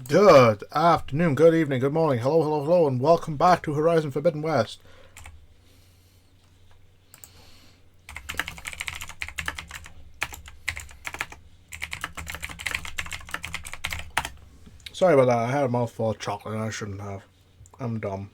Good afternoon, good evening, good morning, hello, hello, hello, and welcome back to Horizon Forbidden West. Sorry about that, I had a mouthful of chocolate and I shouldn't have. I'm dumb.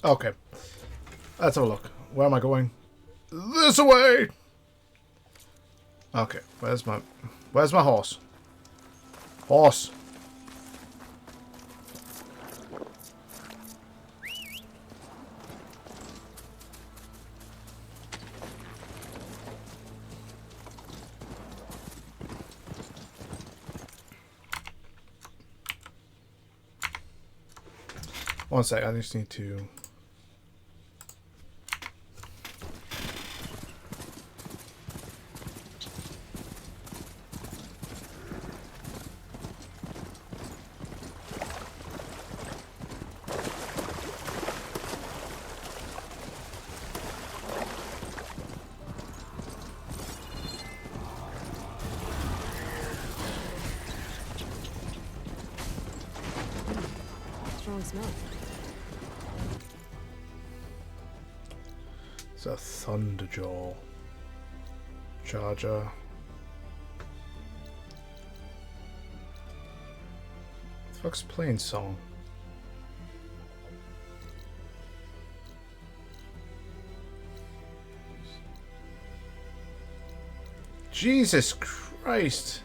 Okay, let's have a look. Where am I going? This way! Okay, where's my horse? Horse! One sec, I just need to... Strong smell. It's a Thunderjaw. Charger. What the fuck's playing song? Jesus Christ!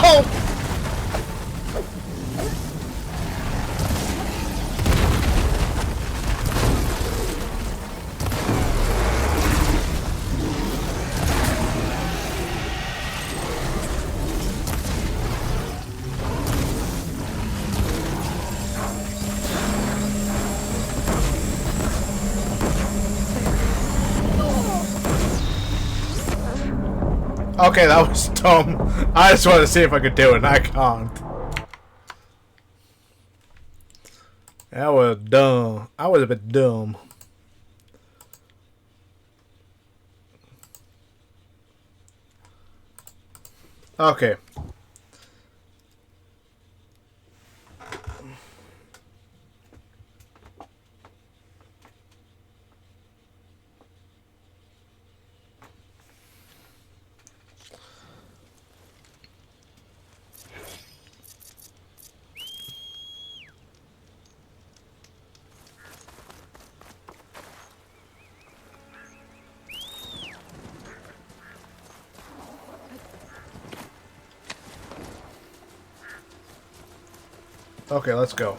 Oh! Okay, that was dumb. I just wanted to see if I could do it, and I can't. That was dumb. I was a bit dumb. Okay. Okay, let's go.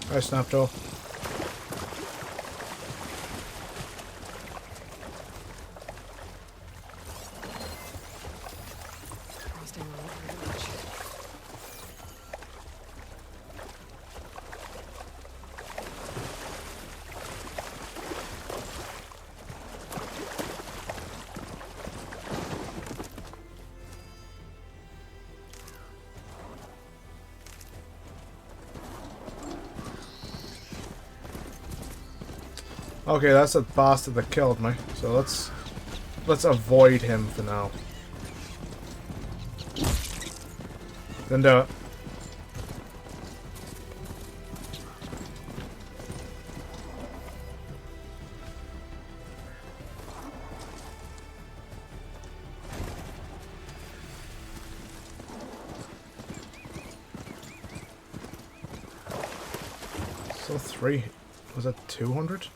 Hi, Snapto. Okay, that's the bastard that killed me. So let's avoid him for now. Then do it. Still 3. Was that 200?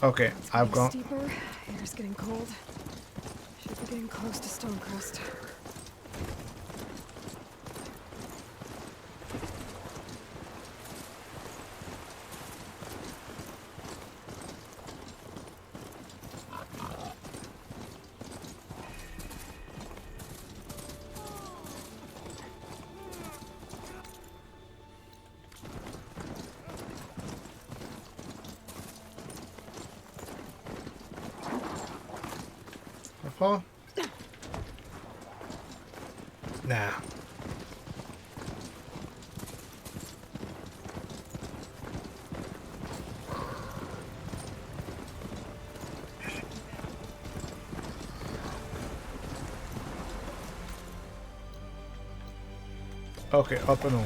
Okay, I've gone. Steeper. Air's getting cold. Should be getting close to Stonecrest. How far? Nah. Okay, up and over.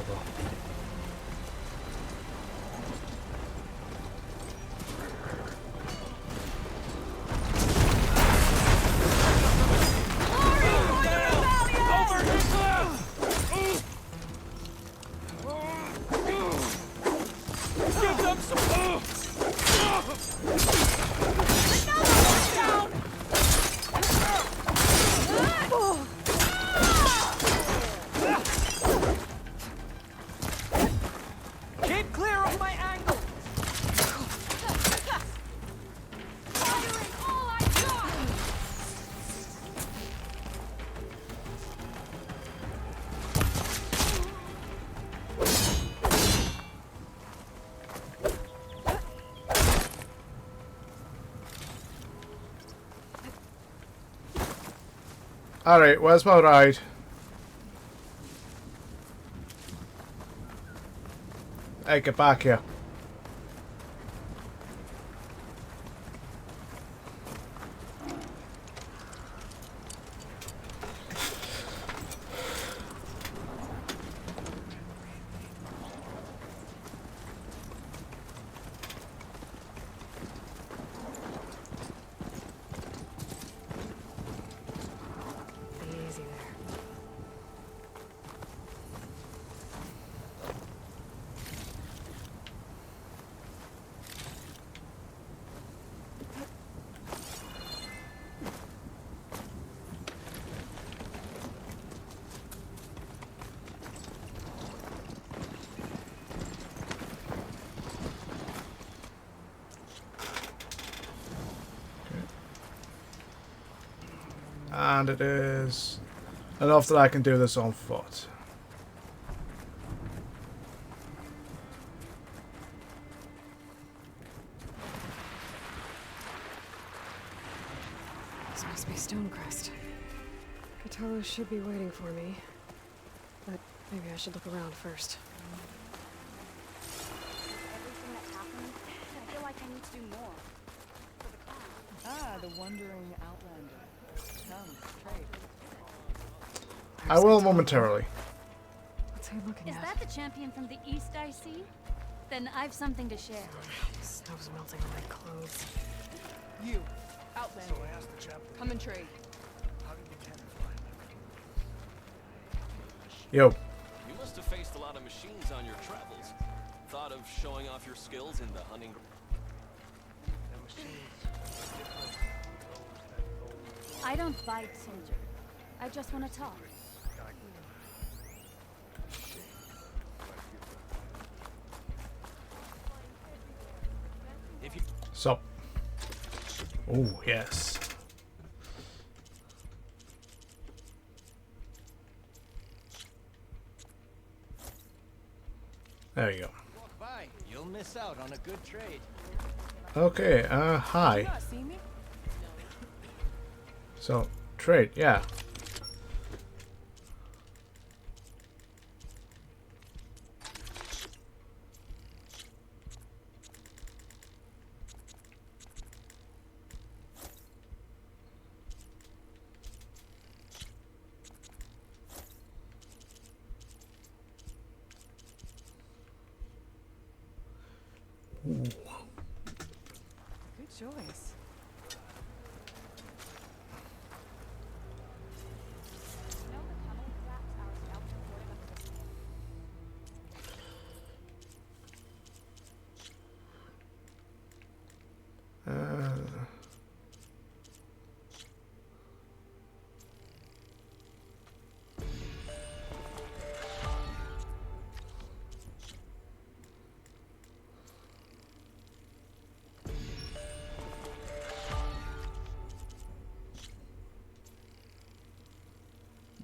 Keep clear of my angle! Alright, where's my ride? Hey, get back here. Easy there. And it is enough that I can do this on foot. This must be Stonecrest. Cthulhu should be waiting for me. But maybe I should look around first. Everything that's happened, I feel like I need to do more. For the clan. Ah, the wandering outlander. Come, trade. I will momentarily. What's he looking Is at? that the champion from the east I see? Then I've something to share. Snow's melting on my clothes. You, Outlander. Come and trade. Yo. You must have faced a lot of machines on your travels. Thought of showing off your skills in the hunting. I don't bite, soldier. I just want to talk. If you Sup? Oh, yes. There you go. Walk by, you'll miss out on a good trade. Okay, You hi. not see me? So, trade, yeah. Good choice. You know the tunnel collapse our scouts reported up to the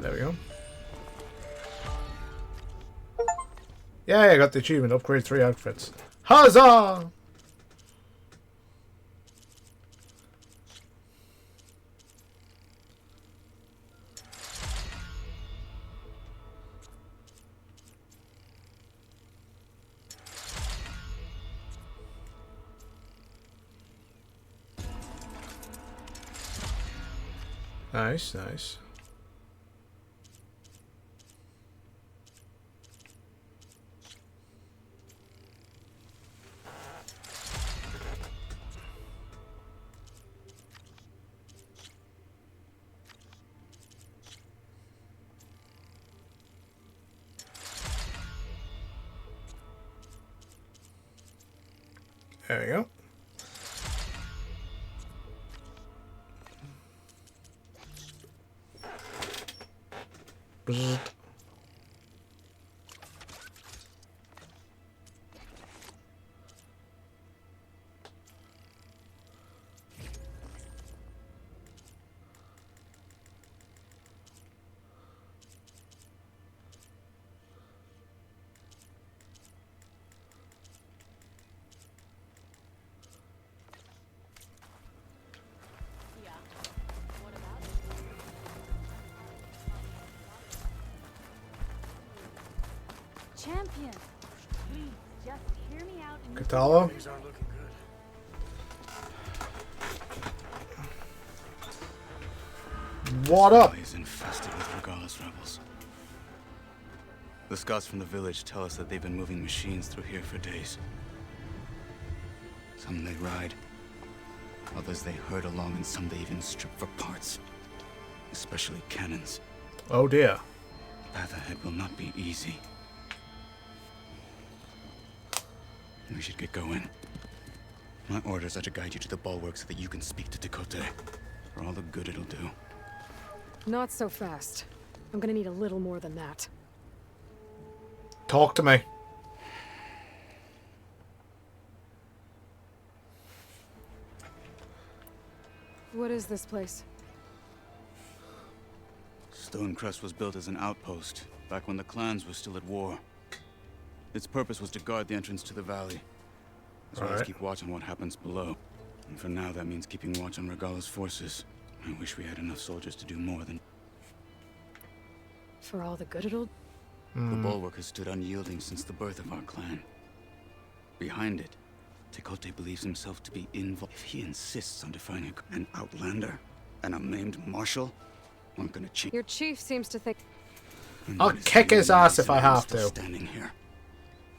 There we go. Yeah, I got the achievement. Upgrade 3 outfits. Huzzah! Nice, nice. There we go. Bzzzt. Yeah. What about it? Champion, please just hear me out and Katala? What up? Is infested with Regalis rebels. The scouts from the village tell us that they've been moving machines through here for days. Some they ride, others they herd along, and some they even strip for parts. Especially cannons. Oh dear. The path ahead will not be easy. We should get going. My orders are to guide you to the bulwark so that you can speak to Tekote. For all the good it'll do. Not so fast. I'm gonna need a little more than that. Talk to me. What is this place? Stonecrest was built as an outpost, back when the clans were still at war. Its purpose was to guard the entrance to the valley, as well as Alright. keep watch on what happens below. And for now, that means keeping watch on Regala's forces. I wish we had enough soldiers to do more than... For all the good it'll... The bulwark has stood unyielding since the birth of our clan. Behind it, Tekote believes himself to be involved. If he insists on defining an outlander, an unnamed marshal, I'm gonna change. Your chief seems to think... And I'll that is kick the his only ass if reason I I'm have still to. standing here,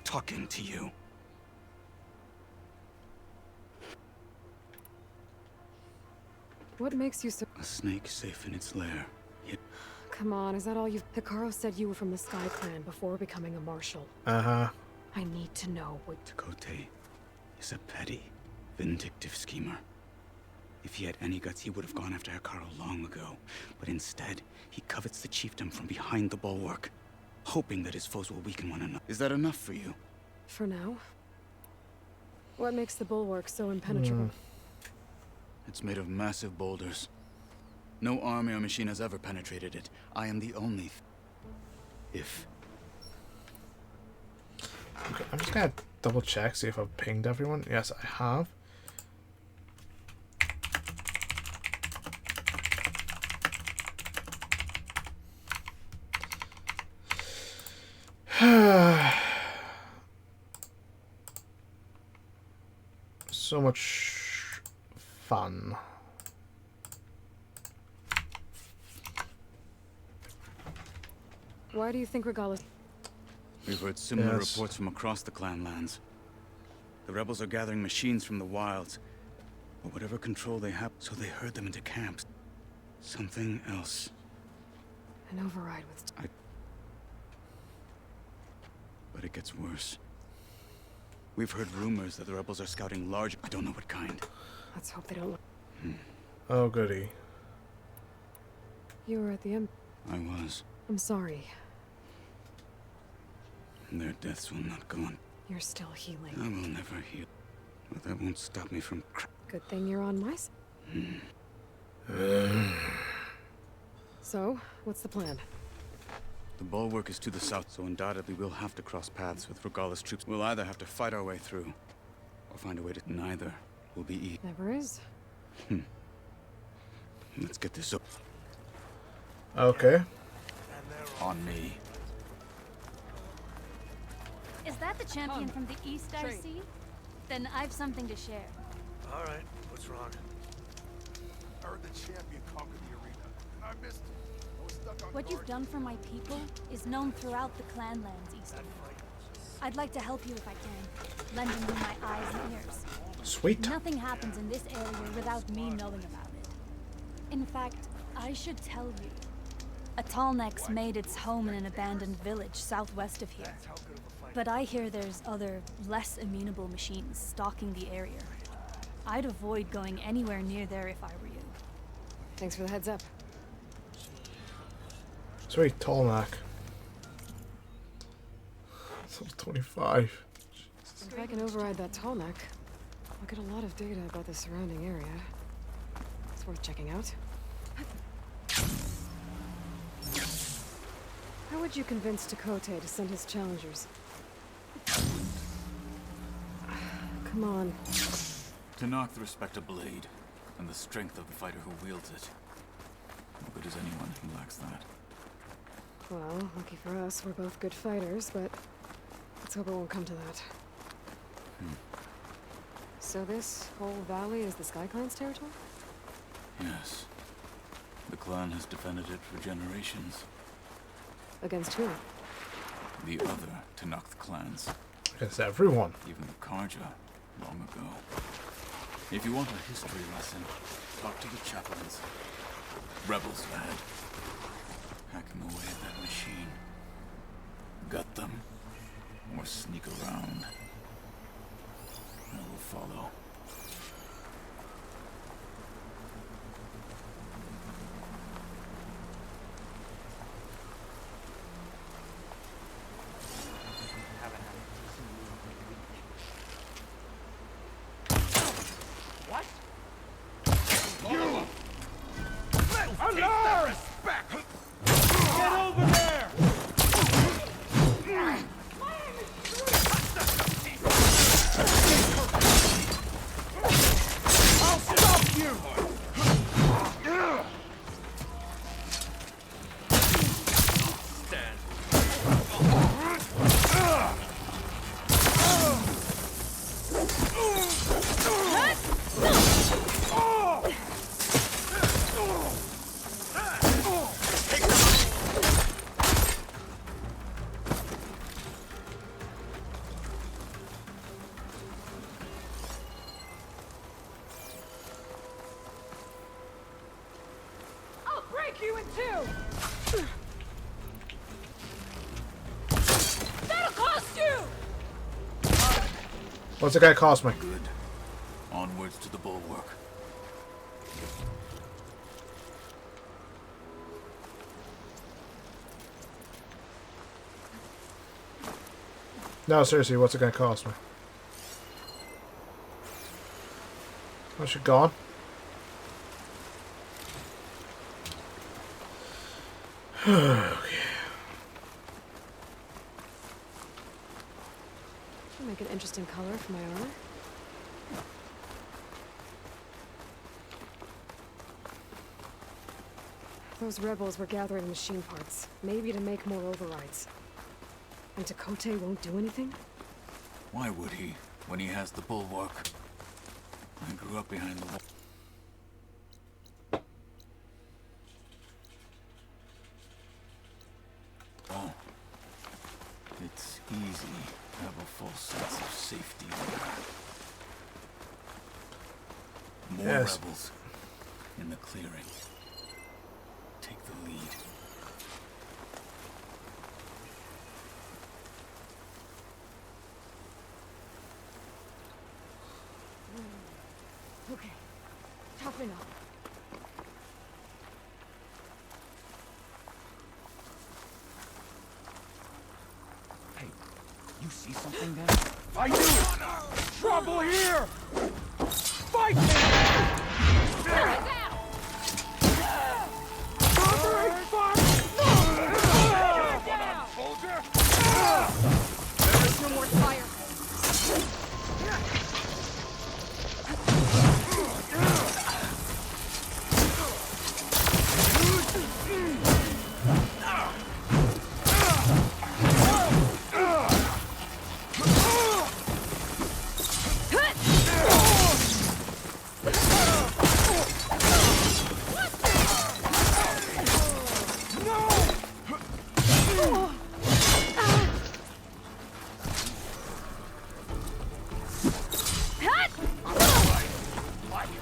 talking to you. What makes you so... A snake safe in its lair. Yet Come on, is that all you've... Hikaru said you were from the Sky Clan before becoming a marshal. Uh-huh. I need to know what... Tekote is a petty, vindictive schemer. If he had any guts, he would have gone after Hikaru long ago. But instead, he covets the chiefdom from behind the bulwark, hoping that his foes will weaken one another. Is that enough for you? For now? What makes the bulwark so impenetrable? It's made of massive boulders. No army or machine has ever penetrated it. I am the only... If... Okay, I'm just gonna double check, see if I've pinged everyone. Yes, I have. So much fun. Why do you think Regalis... We've heard similar Yes. reports from across the clan lands. The rebels are gathering machines from the wilds, or whatever control they have, so they herd them into camps. Something else. An override with... But it gets worse. We've heard rumors that the rebels are scouting large... I don't know what kind. Let's hope they don't... Oh, goody. You were at the I was. I'm sorry. Their deaths will not go on. You're still healing. I will never heal. But that won't stop me from... Good thing you're on my side. So, what's the plan? The bulwark is to the south, so undoubtedly we'll have to cross paths with Regalis troops. We'll either have to fight our way through, or find a way to... Neither will be easy. Never is. Let's get this up. Okay. On me. Is that the champion from the east I Trade. see? Then I've something to share. All right, what's wrong? I heard the champion conquered the arena, and I missed him. I was stuck on What you've guard. done for my people is known throughout the clan lands east of here. I'd like to help you if I can, lending you my eyes and ears. Sweet. Nothing happens in this area without me knowing about it. In fact, I should tell you. A Tallneck's made its home in an abandoned village southwest of here. But I hear there's other, less amenable machines stalking the area. I'd avoid going anywhere near there if I were you. Thanks for the heads up. Sweet, Tallneck. So 25. If I can override that tall neck, I'll get a lot of data about the surrounding area. It's worth checking out. How would you convince Tekote to send his challengers? Come on. To knock the respect of blade, and the strength of the fighter who wields it. How good is anyone who lacks that? Well, lucky for us, we're both good fighters, but let's hope it won't come to that. So this whole valley is the Sky Clan's territory? Yes. The clan has defended it for generations. Against who? The other Tanakh clans, Against everyone. even the Karja, long ago. If you want a history lesson, talk to the chaplains. Rebels, lad. Hacking away at that machine. Gut them, or sneak around. I will follow. Alert! too! That'll cost you! What's it gonna cost me? Good. Onwards to the bulwark. No, seriously, what's it gonna cost me? Oh, she gone? Okay. Should make an interesting color for my armor. Those rebels were gathering machine parts, maybe to make more overrides. And Takote won't do anything? Why would he, when he has the bulwark? I grew up behind the wall. Oh. It's easy to have a false sense of safety there. More Yes. rebels in the clearing. Take the lead. Okay. Toughen up. Hey, you see something there? I do! Trouble here! Fight me! Covering fire! Down! Soldier! There's no more fire.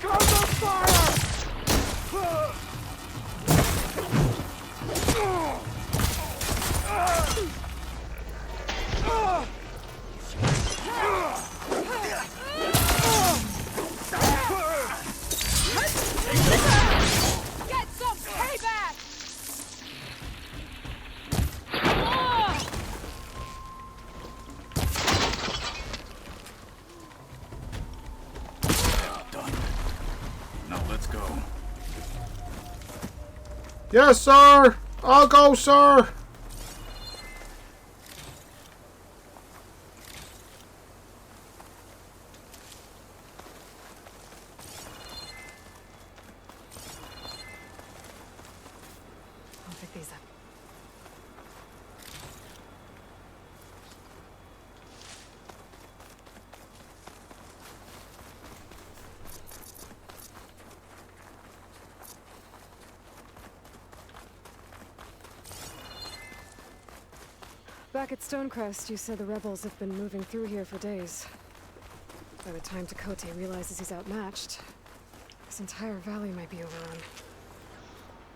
Cover fire! Get some payback! Done. Now let's go. Yes, sir! I'll go, sir! I'll pick these up. Back at Stonecrest, you said the rebels have been moving through here for days. By the time Takote realizes he's outmatched, this entire valley might be overrun.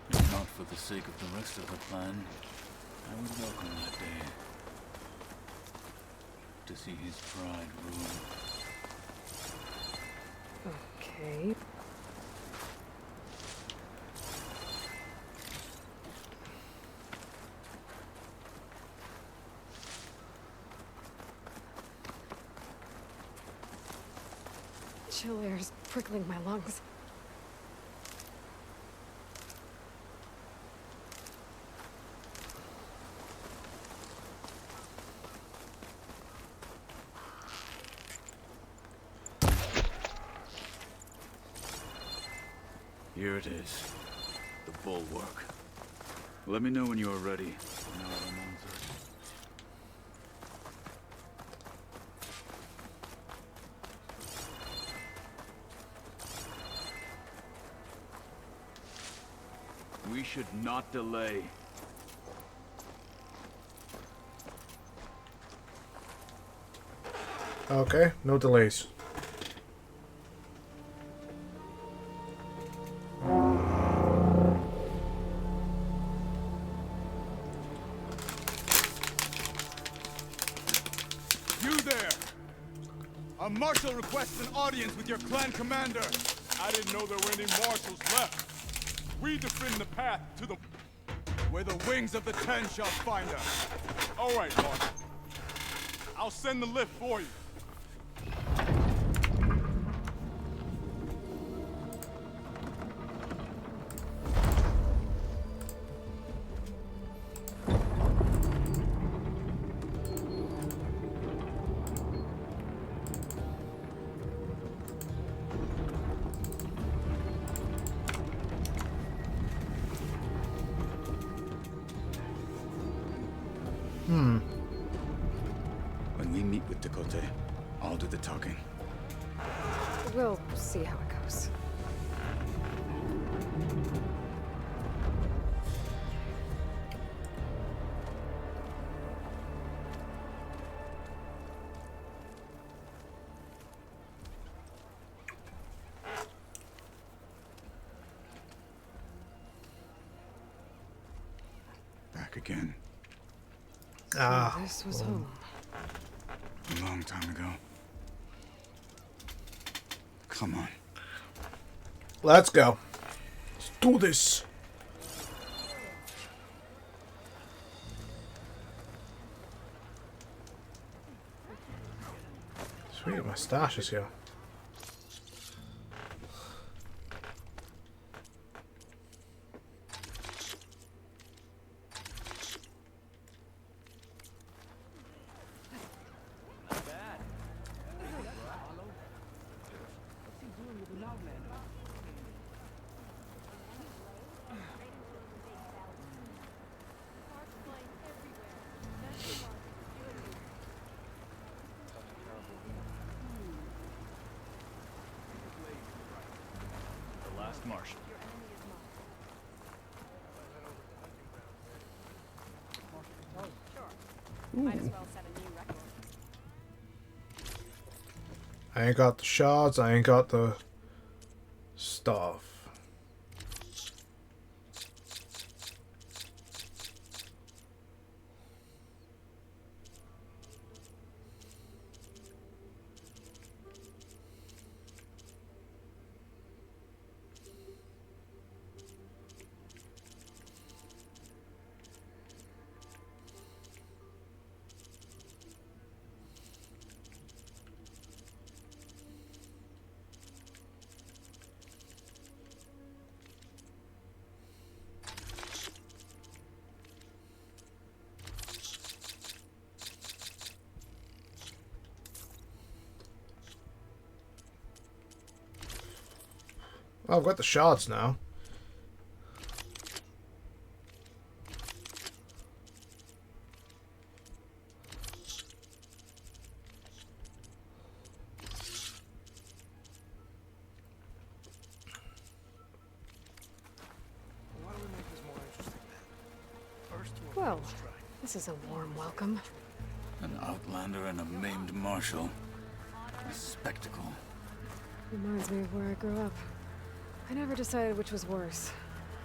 If not for the sake of the rest of the plan, I would welcome that day. To see his pride ruined. Okay. Chill air's prickling my lungs. Here it is. The bulwark. Let me know when you are ready. Now I'm on to it. We should not delay. Okay, no delays. marshal requests an audience with your clan commander. I didn't know there were any marshals left. We defend the path to the... Where the wings of the Ten shall find us. All right, Marshal. I'll send the lift for you. When we meet with Dakota, I'll do the talking. We'll see how it goes. Back again. Ah, This was home. A long time ago. Come on. let's go. Let's do this. Sweet, my stash is here. The last Marshal. Might as well set a new record. I ain't got the shards, I ain't got the stuff. Oh, I've got the shards now. Why don't we make this more interesting then? First to a Well, first strike. this is a warm welcome. An outlander and a maimed marshal. A spectacle. Reminds me of where I grew up. I never decided which was worse.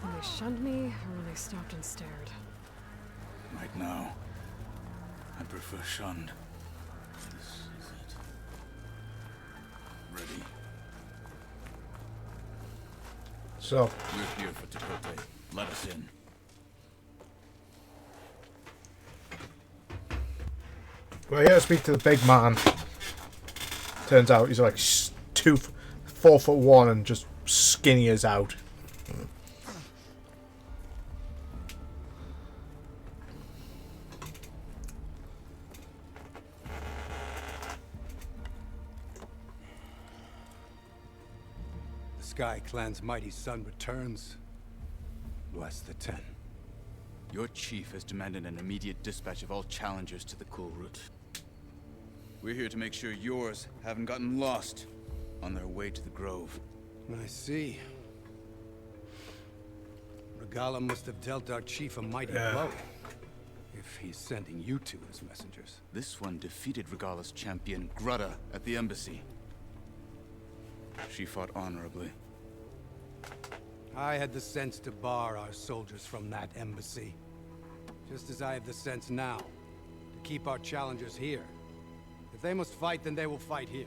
When they shunned me, or when they stopped and stared. Right now, I prefer shunned. This is it. Ready? So, We're here for Dakota. Let us in. we're here to speak to the big man. Turns out he's like 4'1" and just skinny as out. The Sky Clan's mighty son returns. Bless the Ten. Your chief has demanded an immediate dispatch of all challengers to the Cool Route. We're here to make sure yours haven't gotten lost on their way to the Grove. I see. Regala must have dealt our chief a mighty blow. If he's sending you two as messengers. This one defeated Regala's champion, Grutta, at the embassy. She fought honorably. I had the sense to bar our soldiers from that embassy. Just as I have the sense now to keep our challengers here. If they must fight, then they will fight here.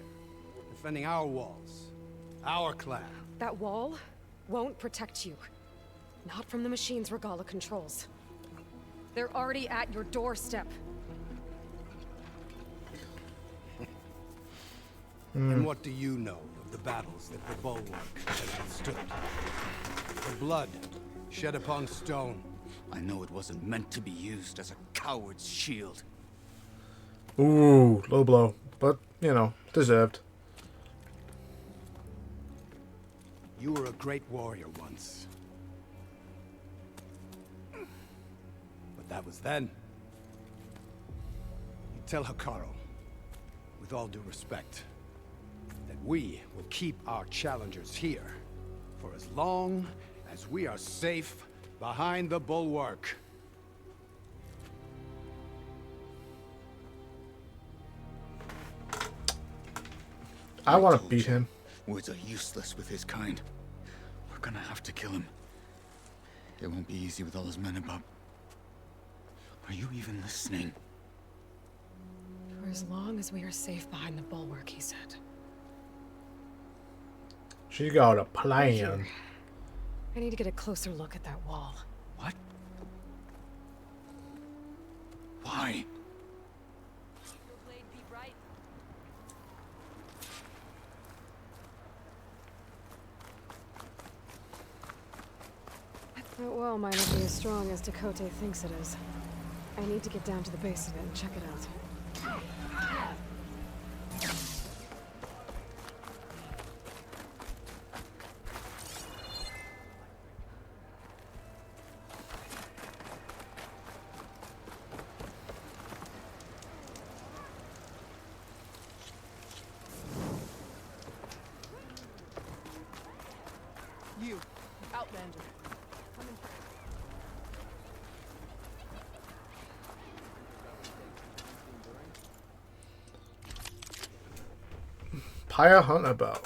defending our walls. Our clan. That wall won't protect you. Not from the machines Regala controls. They're already at your doorstep. And what do you know of the battles that the Bulwark has withstood? The blood shed upon stone. I know it wasn't meant to be used as a coward's shield. Ooh, low blow. But, you know, deserved. You were a great warrior once. But that was then. You tell Hikaru, with all due respect, that we will keep our challengers here for as long as we are safe behind the Bulwark. I want to beat him. Words are useless with his kind. We're gonna have to kill him. It won't be easy with all his men about. Are you even listening? For as long as we are safe behind the bulwark, he said. She got a Here. plan. I need to get a closer look at that wall. What? Why? Your blade be bright. That wall might not be as strong as Dakote thinks it is. I need to get down to the base of it and check it out. You, Outlander. Coming. Pyre Hunter Bow.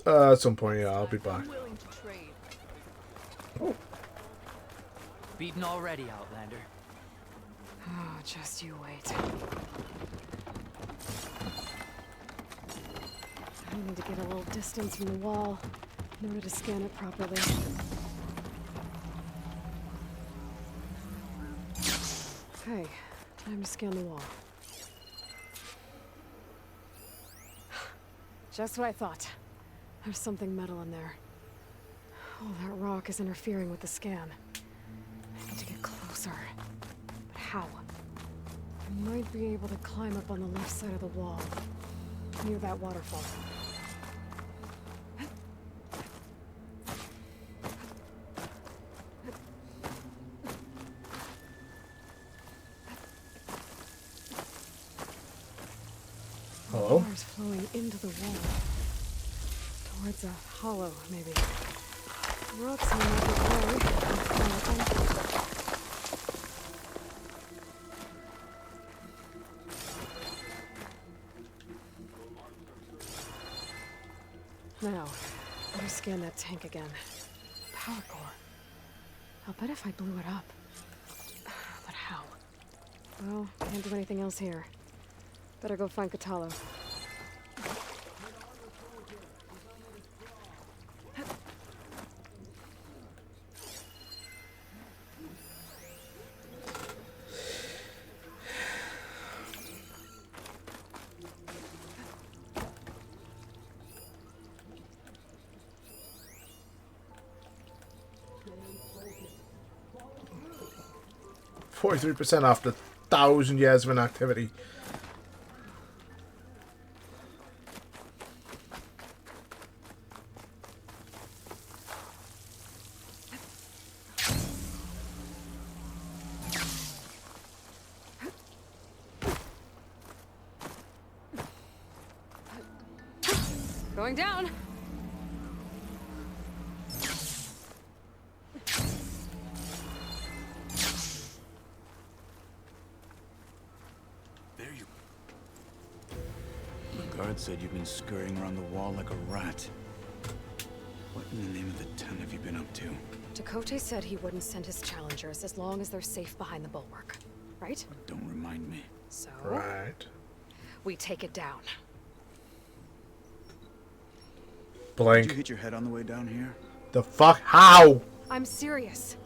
At some point, yeah, I'll be back. Willing to trade. Beaten already, Outlander. Oh, just you wait. I need to get a little distance from the wall in order to scan it properly. Okay, time to scan the wall. Just what I thought. There's something metal in there. Oh, that rock is interfering with the scan. I need to get closer. But how? I might be able to climb up on the left side of the wall, near that waterfall. Hello? Water's flowing into the wall. Towards a hollow, maybe. Rocks may not be there. I'll climb up. Now, let me scan that tank again. Power core. I'll bet if I blew it up. But how? Well, can't do anything else here. Better go find Katalo. %43 after 1,000 years of inactivity. Going down. There you... The guard said you've been scurrying around the wall like a rat. What in the name of the ten have you been up to? Dakote said he wouldn't send his challengers as long as they're safe behind the bulwark, right? Don't remind me. So, Right. we take it down. Did you Blink. hit your head on the way down here? The fuck? How? I'm serious.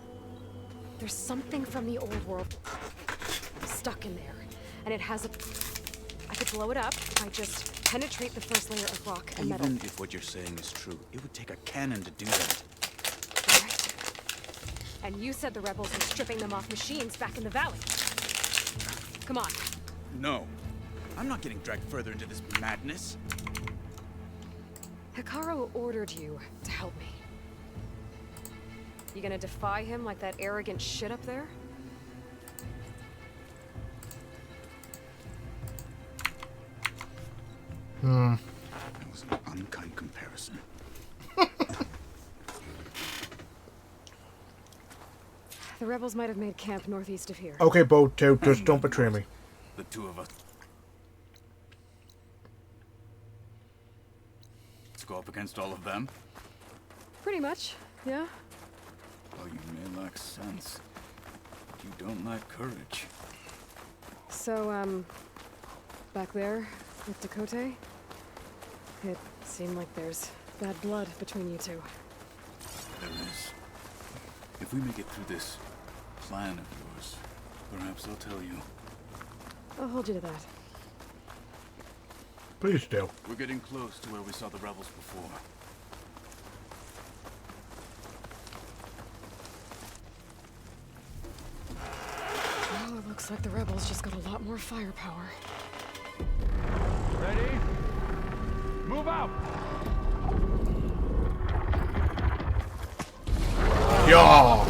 There's something from the old world stuck in there, and it has a... I could blow it up if I just penetrate the first layer of rock and metal. Even if what you're saying is true, it would take a cannon to do that. Right. And you said the rebels were stripping them off machines back in the valley. Come on. No. I'm not getting dragged further into this madness. Hikaru ordered you to help me. You gonna defy him like that arrogant shit up there? Hmm. That was an unkind comparison. The rebels might have made camp northeast of here. Okay, Bo, just don't betray me. The two of us. Let's go up against all of them. Pretty much, yeah. Oh, you may lack sense, but you don't lack courage. So, back there with Dakote, it seemed like there's bad blood between you two. There is. If we make it through this plan of yours, perhaps I'll tell you. I'll hold you to that. Please do. We're getting close to where we saw the rebels before. Well, it looks like the rebels just got a lot more firepower. Ready? Move out! Yeah.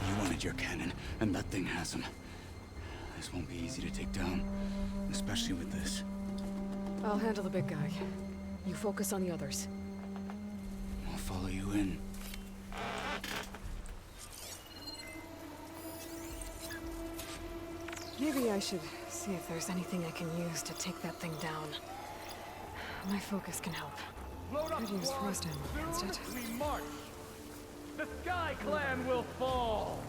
You wanted your cannon, and that thing has him. This won't be easy to take down, especially with this. I'll handle the big guy. You focus on the others. I'll follow you in. Maybe I should see if there's anything I can use to take that thing down. My focus can help. Could use frost ammo against it. We march! The Sky Clan will fall!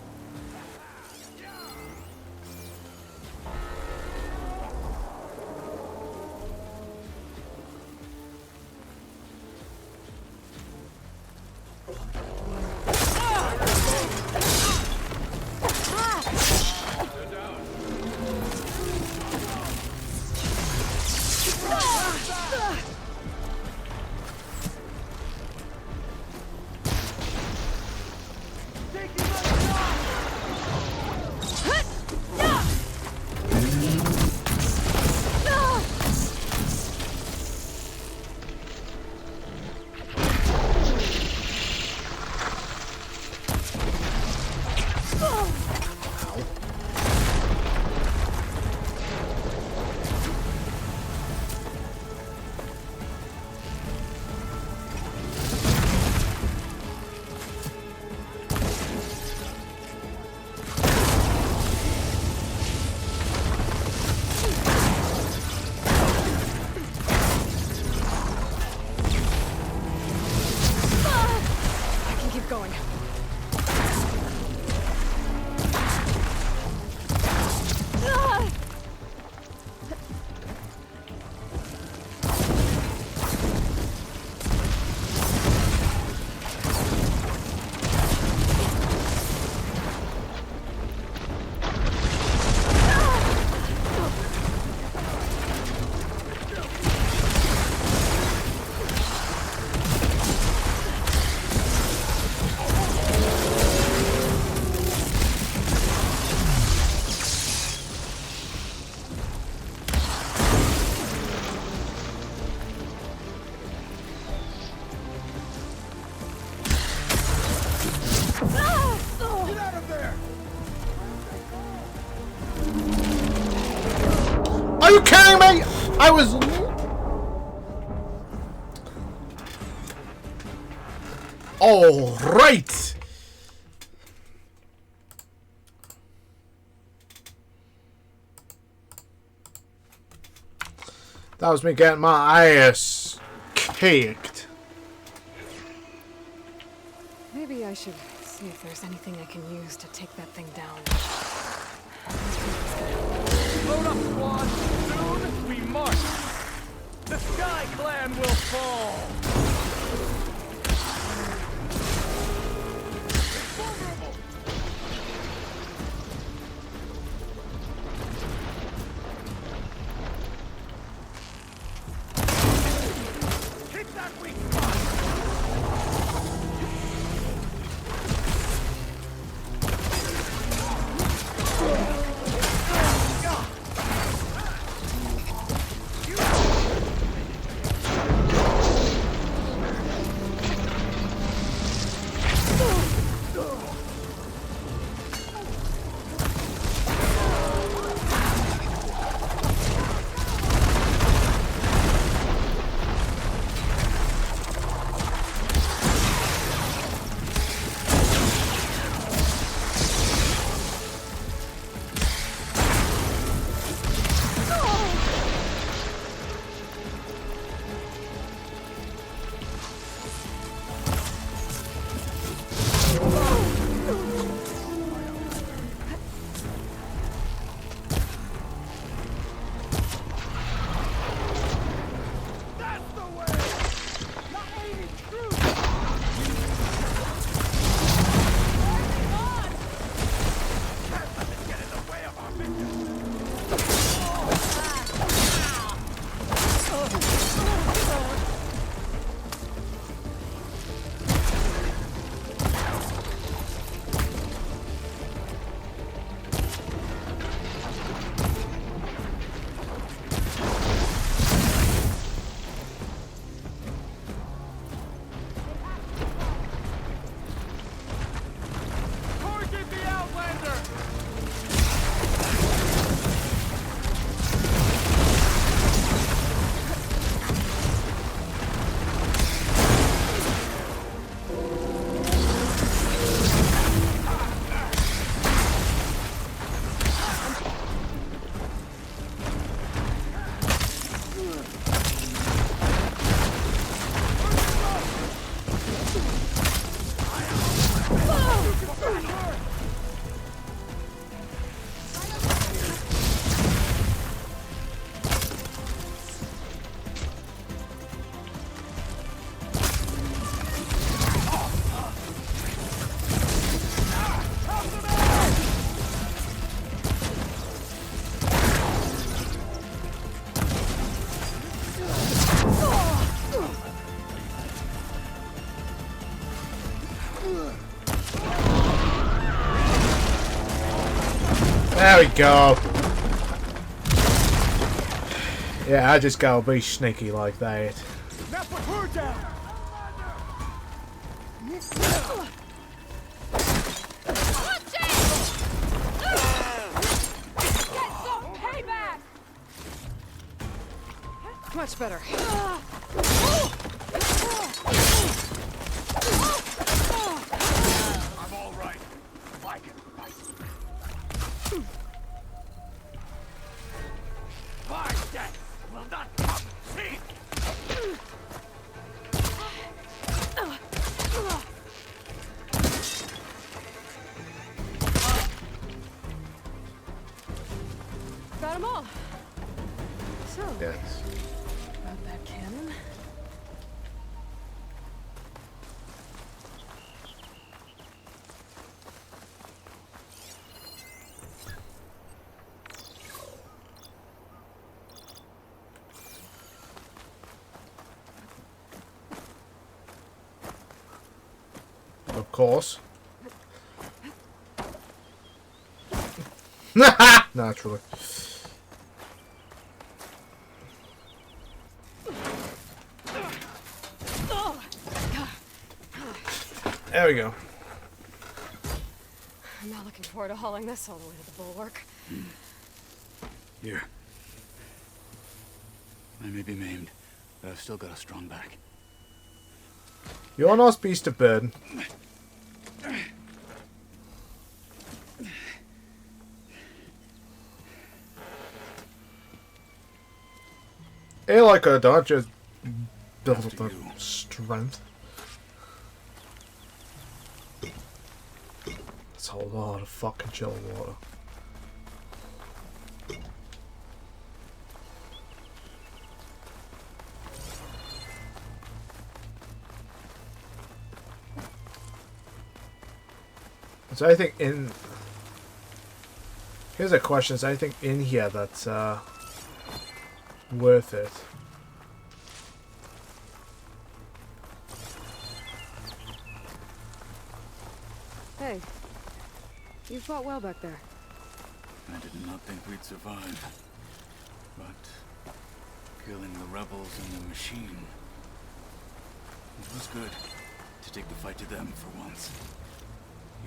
Taking my shot! Are you kidding me? I was... All right. That was me getting my ass kicked. Maybe I should see if there's anything I can use to take that thing down. Load up, squad! Soon we march! The Sky Clan will fall! It's vulnerable! Hit that weak spot! There we go. Yeah, I just gotta be sneaky like that. That's what we're down! Much better. I'm all right. Like it. My death will not come cheap! Got them all. So, Yes. about that cannon. Of course. Naturally. There we go. I'm not looking forward to hauling this all the way to the bulwark. Here. I may be maimed, but I've still got a strong back. You're not beast of burden. Hey, like a dog, just build up the strength. That's a lot of fucking chill water. Is there anything in... Here's a question. Is there anything in here that's worth it? Hey, you fought well back there. I did not think we'd survive. But killing the rebels and the machine, it was good to take the fight to them for once.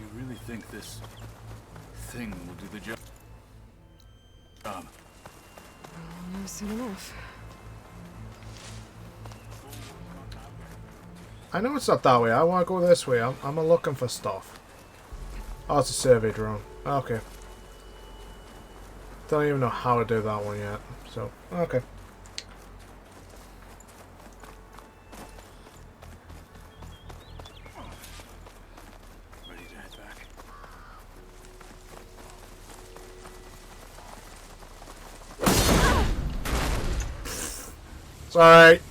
You really think this thing will do the job? No, soon enough. I know it's not that way. I want to go this way. I'm looking for stuff. Oh, it's a survey drone. Okay. Don't even know how to do that one yet. So, okay. Ready to head back. It's alright.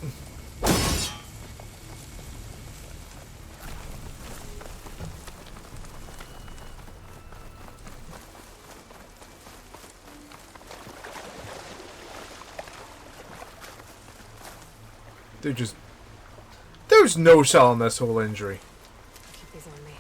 There's no selling this whole injury. Keep these on me.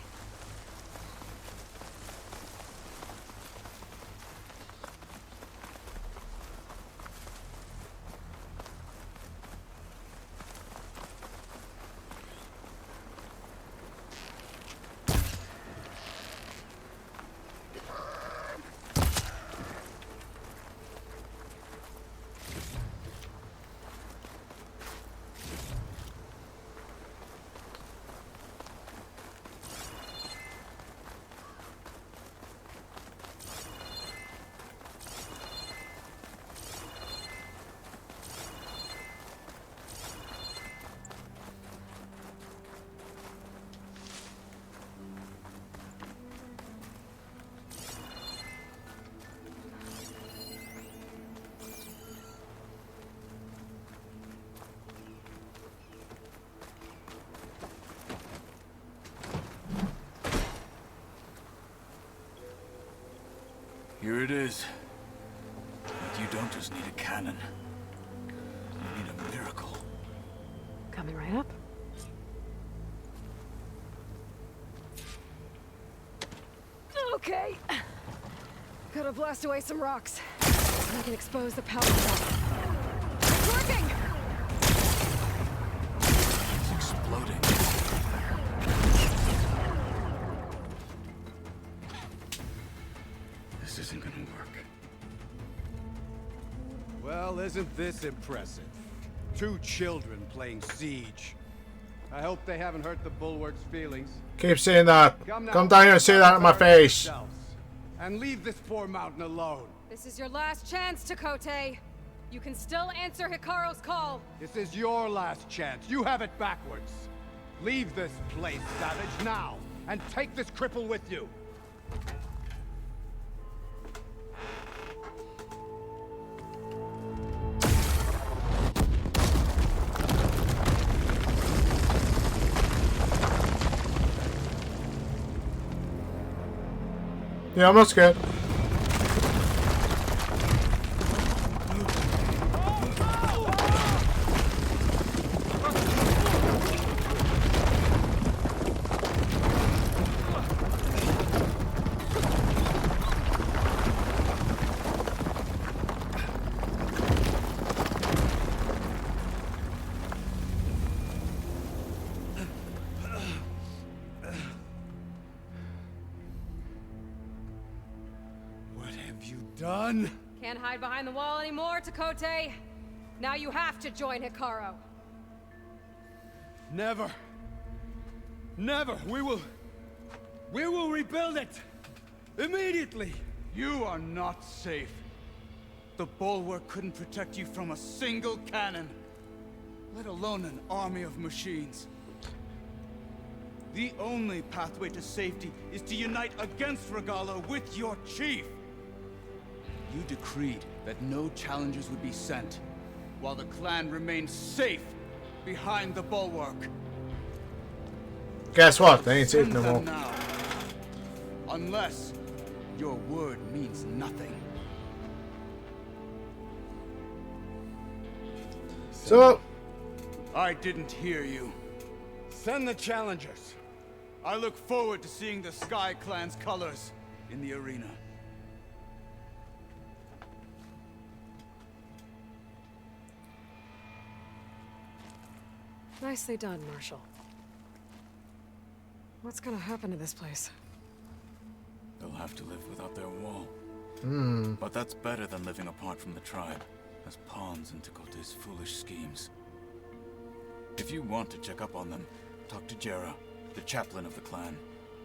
Here it is. But you don't just need a cannon. You need a miracle. Coming right up. Okay. Gotta blast away some rocks. So I can expose the power trap. It's working! It's exploding. This isn't gonna work. Well, isn't this impressive? 2 children playing siege. I hope they haven't hurt the bulwark's feelings. Keep saying that. Come Come down here and say that in my face. And leave this poor mountain alone. This is your last chance, Takote. You can still answer Hikaru's call. This is your last chance. You have it backwards. Leave this place, savage, now, and take this cripple with you. Yeah, I'm not scared. Done? Can't hide behind the wall anymore, Takote. Now you have to join Hikaru. Never. Never. We will rebuild it. Immediately. You are not safe. The bulwark couldn't protect you from a single cannon, let alone an army of machines. The only pathway to safety is to unite against Regalo with your chief. You decreed that no challengers would be sent, while the clan remained safe behind the bulwark. Guess what? They ain't safe Send no them more. now. Unless your word means nothing. So, I didn't hear you. Send the challengers. I look forward to seeing the Sky Clan's colors in the arena. Nicely done, Marshal. What's gonna happen to this place? They'll have to live without their wall. But that's better than living apart from the tribe, as pawns in Tekote's foolish schemes. If you want to check up on them, talk to Jera, the chaplain of the clan.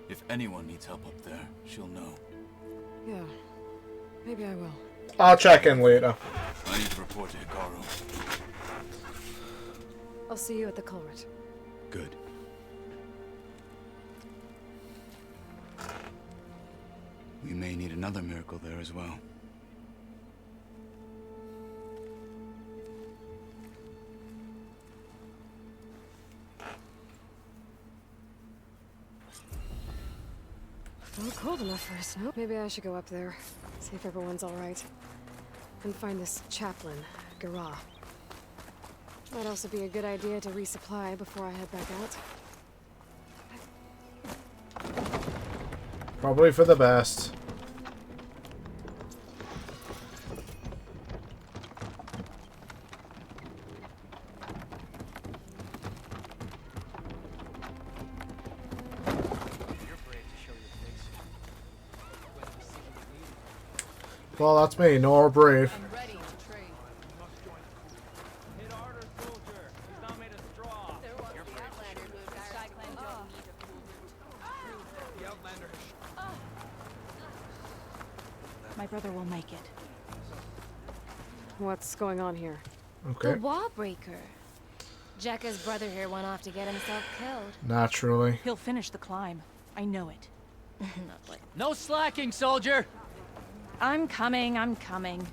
If anyone needs help up there, she'll know. Yeah, maybe I will. I'll check in later. I need to report to Hikaru. I'll see you at the culvert. Good. We may need another miracle there as well. Not cold enough for a snow. Maybe I should go up there, see if everyone's all right, and find this chaplain, Gara. Might also be a good idea to resupply before I head back out. Probably for the best. Well, that's me, Nora Brave. I'm ready to trade. Hit harder, soldier. He's not made of straw. There was the Outlander who the Sky Clan don't need a cool The Outlander has My brother will make it. What's going on here? Okay, The wall breaker. Jekka's brother here went off to get himself killed. naturally. He'll finish the climb. I know it. Not like No slacking, soldier! I'm coming, I'm coming.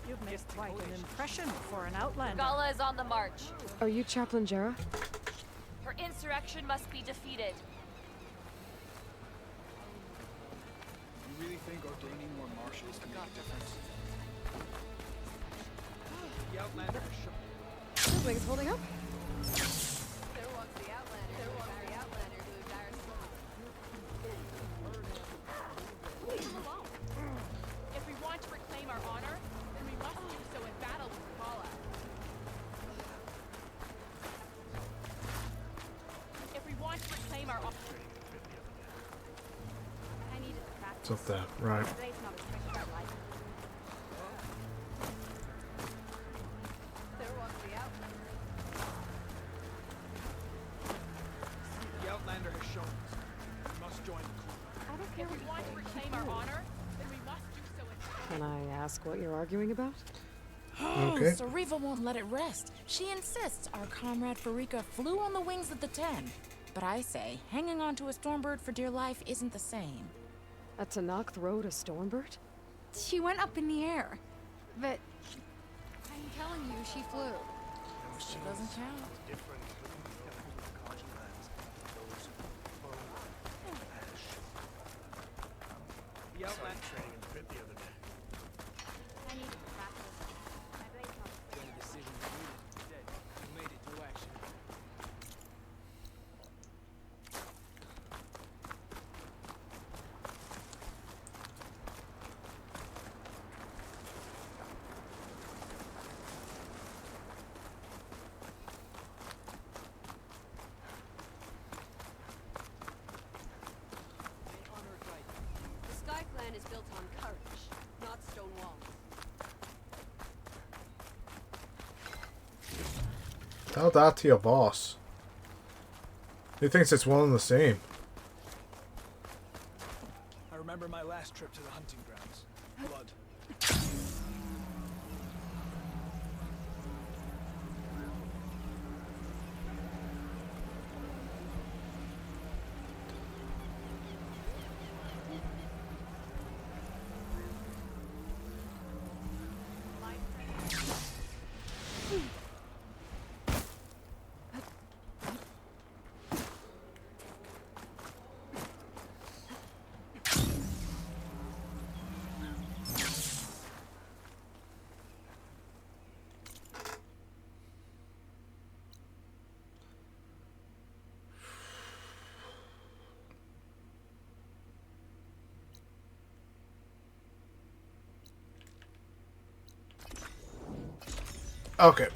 You've made quite an impression for an outlander. Gala is on the march. Are you Chaplain Jera? Her insurrection must be defeated. You really think ordaining more marshals can make a difference? The Outlander has shown. Feels like it's holding up. There was the Outlander. There was the Outlander who was our Leave him alone. If we want to reclaim our honor, then we must do so in battle with Kala. If we want to reclaim our honor, I needed the practice. It's up there, right. Today's not as quick as I like. There was the Outlander. The Outlander has shown us. We must join the club. I don't care If we want to reclaim our honor, then we must do so in Can I ask what you're arguing about? Okay. Sariva won't let it rest. She insists our comrade Farika flew on the wings of the 10. But I say, hanging onto a stormbird for dear life isn't the same. A Tanakh rode a Stormbird? She went up in the air. But I'm telling you, she flew. She doesn't count. Different continents, those The Outlander. training in the pit the other day. I need to practice. My blade's not The only decision we needed today. We made it to action. built on courage, not stone walls. Tell that to your boss. He thinks it's one and the same. I remember my last trip to the hunting grounds. Blood. Okay.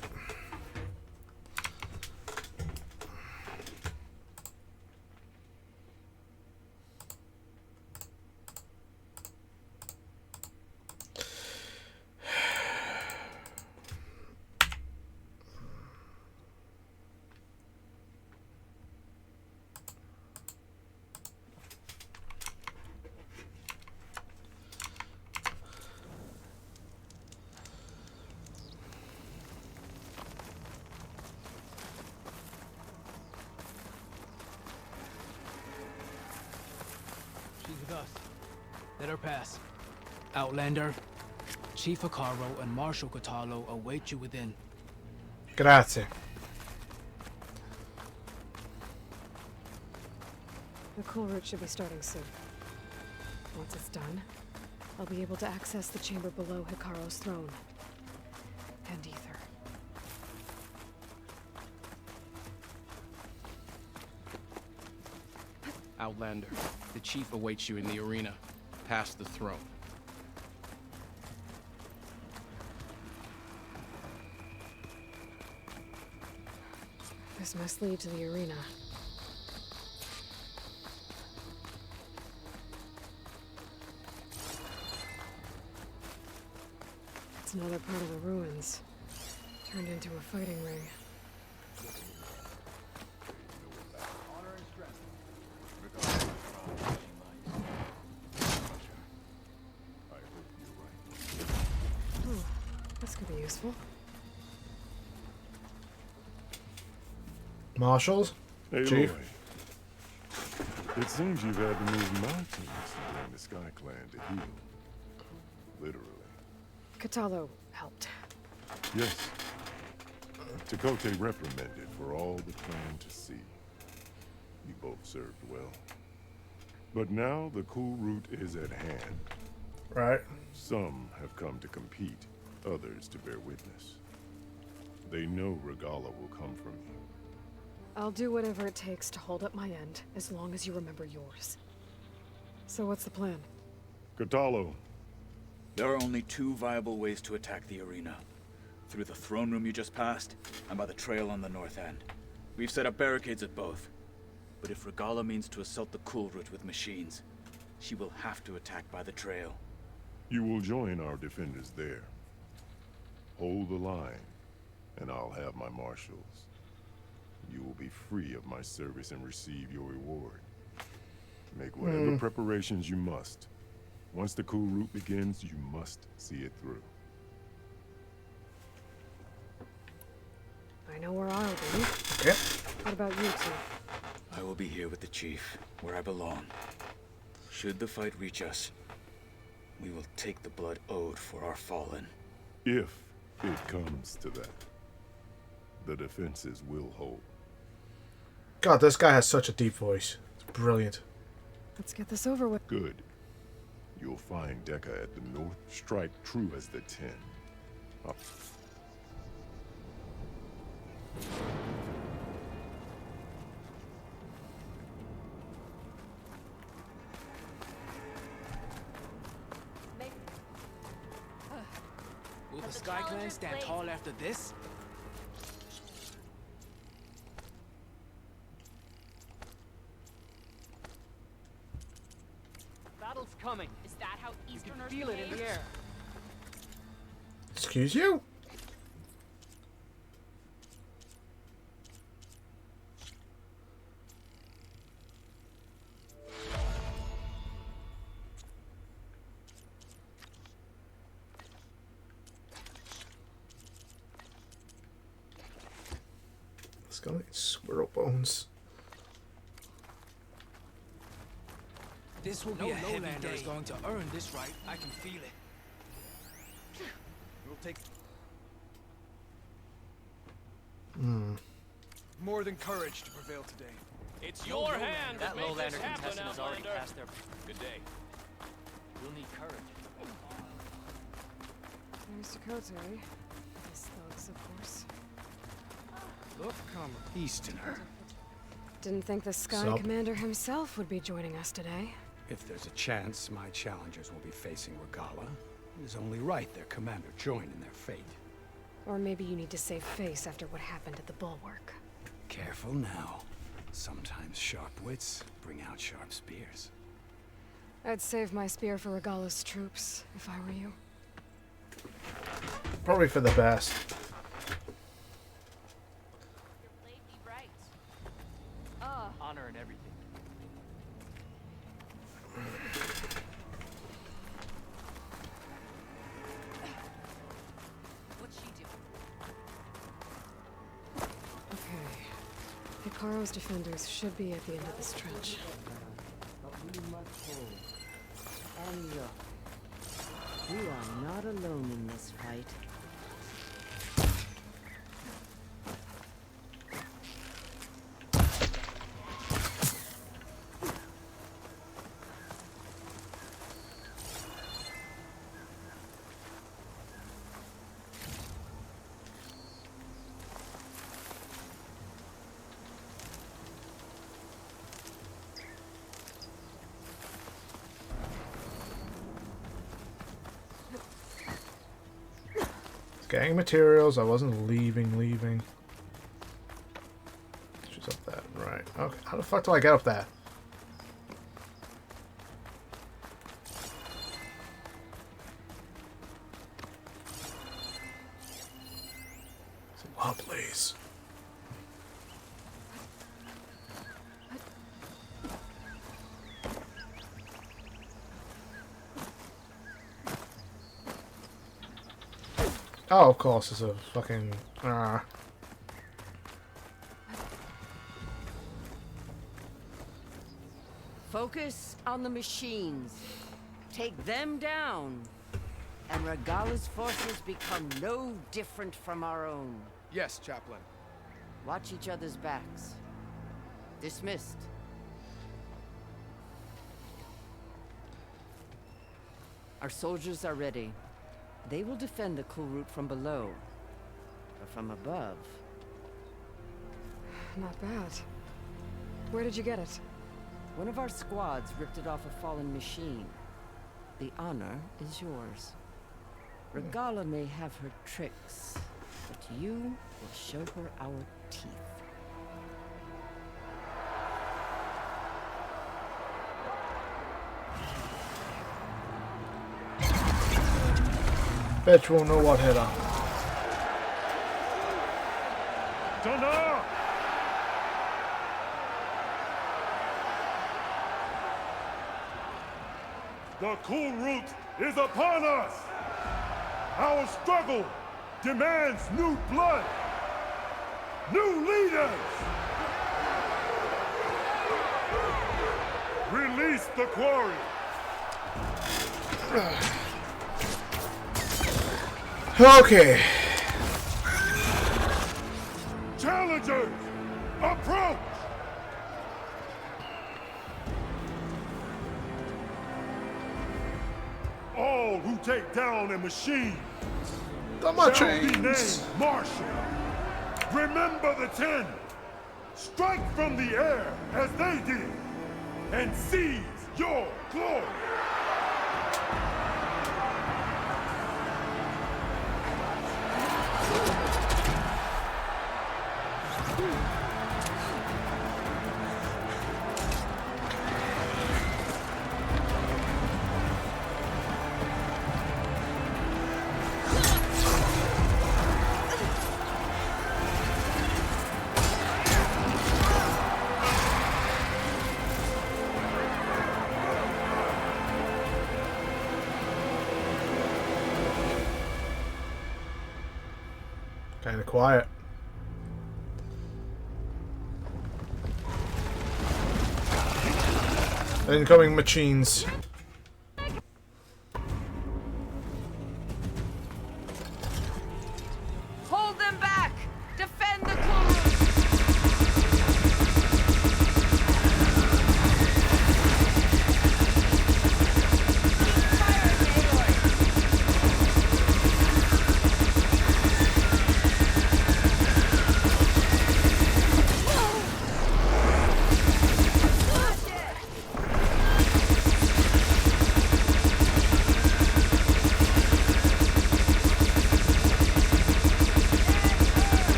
She's with us. Let her pass. Outlander, Chief Hikaru and Marshal Katalo await you within. Grazie. The cool route should be starting soon. Once it's done, I'll be able to access the chamber below Hikaru's throne. And Ether. Outlander, the chief awaits you in the arena, past the throne. This must lead to the arena. It's another part of the ruins, turned into a fighting ring. Oh, this could be useful. Marshals? Hey, Chief? Lloyd. It seems you've had to move mountains to bring the Sky Clan to heel. Literally. Katalo helped. Yes. Tekote reprimanded for all the clan to see. You both served well. But now the cool route is at hand. Right. Some have come to compete, others to bear witness. They know Regala will come from you. I'll do whatever it takes to hold up my end, as long as you remember yours. So what's the plan? Katalo. There are only two viable ways to attack the arena. Through the throne room you just passed, and by the trail on the north end. We've set up barricades at both. But if Regala means to assault the cool route with machines, she will have to attack by the trail. You will join our defenders there. Hold the line, and I'll have my marshals. You will be free of my service and receive your reward. Make whatever preparations you must. Once the cool route begins, you must see it through. I know where I'll be. Okay. What about you two? I will be here with the chief, where I belong. Should the fight reach us, we will take the blood owed for our fallen. If it comes to that, the defenses will hold. God, this guy has such a deep voice. It's brilliant. Let's get this over with. Good. You'll find Dekka at the north, strike true as the 10. Will the Sky Clan stand tall after this? Battle's coming. Is that how You Easterners can feel it in behave? the air. Excuse you? Let's go get squirrel bones. This will be a heavy day. Is going to earn this right. I can feel it. We'll take Hmm. more than courage to prevail today. It's your hand that made this happen, has already Outlander. passed their... Good day. You'll need courage. There's Dakota, eh? His thugs, of course. Look, come Easterner. Didn't think the Sky Sup? Commander himself would be joining us today. If there's a chance my challengers will be facing Regala, it is only right their commander join in their fate. Or maybe you need to save face after what happened at the bulwark. Careful now. Sometimes sharp wits bring out sharp spears. I'd save my spear for Regala's troops, if I were you. Probably for the best. Your blade be bright. Honor and everything. What's she doing? Okay. Hikaru's defenders should be at the end of this trench. But we must hold. And look, we are not alone in this fight. Gang materials. I wasn't leaving. She's up that. Right. Okay. How the fuck do I get up there? Oh, please. Oh, of course, it's a fucking... Focus on the machines. Take them down. And Regala's forces become no different from our own. Yes, Chaplain. Watch each other's backs. Dismissed. Our soldiers are ready. They will defend the cool route from below. But from above... Not bad. Where did you get it? One of our squads ripped it off a fallen machine. The honor is yours. Regala may have her tricks, but you will show her our teeth. Bet you won't know what hit her. Thunder! The cool route is upon us! Our struggle demands new blood! New leaders! Release the quarry! Okay. Challengers, approach! All who take down a machine The shall be machines. named Marshal. Remember the 10. Strike from the air as they did, and seize your glory. Kind of quiet. Incoming machines. Hold them back! Defend the cool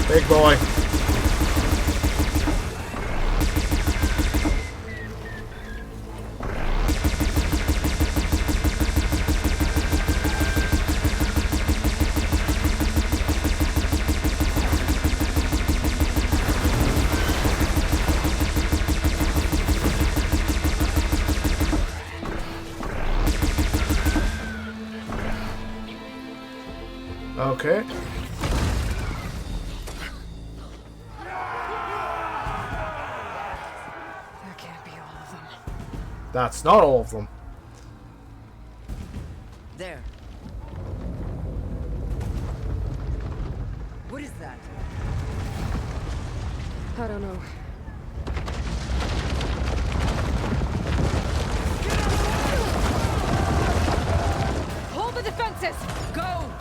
Big boy. Okay. That can't be all of them. That's not all of them. There. What is that? I don't know. Hold the defenses! Go!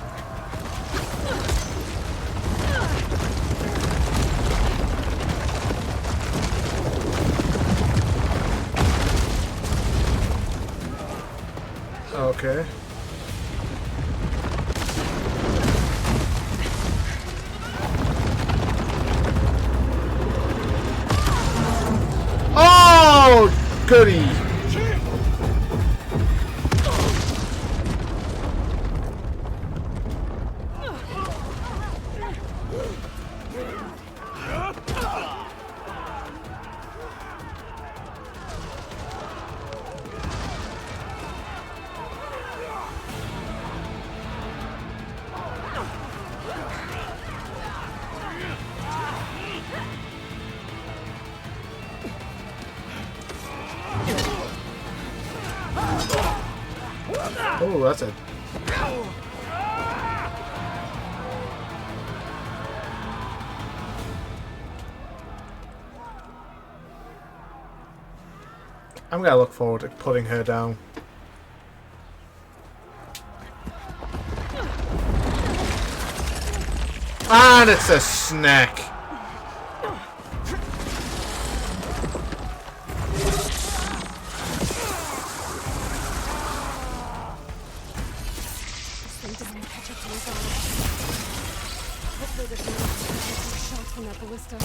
Okay. Oh, goody. Oh, that's a... I'm gonna look forward to putting her down. And it's a snack. Hopefully there's no shots from that ballista.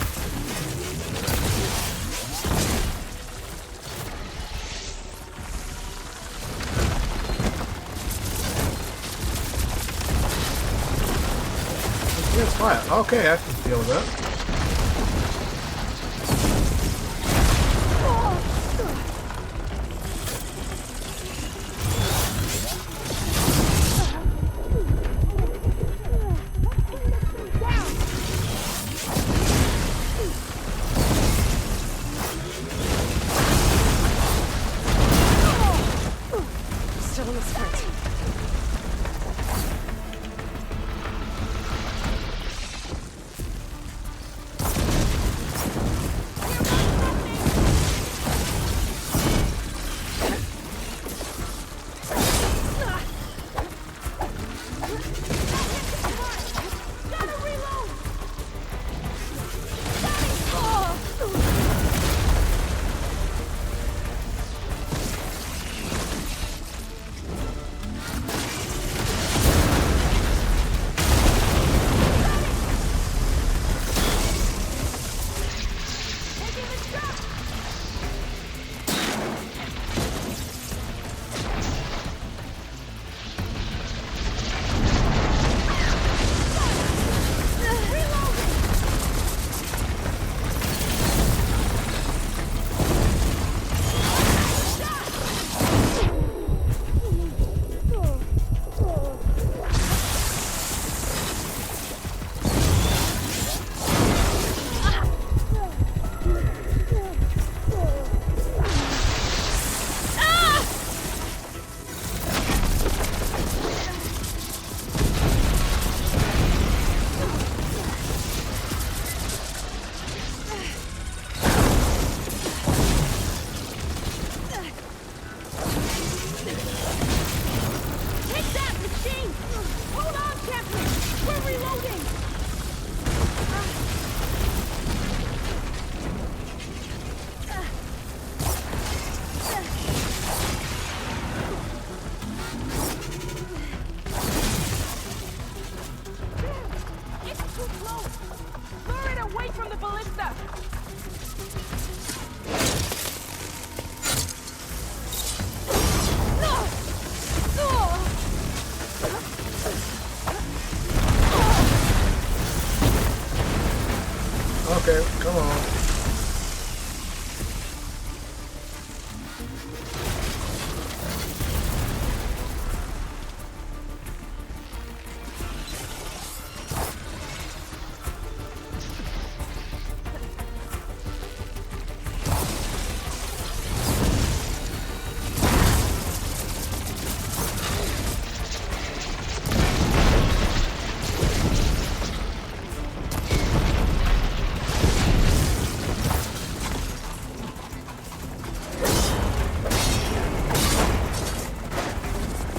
It's fire. Okay, I can feel that. Still in the sprint.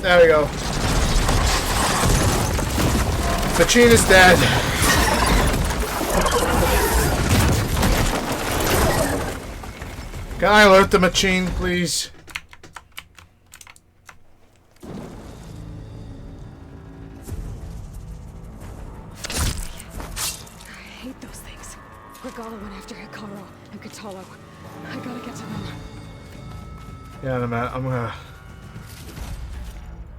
There we go. Machine is dead. Can I alert the machine, please? I hate those things. Regala went after Hikaru and Katalo. I gotta get to them. Yeah, in a minute.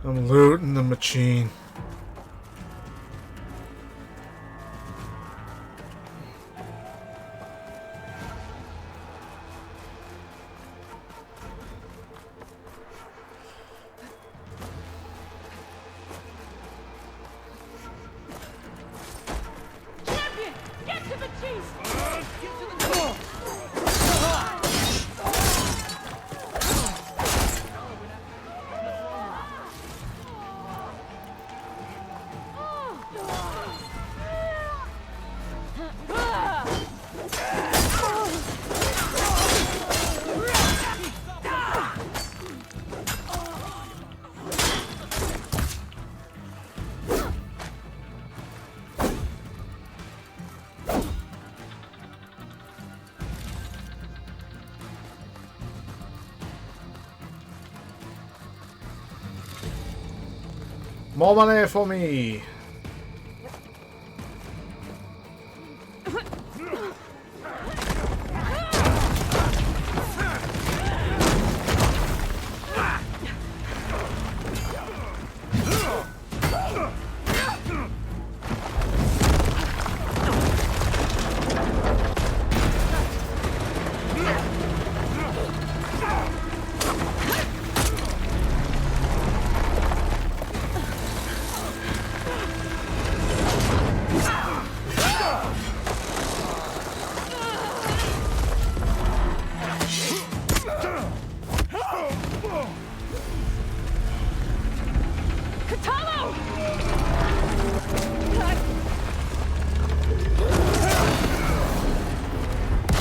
I'm looting the machine. Champion, get to the chief! Get to the chief! More money for me.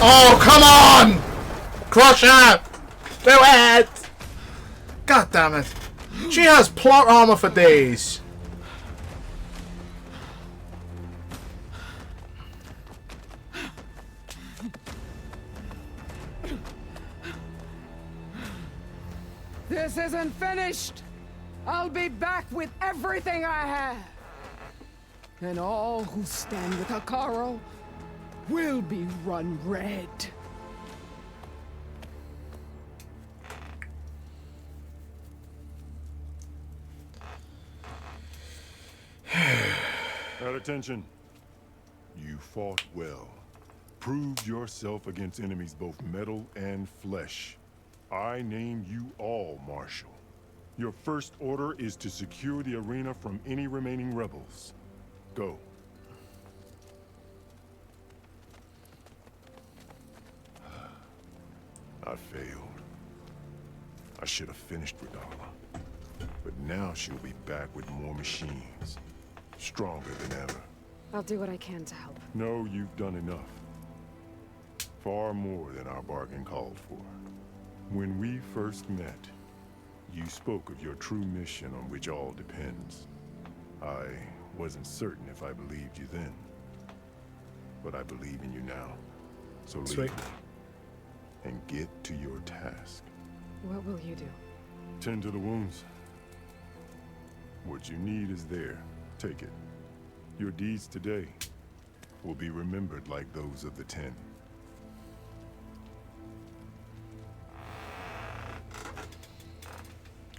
Oh, come on! Crush her! Do it! God damn it. She has plot armor for days. This isn't finished! I'll be back with everything I have! And all who stand with Hikaru will be run red. At attention. You fought well. Proved yourself against enemies both metal and flesh. I name you all Marshal. Your first order is to secure the arena from any remaining rebels. Go. I failed. I should have finished Regala. But now she'll be back with more machines. Stronger than ever. I'll do what I can to help. No, you've done enough. Far more than our bargain called for. When we first met, you spoke of your true mission on which all depends. I wasn't certain if I believed you then. But I believe in you now. So leave Sweet. me. And get to your task. What will you do? Tend to the wounds. What you need is there. Take it. Your deeds today will be remembered like those of the 10.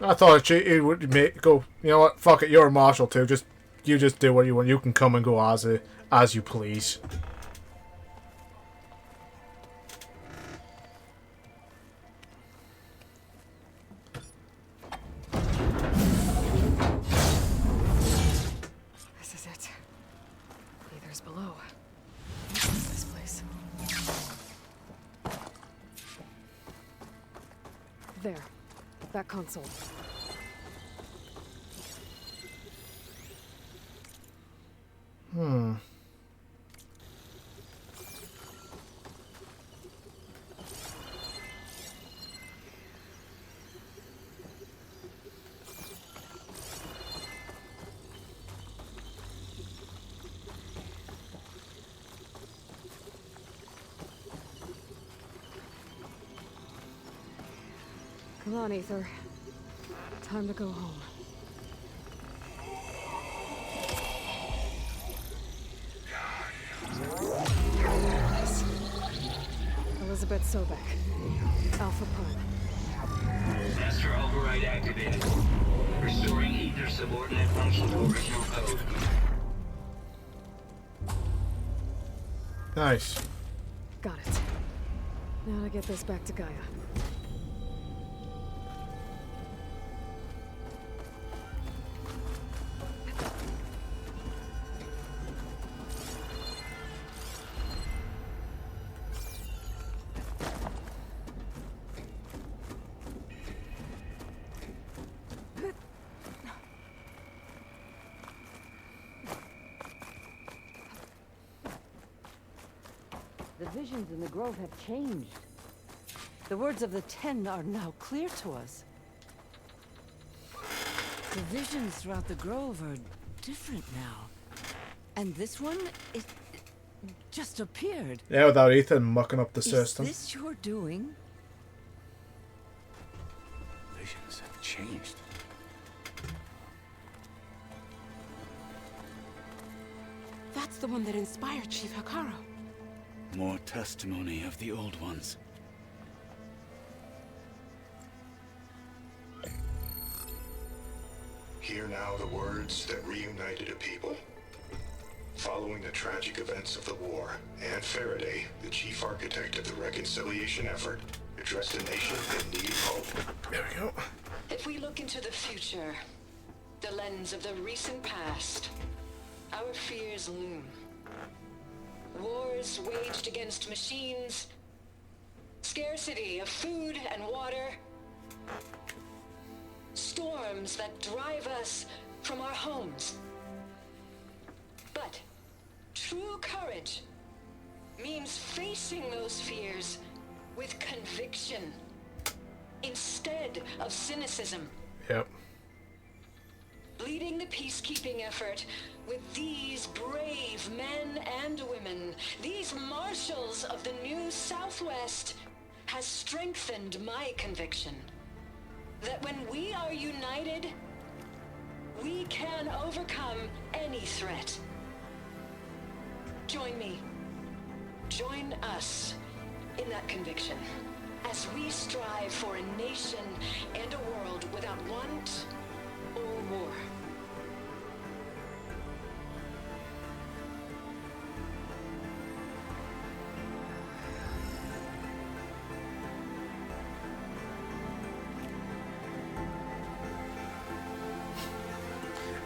I thought it would go, you know what, fuck it, you're a marshal too, you just do what you want, you can come and go as you please. This is it. Ether's below. What is this place? There. That console. Hmm. Come on, Ether. Time to go home. Elizabeth Sobek. Alpha Prime. Master override activated. Restoring ether subordinate function to original code. Nice. Got it. Now to get this back to Gaia. The visions in the grove have changed. The words of the Ten are now clear to us. The visions throughout the grove are different now. And this one, it just appeared. Yeah, without Ethan mucking up the system. Is this your doing? Visions have changed. That's the one that inspired Chief Hikaru. More testimony of the old ones. Hear now the words that reunited a people. Following the tragic events of the war, Anne Faraday, the chief architect of the reconciliation effort, addressed a nation in need of hope. There we go. If we look into the future, the lens of the recent past, our fears loom. Wars waged against machines, scarcity of food and water, storms that drive us from our homes. But true courage means facing those fears with conviction instead of cynicism. Yep. Leading the peacekeeping effort with these brave men and women, these marshals of the new Southwest, has strengthened my conviction that when we are united, we can overcome any threat. Join me. Join us in that conviction as we strive for a nation and a world without want or war.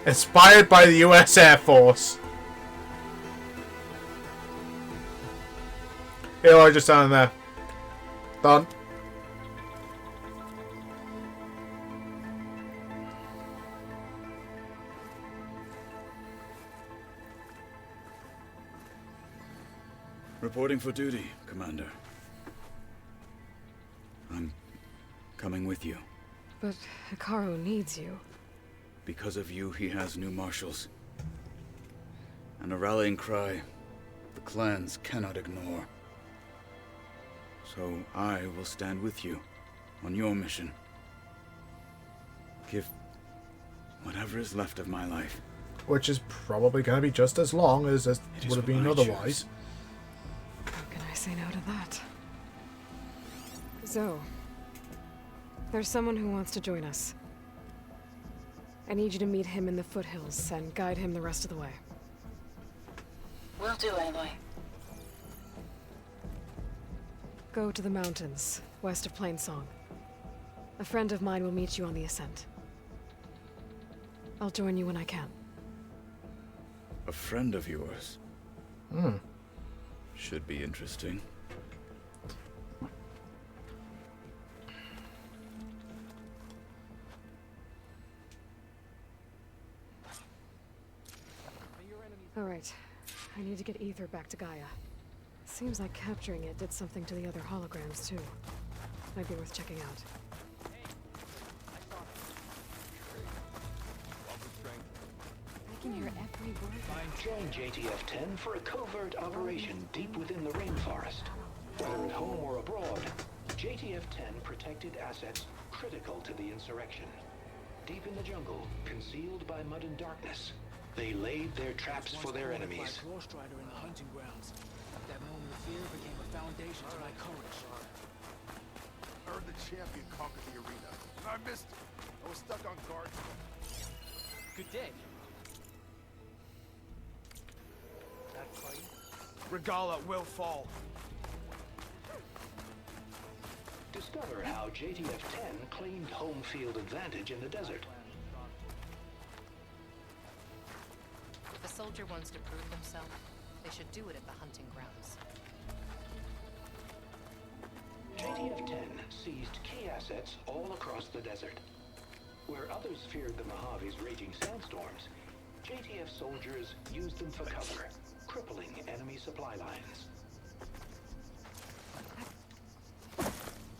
Inspired by the US Air Force. Eli just down there. Done. Reporting for duty, Commander. I'm coming with you. But Hikaru needs you. Because of you, he has new marshals. And a rallying cry the clans cannot ignore. So I will stand with you on your mission. Give whatever is left of my life. Which is probably going to be just as long as it would have been otherwise. How can I say no to that? Zoe, there's someone who wants to join us. I need you to meet him in the foothills and guide him the rest of the way. Will do, Aloy. Go to the mountains, west of Plainsong. A friend of mine will meet you on the ascent. I'll join you when I can. A friend of yours? Hmm. Should be interesting. Alright. I need to get Ether back to Gaia. Seems like capturing it did something to the other holograms, too. Might be worth checking out. I can hear every word. Join JTF-10 for a covert operation deep within the rainforest. Whether at home or abroad, JTF-10 protected assets critical to the insurrection. Deep in the jungle, concealed by mud and darkness, they laid their traps for their enemies. Strider in the hunting grounds. That moment of fear became a foundation to my courage. Heard the champion conquered the arena, and I missed it. I was stuck on guard. Good day. That fight, Regala will fall. Discover how JTF-10 claimed home field advantage in the desert. If a soldier wants to prove themselves, they should do it at the hunting grounds. JTF-10 seized key assets all across the desert. Where others feared the Mojave's raging sandstorms, JTF soldiers used them for cover, crippling enemy supply lines.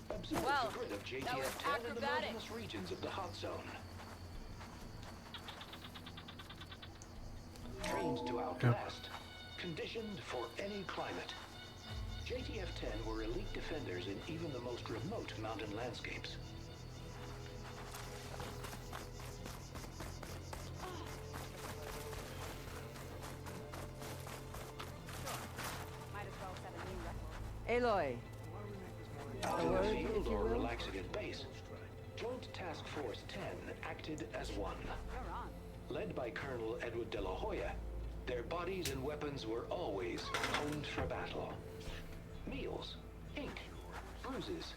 Observe the grid of JTF-10 in the mountainous regions of the hot zone. Trained to outlast, conditioned for any climate. JTF-10 were elite defenders in even the most remote mountain landscapes. Aloy. Out in the field or relaxing at base, Joint Task Force 10 acted as one. Led by Colonel Edward de la Hoya, their bodies and weapons were always honed for battle. Meals, ink, bruises.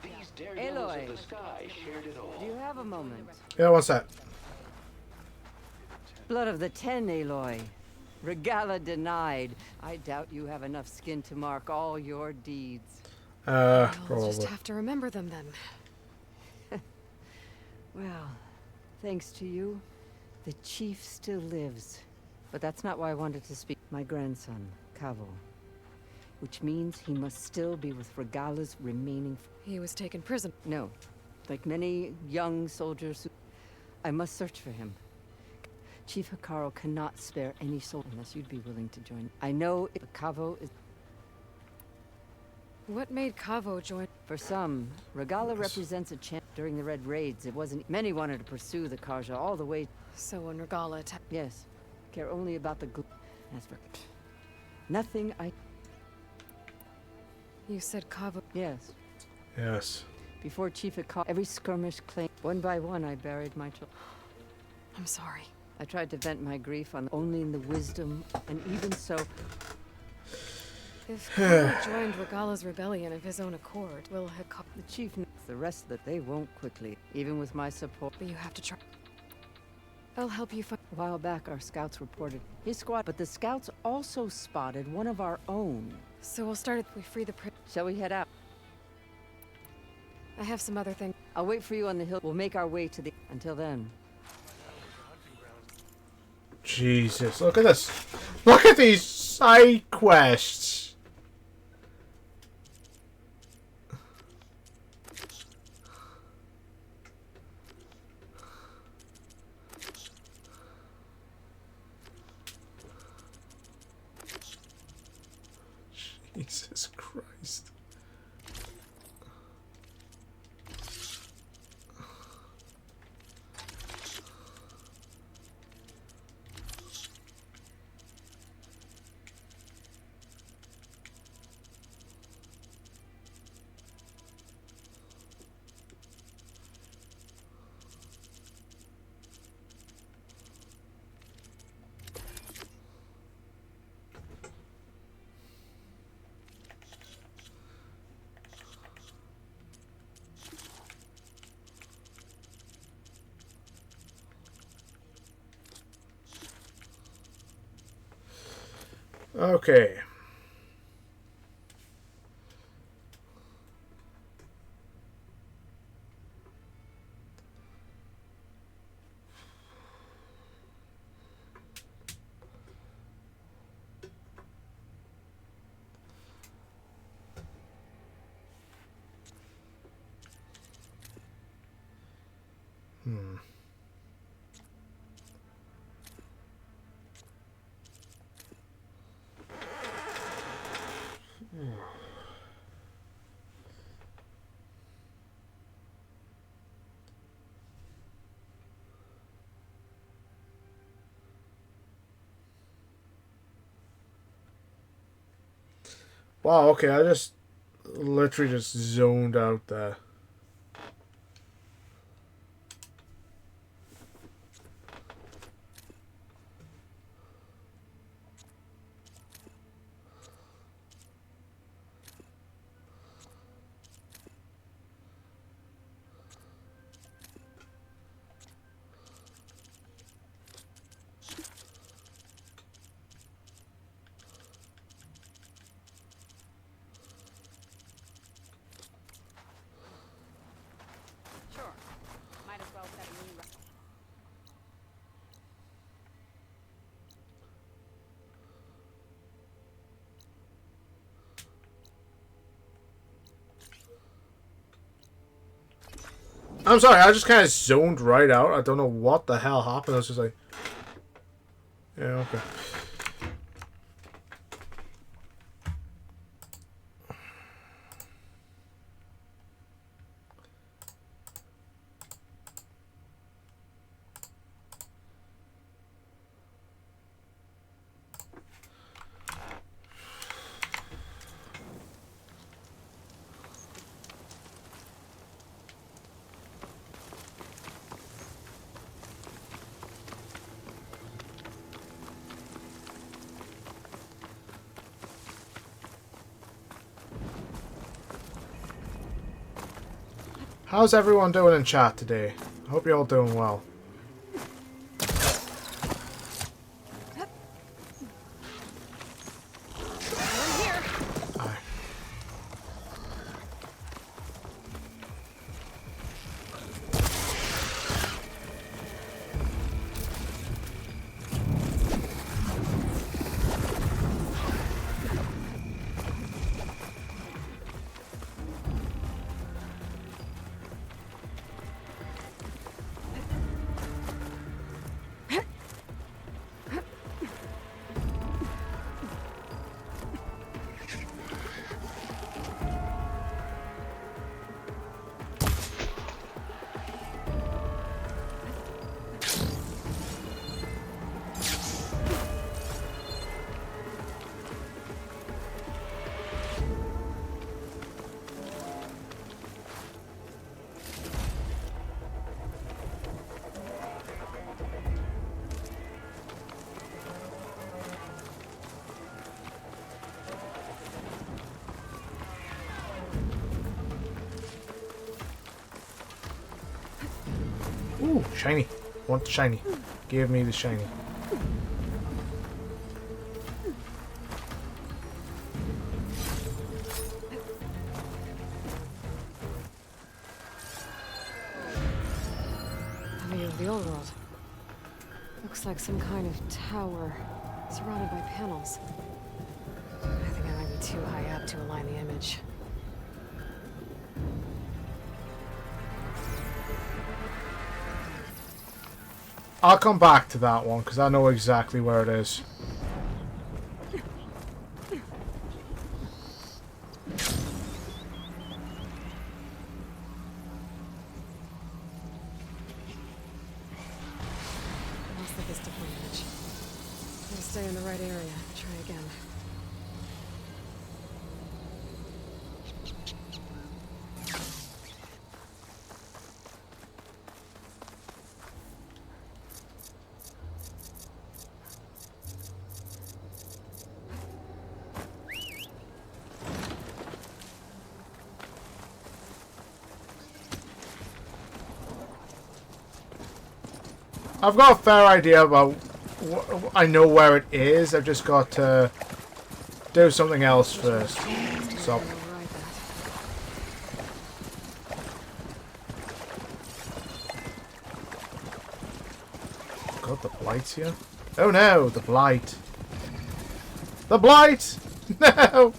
These daredevils of the sky shared it all. Do you have a moment? Yeah, what's that? Blood of the 10, Aloy. Regala denied. I doubt you have enough skin to mark all your deeds. I'll probably. just have to remember them then. Well, thanks to you, the chief still lives. But that's not why I wanted to speak. My grandson, Cavo. Which means he must still be with Regala's remaining... He was taken prisoner. No. Like many young soldiers, I must search for him. Chief Hikaru cannot spare any soul unless you'd be willing to join. I know Cavo is... What made Cavo join? For some, Regala represents a champ. During the Red Raids, it wasn't... Many wanted to pursue the Karja all the way... So when Regala attacked... Yes. Care only about the... As for... Nothing I... You said Cavo... Yes. Yes. Before Chief Hikaru, every skirmish claimed... One by one, I buried my children. I'm sorry. I tried to vent my grief on only in the wisdom, and even so... If Cavo joined Regala's rebellion of his own accord, will Hikaru... The chief knows the rest that they won't quickly, even with my support. But you have to try... I'll help you find... A while back, our scouts reported his squad, but the scouts also spotted one of our own. So we'll start if we free the Shall we head out? I have some other things. I'll wait for you on the hill. We'll make our way to the... Until then. Jesus, look at this. Look at these side quests. Jesus Christ. Okay. Wow, okay, I just literally just zoned out there. Sure. Might as well set a new record. I'm sorry, I just kind of zoned right out. I don't know what the hell happened. I was just like, yeah, okay. How's everyone doing in chat today? I hope you're all doing well. Aye. Ooh, shiny. Want the shiny. Give me the shiny. A view of the old world. Looks like some kind of tower, surrounded by panels. I think I might be too high up to align the image. I'll come back to that one because I know exactly where it is. Lost the vista point image. Gotta stay in the right area. Try again. I've got a fair idea about... I know where it is. I've just got to do something else first. So... God, the blight's here. Oh no, the blight. The blight! No!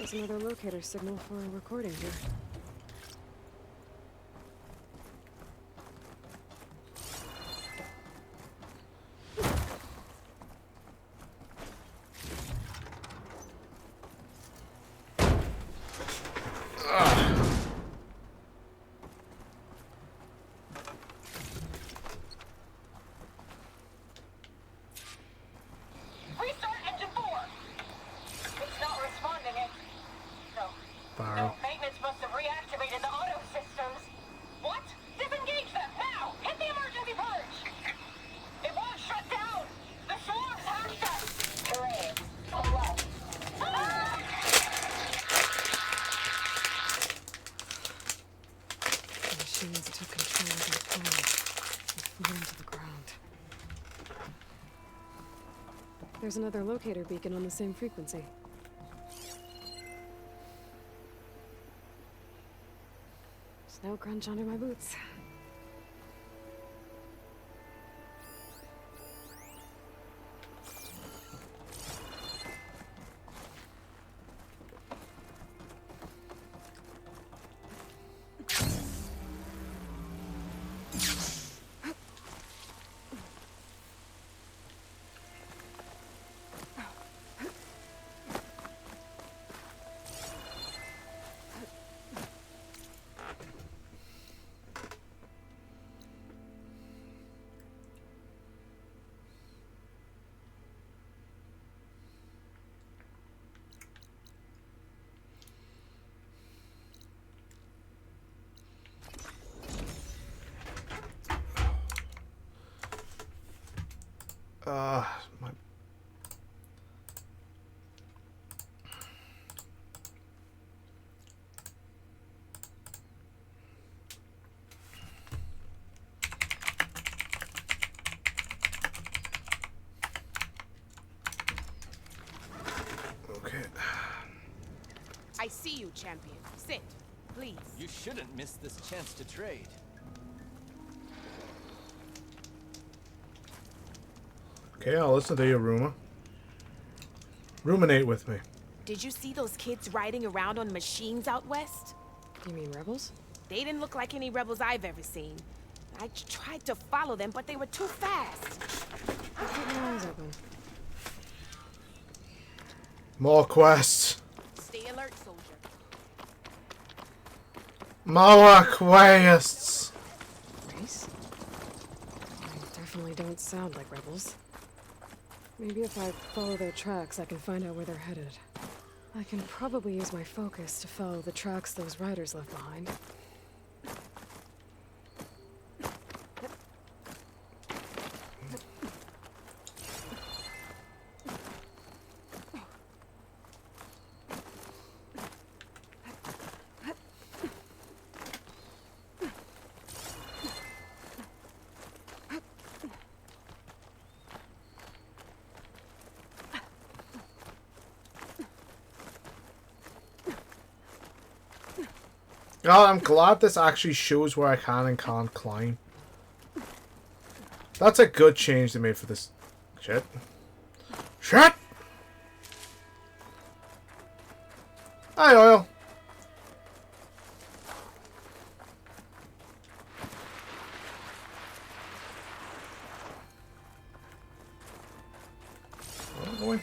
There's another locator signal for a recording here. Restart engine 4! It's not responding. No, maintenance must have reactivated the auto systems. What? Disengage them, now! Hit the emergency purge! It won't shut down! The swarms hacked us! Terrain, pull up. The machines took control of their phone and flew into the ground. There's another locator beacon on the same frequency. Snow crunch under my boots. My... Okay. I see you, champion. Sit, please. You shouldn't miss this chance to trade. Okay, I'll listen to your rumor. Ruminate with me. Did you see those kids riding around on machines out west? You mean rebels? They didn't look like any rebels I've ever seen. I tried to follow them, but they were too fast. I'll keep my eyes open. More quests. Stay alert, soldier. More quests. Race? They definitely don't sound like rebels. Maybe if I follow their tracks, I can find out where they're headed. I can probably use my focus to follow the tracks those riders left behind. God, I'm glad this actually shows where I can and can't climb. That's a good change they made for this shit. Shit! Hi, Oil. Oh, boy.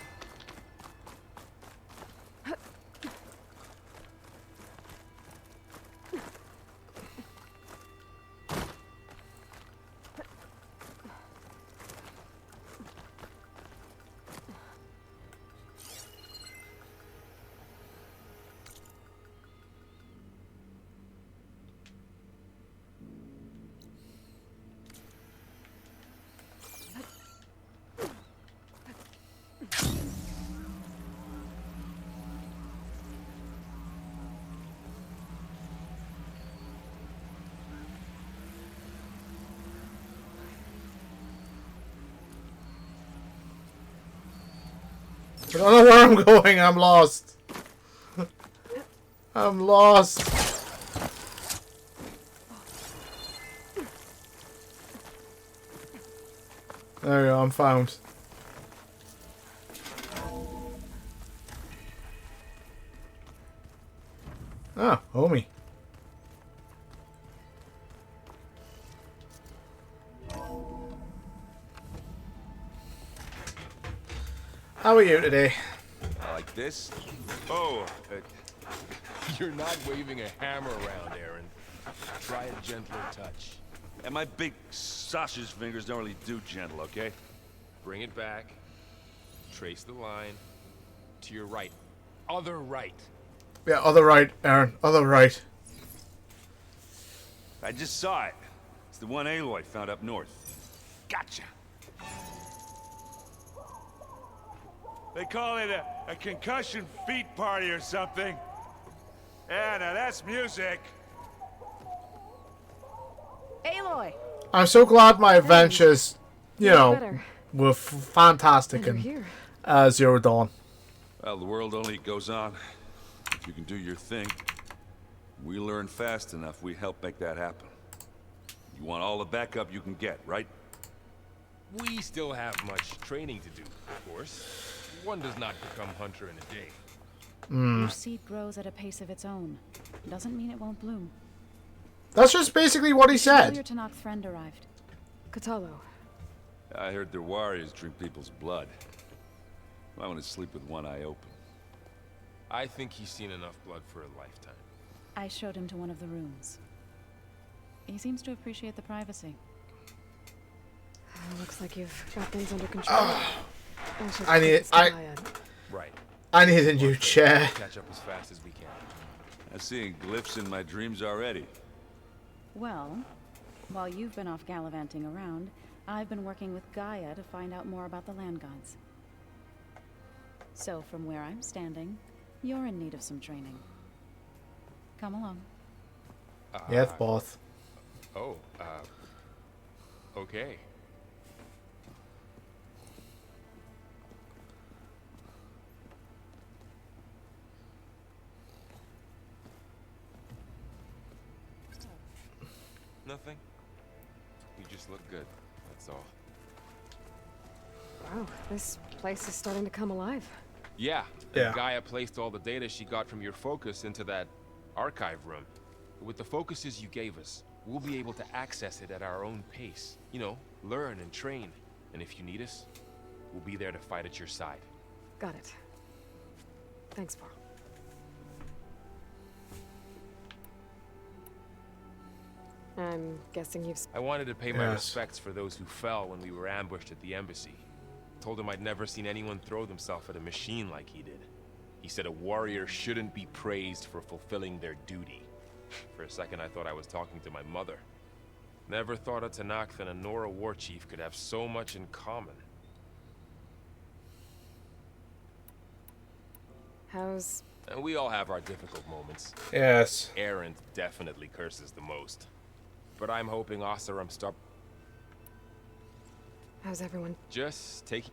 I don't know where I'm going. I'm lost. I'm lost. There we go. I'm found. Oh, homie. How are you today? Like this? Oh, you're not waving a hammer around, Aaron. Try a gentler touch. And my big sausage fingers don't really do gentle, okay? Bring it back. Trace the line. To your right. Other right. Yeah, other right, Aaron. Other right. I just saw it. It's the one Aloy found up north. Gotcha. They call it a concussion feet party or something. Yeah, now that's music. Aloy! I'm so glad my adventures, you know, better. were fantastic And in you're Zero Dawn. Well, the world only goes on if you can do your thing. We learn fast enough, we help make that happen. You want all the backup you can get, right? We still have much training to do, of course. One does not become hunter in a day. Your seed grows at a pace of its own. Doesn't mean it won't bloom. That's just basically what he said. Your Tanakh friend arrived. Kotallo. I heard their warriors drink people's blood. I want to sleep with one eye open. I think he's seen enough blood for a lifetime. I showed him to one of the rooms. He seems to appreciate the privacy. Looks like you've got things under control. I need Right. I need a new chair. Catch up as fast as we can. I'm seeing glyphs in my dreams already. Well, while you've been off gallivanting around, I've been working with Gaia to find out more about the land gods. So from where I'm standing, you're in need of some training. Come along. Yes, boss. Oh, okay. Nothing. You just look good, that's all. Wow, this place is starting to come alive. Yeah, Yeah. Gaia placed all the data she got from your focus into that archive room. With the focuses you gave us, we'll be able to access it at our own pace. You know, learn and train. And if you need us, we'll be there to fight at your side. Got it. Thanks, Varl. I'm guessing you've... I wanted to pay my Yes. respects for those who fell when we were ambushed at the embassy. Told him I'd never seen anyone throw themselves at a machine like he did. He said a warrior shouldn't be praised for fulfilling their duty. For a second I thought I was talking to my mother. Never thought a Tanakh and a Nora war chief could have so much in common. How's... And we all have our difficult moments. Yes. Aaron definitely curses the most. But I'm hoping Oseram stop... How's everyone? Just take...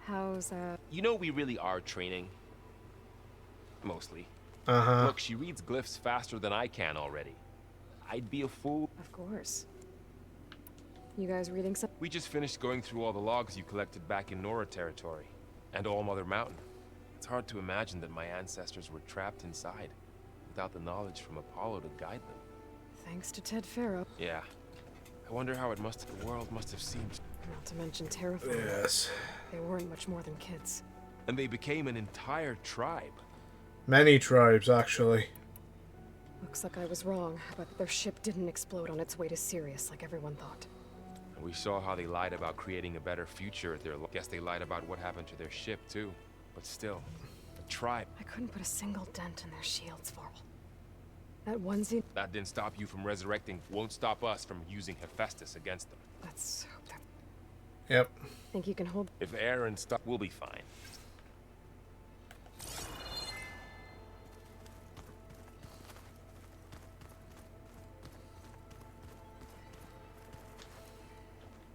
How's, You know we really are training. Mostly. Uh-huh. Look, she reads glyphs faster than I can already. I'd be a fool. Of course. You guys reading some... We just finished going through all the logs you collected back in Nora territory. And All Mother Mountain. It's hard to imagine that my ancestors were trapped inside, without the knowledge from Apollo to guide them. Thanks to Ted Farrow. Yeah. I wonder how the world must have seemed. Not to mention terrifying. Yes. They weren't much more than kids. And they became an entire tribe. Many tribes, actually. Looks like I was wrong, but their ship didn't explode on its way to Sirius like everyone thought. And we saw how they lied about creating a better future at their... Guess they lied about what happened to their ship, too. But still, a tribe. I couldn't put a single dent in their shields, Varl. That onesie... That didn't stop you from resurrecting. Won't stop us from using Hephaestus against them. Let's hope that... Yep. Think you can hold... If Aaron stops, we'll be fine.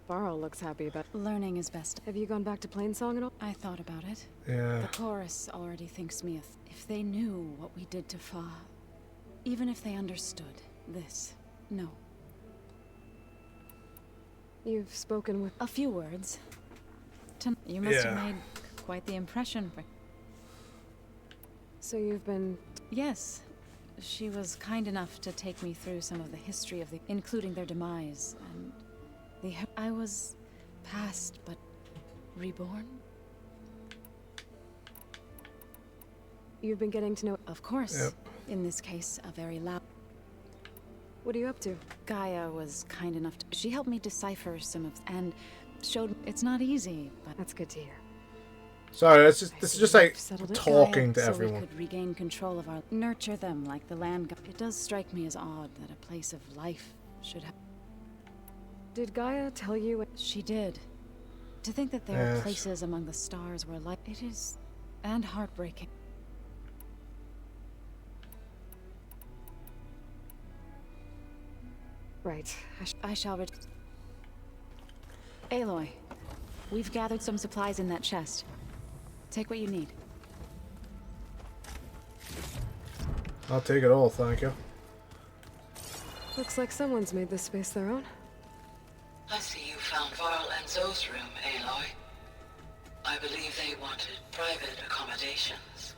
Varl looks happy about... Learning is best. Have you gone back to Plainsong at all? I thought about it. Yeah. The chorus already thinks me if they knew what we did to Fa, even if they understood this, no. You've spoken with... A few words. You must have Yeah. made quite the impression. So you've been... Yes, She was kind enough to take me through some of the history of including their demise, and I was past, but reborn? You've been getting to know... Of course. Yep. In this case, a very loud... What are you up to? Gaia was kind enough to... She helped me decipher some of... and showed... It's not easy, but... That's good to hear. Sorry, this is just like talking to so everyone. we could regain control of our... Nurture them like the land... It does strike me as odd that a place of life should have... Did Gaia tell you... She did. To think that there are places among the stars where life... It is... and heartbreaking. Right. I shall Aloy, we've gathered some supplies in that chest. Take what you need. I'll take it all, thank you. Looks like someone's made this space their own. I see you found Varl and Zoe's room, Aloy. I believe they wanted private accommodations.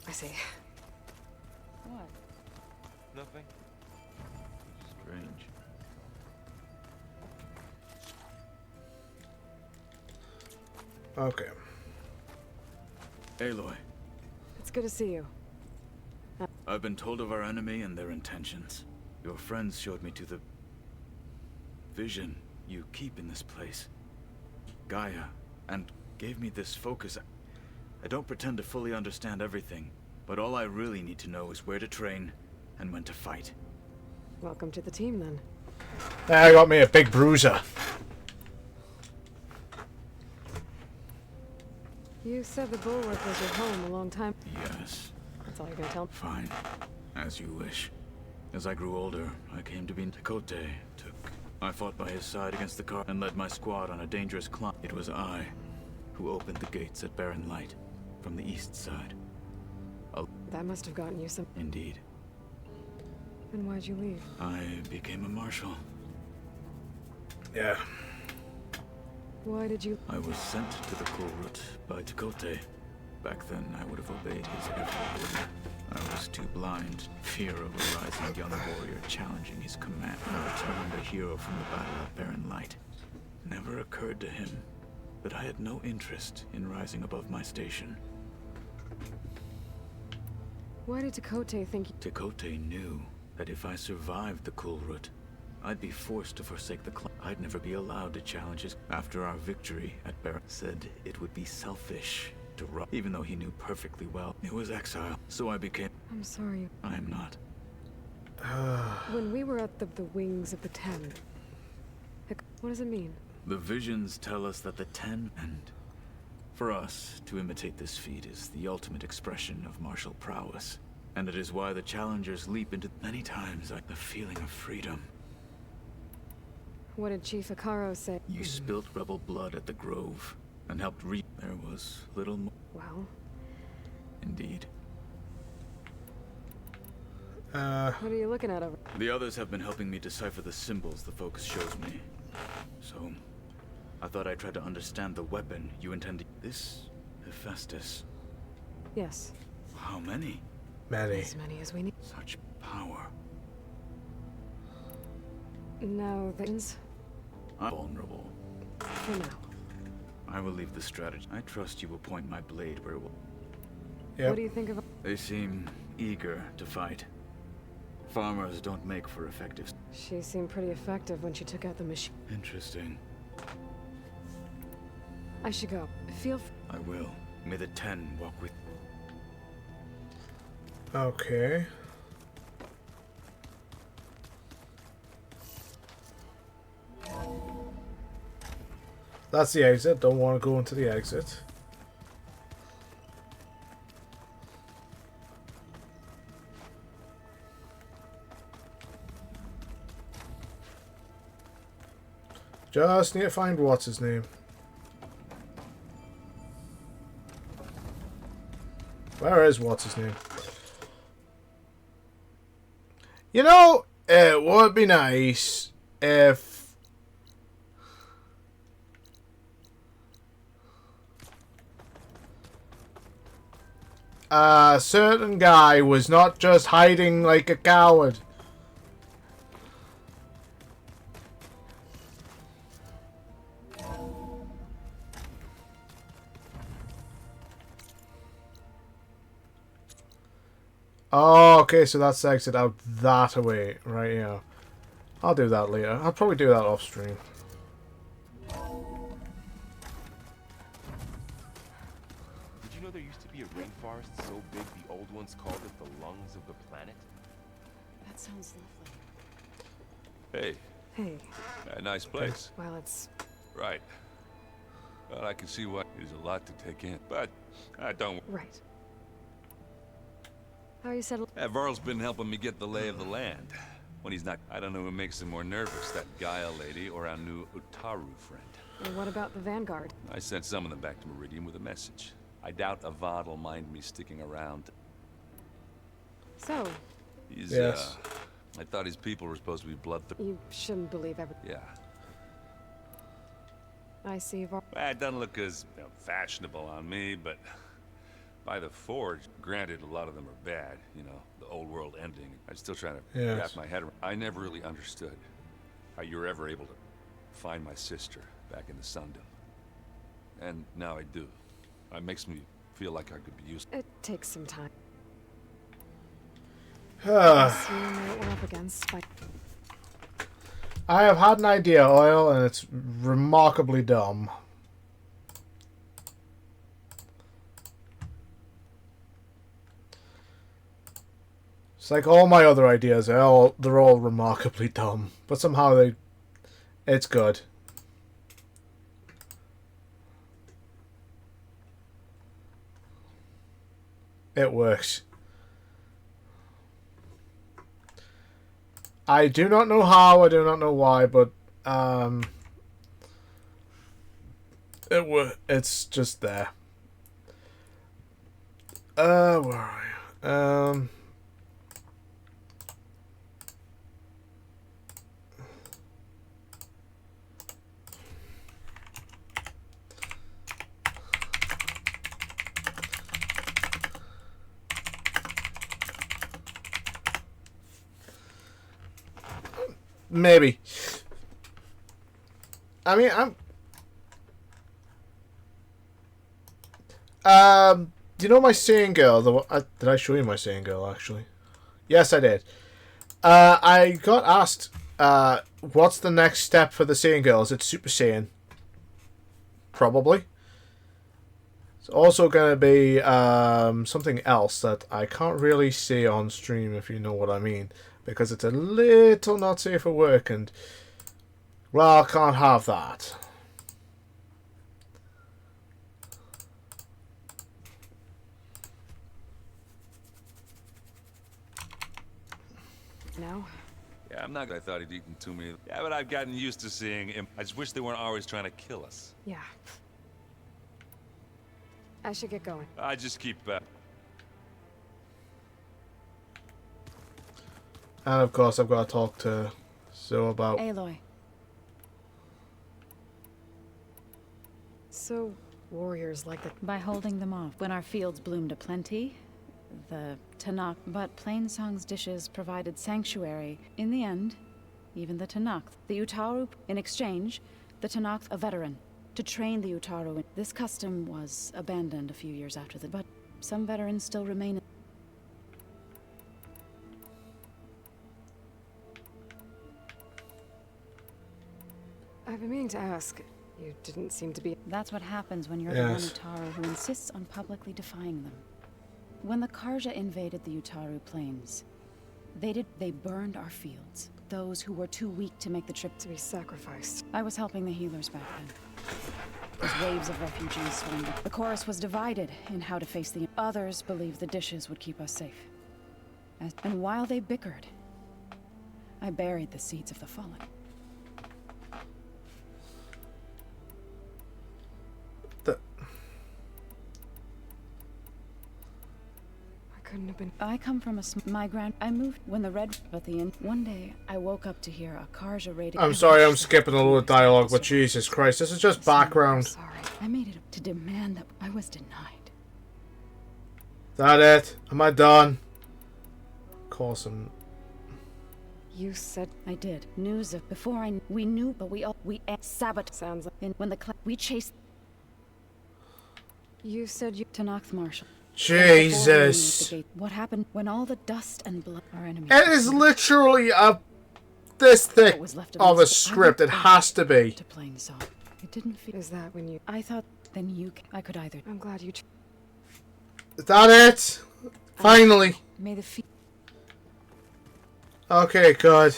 I see. What? Nothing. Strange. Okay. Aloy. It's good to see you. I've been told of our enemy and their intentions. Your friends showed me to the vision you keep in this place, Gaia, and gave me this focus. I don't pretend to fully understand everything, but all I really need to know is where to train and when to fight. Welcome to the team, then. I got me a big bruiser. You said the Bulwark was your home a long time. Yes. That's all you're gonna tell me? Fine. As you wish. As I grew older, I came to be Tekote. I fought by his side against the car and led my squad on a dangerous climb. It was I who opened the gates at Barren Light from the east side. That must have gotten you some... Indeed. Then why'd you leave? I became a marshal. Yeah. Why did you... I was sent to the Kulrut by Tekote. Back then, I would have obeyed his every word. I was too blind, fear of a rising young warrior challenging his command. I returned a hero from the battle at Barren Light. Never occurred to him that I had no interest in rising above my station. Why did Tekote think... Tekote knew that if I survived the Kulrut, I'd be forced to forsake the clan. I'd never be allowed to challenge his... After our victory at Barren, said it would be selfish to run, even though he knew perfectly well it was exile. So I became... I'm sorry. I am not. When we were at the wings of the Ten, what does it mean? The visions tell us that the Ten, and for us to imitate this feat is the ultimate expression of martial prowess. And it is why the challengers leap into... Many times, like the feeling of freedom. What did Chief Akaro say? You spilt rebel blood at the Grove, and helped There was little more. Well... Indeed. What are you looking at over? The others have been helping me decipher the symbols the focus shows me. So, I thought I'd try to understand the weapon you intended. This Hephaestus. Yes. How many? Many. As many as we need. Such power. No, things. I'm vulnerable. For now. I will leave the strategy. I trust you will point my blade where it will. Yep. What do you think of... They seem eager to fight. Farmers don't make for effective... She seemed pretty effective when she took out the machine. Interesting. I should go. Feel... I will. May the Ten walk with... Okay. That's the exit. Don't want to go into the exit. Just need to find what's his name. Where is what's his name? You know, it would be nice if... a certain guy was not just hiding like a coward. Oh, okay, so that's exit out that way. Right, yeah. I'll do that later. I'll probably do that off stream. Did you know there used to be a rainforest so big the old ones called it the lungs of the planet? That sounds lovely. Hey. Hey. A nice place. Well, it's... Right. Well, I can see why there's a lot to take in, but I don't... Right. How are you settled? Varl's been helping me get the lay of the land. When he's not, I don't know who makes him more nervous, that Gaia lady or our new Utaru friend. And what about the Vanguard? I sent some of them back to Meridian with a message. I doubt Avad will mind me sticking around. So? He's, yes. I thought his people were supposed to be bloodthirsty. You shouldn't believe everything. Yeah. I see. Well, it doesn't look as fashionable on me, but by the Forge, granted, a lot of them are bad. You know, the old world ending. I'm still trying to wrap my head around. I never really understood how you were ever able to find my sister back in the Sundom. And now I do. It makes me feel like I could be useful. It takes some time. I have had an idea, Oil, and it's remarkably dumb. It's like all my other ideas, they're all remarkably dumb, but somehow it's good. It works. I do not know how, I do not know why, but it's just there. Where are you? Maybe. I mean, you know my singing girl? Did I show you my singing girl, actually? Yes, I did. I got asked, what's the next step for the singing girl? Is it Super Saiyan? Probably. It's also going to be something else that I can't really see on stream, if you know what I mean. Because it's a little not safe for work, and, well, I can't have that. No? Yeah, I'm not gonna. I thought he'd eaten too many. Yeah, but I've gotten used to seeing him. I just wish they weren't always trying to kill us. Yeah. I should get going. I just keep, And of course, I've got to talk to Zoe about... Aloy. So, warriors like the... By holding them off. When our fields bloomed aplenty, the Tanakh... But Plainsong's dishes provided sanctuary. In the end, even the Tanakh. The Utaru... In exchange, the Tanakh a veteran. To train the Utaru. This custom was abandoned a few years after the... But some veterans still remain... I've been meaning to ask. You didn't seem to be... That's what happens when you're the one Utaru who insists on publicly defying them. When the Karja invaded the Utaru plains, they burned our fields. Those who were too weak to make the trip to be sacrificed. I was helping the healers back then. As waves of refugees swarmed. The chorus was divided in how to face the... Others believed the dishes would keep us safe. And while they bickered, I buried the seeds of the fallen. Couldn't have been. I come from I moved when the red, but the end. One day, I woke up to hear a Karja raiding. I'm sorry, I'm skipping a little dialogue, but Jesus Christ, this is just background. Sorry, I made it to demand that I was denied. That it? Am I done? Of course I'm... You said I did. News of before we knew, but we sabot sounds like when we chased. You said you Tanakh Marshal. Jesus. What happened when all the dust and blood our enemies? It is literally this thick of a script. It has to be. To plain song. It didn't feel. Is that when you? I thought then I could either. I'm glad you. Is that it? Finally. May the Okay, good.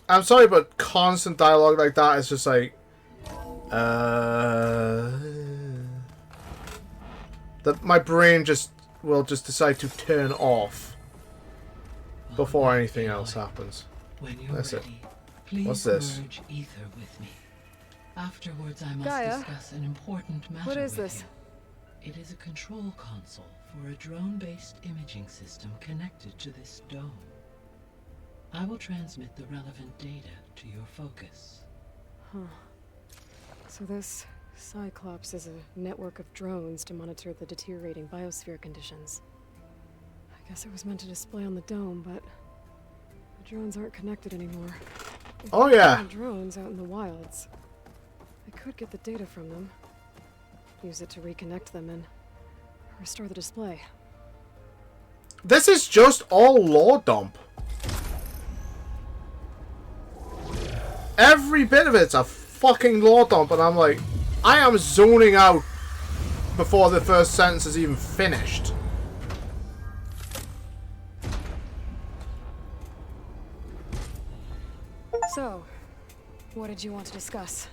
I'm sorry, but constant dialogue like that is just like... that my brain will just decide to turn off before anything else happens. That's it. What's this? Merge ether with me. Afterwards, I must Gaia? discuss an important matter What is with this? you. It is a control console for a drone-based imaging system connected to this dome. I will transmit the relevant data to your focus. Huh. So this Cyclops is a network of drones to monitor the deteriorating biosphere conditions. I guess it was meant to display on the dome, but the drones aren't connected anymore. If Oh, I yeah. found drones out in the wilds, I could get the data from them, use it to reconnect them, and restore the display. This is just all lore dump. Every bit of it's a fucking lore dump, and I'm like, I am zoning out before the first sentence is even finished. So, what did you want to discuss?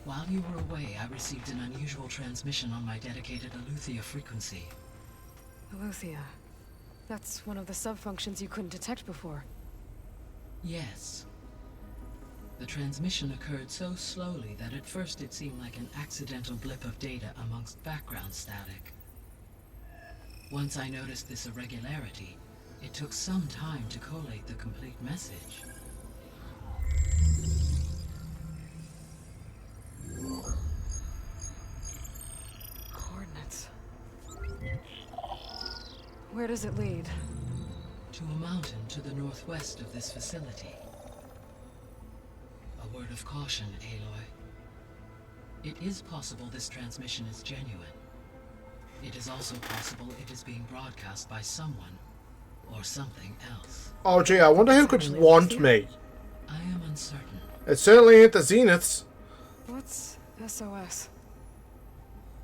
While you were away, I received an unusual transmission on my dedicated Eleuthia frequency. Eleuthia. That's one of the sub-functions you couldn't detect before. Yes. The transmission occurred so slowly that at first it seemed like an accidental blip of data amongst background static. Once I noticed this irregularity, it took some time to collate the complete message. Coordinates. Where does it lead? To a mountain to the northwest of this facility. A word of caution, Aloy. It is possible this transmission is genuine. It is also possible it is being broadcast by someone or something else. Oh gee, I wonder who could want me. I am uncertain. It certainly ain't the Zeniths. What's SOS?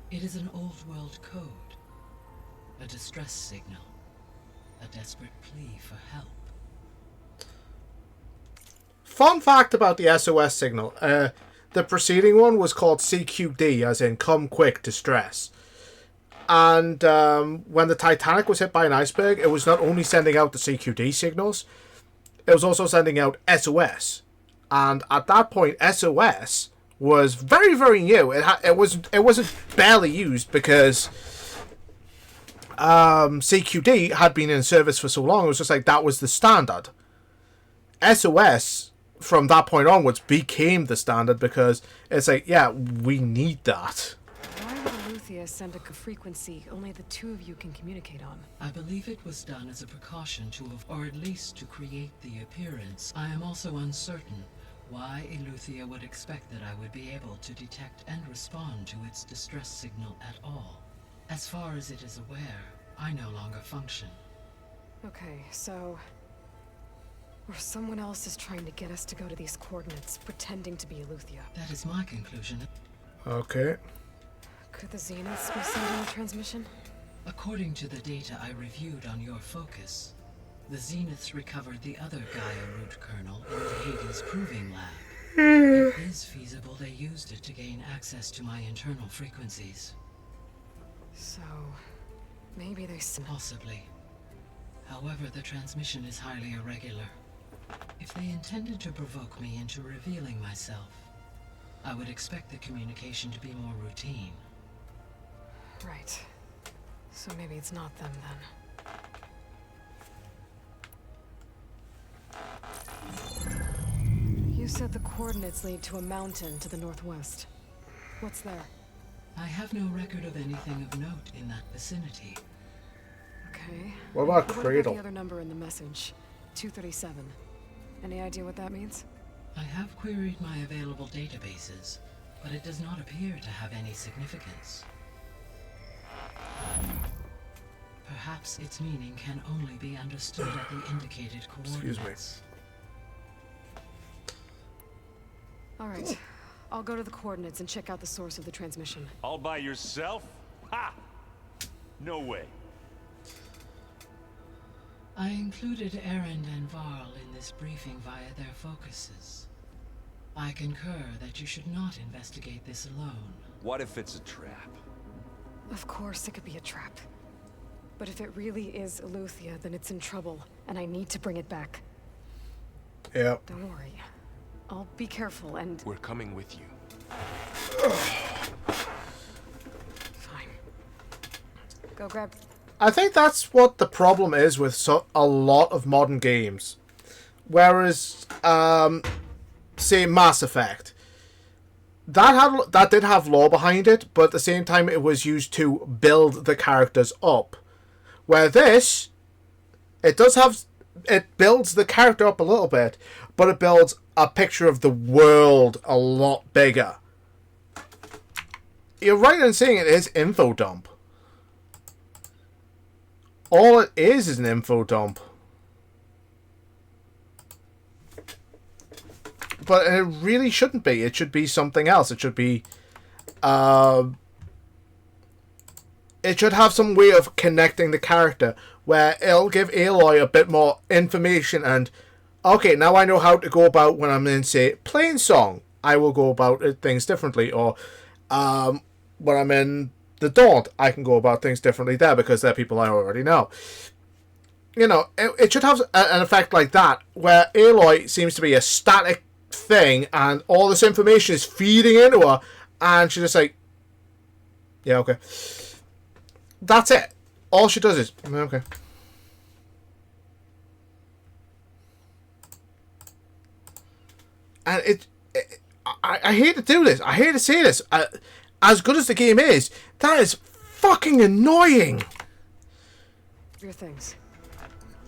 It is an old world code. A distress signal. A desperate plea for help. Fun fact about the SOS signal. The preceding one was called CQD, as in come quick distress. And when the Titanic was hit by an iceberg, it was not only sending out the CQD signals, it was also sending out SOS. And at that point, SOS was very, very new. It wasn't barely used because CQD had been in service for so long. It was just like that was the standard. SOS from that point onwards became the standard because it's like, yeah, we need that. Why would Eleuthia send a frequency only the two of you can communicate on? I believe it was done as a precaution or at least to create the appearance. I am also uncertain why Eleuthia would expect that I would be able to detect and respond to its distress signal at all. As far as it is aware, I no longer function. Okay, so... or someone else is trying to get us to go to these coordinates, pretending to be Eleuthia. That is my conclusion. Okay. Could the Zeniths be sending a transmission? According to the data I reviewed on your focus, the Zeniths recovered the other Gaia root kernel in the Hades Proving Lab. It is feasible they used it to gain access to my internal frequencies. So... maybe they... Possibly. However, the transmission is highly irregular. If they intended to provoke me into revealing myself, I would expect the communication to be more routine. Right. So maybe it's not them then. You said the coordinates lead to a mountain to the northwest. What's there? I have no record of anything of note in that vicinity. Okay. What about What Cradle? the other number in the message? 237. Any idea what that means? I have queried my available databases, but it does not appear to have any significance. Perhaps its meaning can only be understood at the indicated coordinates. Excuse me. All right. I'll go to the coordinates and check out the source of the transmission. All by yourself? Ha! No way. I included Erend and Varl in this briefing via their focuses. I concur that you should not investigate this alone. What if it's a trap? Of course it could be a trap. But if it really is Eleuthia, then it's in trouble, and I need to bring it back. Yep. Don't worry. I'll be careful and... We're coming with you. Fine. Go grab... I think that's what the problem is with a lot of modern games. Whereas, say Mass Effect, that did have lore behind it, but at the same time it was used to build the characters up. Where this, it builds the character up a little bit, but it builds a picture of the world a lot bigger. You're right in saying it is info dump. All it is an info dump. But it really shouldn't be. It should be something else. It should be... it should have some way of connecting the character where it'll give Aloy a bit more information and... Okay, now I know how to go about when I'm in, say, Plainsong. I will go about things differently. Or when I'm in the Daunt, I can go about things differently there because they're people I already know. You know, it should have an effect like that, where Aloy seems to be a static thing, and all this information is feeding into her, and she's just like, yeah, okay. That's it. All she does is, okay. And I hate to do this. I hate to say this. As good as the game is, that is fucking annoying. Your things.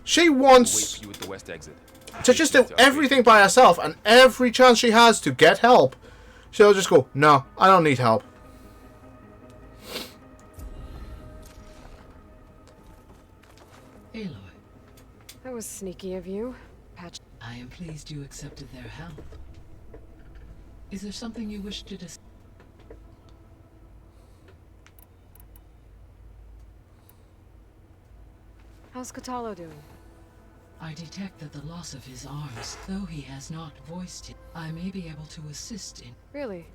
She wants Wait for you at the west exit. to just do everything by herself, and every chance she has to get help, she'll just go, no, I don't need help. Aloy. That was sneaky of you, Patch. I am pleased you accepted their help. Is there something you wish to discuss? How's Kotallo doing? I detect that the loss of his arms, though he has not voiced it, I may be able to assist in... Really?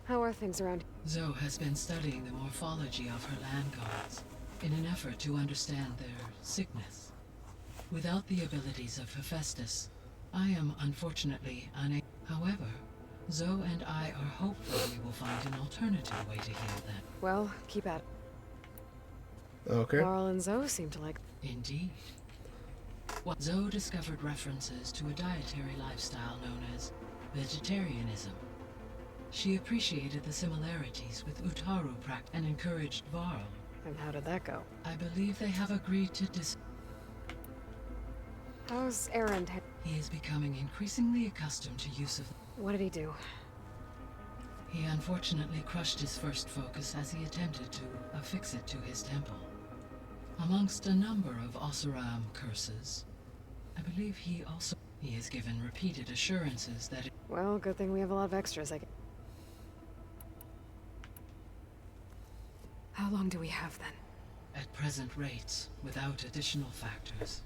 How are things around here? Zoe has been studying the morphology of her land gods in an effort to understand their sickness. Without the abilities of Hephaestus, I am unfortunately unable. However, Zoe and I are hopeful we will find an alternative way to heal them. Well, keep at it. Okay. Varl and Zoe seem to like... Indeed. Zoe discovered references to a dietary lifestyle known as vegetarianism. She appreciated the similarities with Utaru practice and encouraged Varl. And how did that go? I believe they have agreed to How's Erend? He is becoming increasingly accustomed to use of... What did he do? He unfortunately crushed his first focus as he attempted to affix it to his temple. Amongst a number of Oseram curses, I believe he has given repeated assurances that it... Well, good thing we have a lot of extras, I guess. How long do we have, then? At present rates, without additional factors,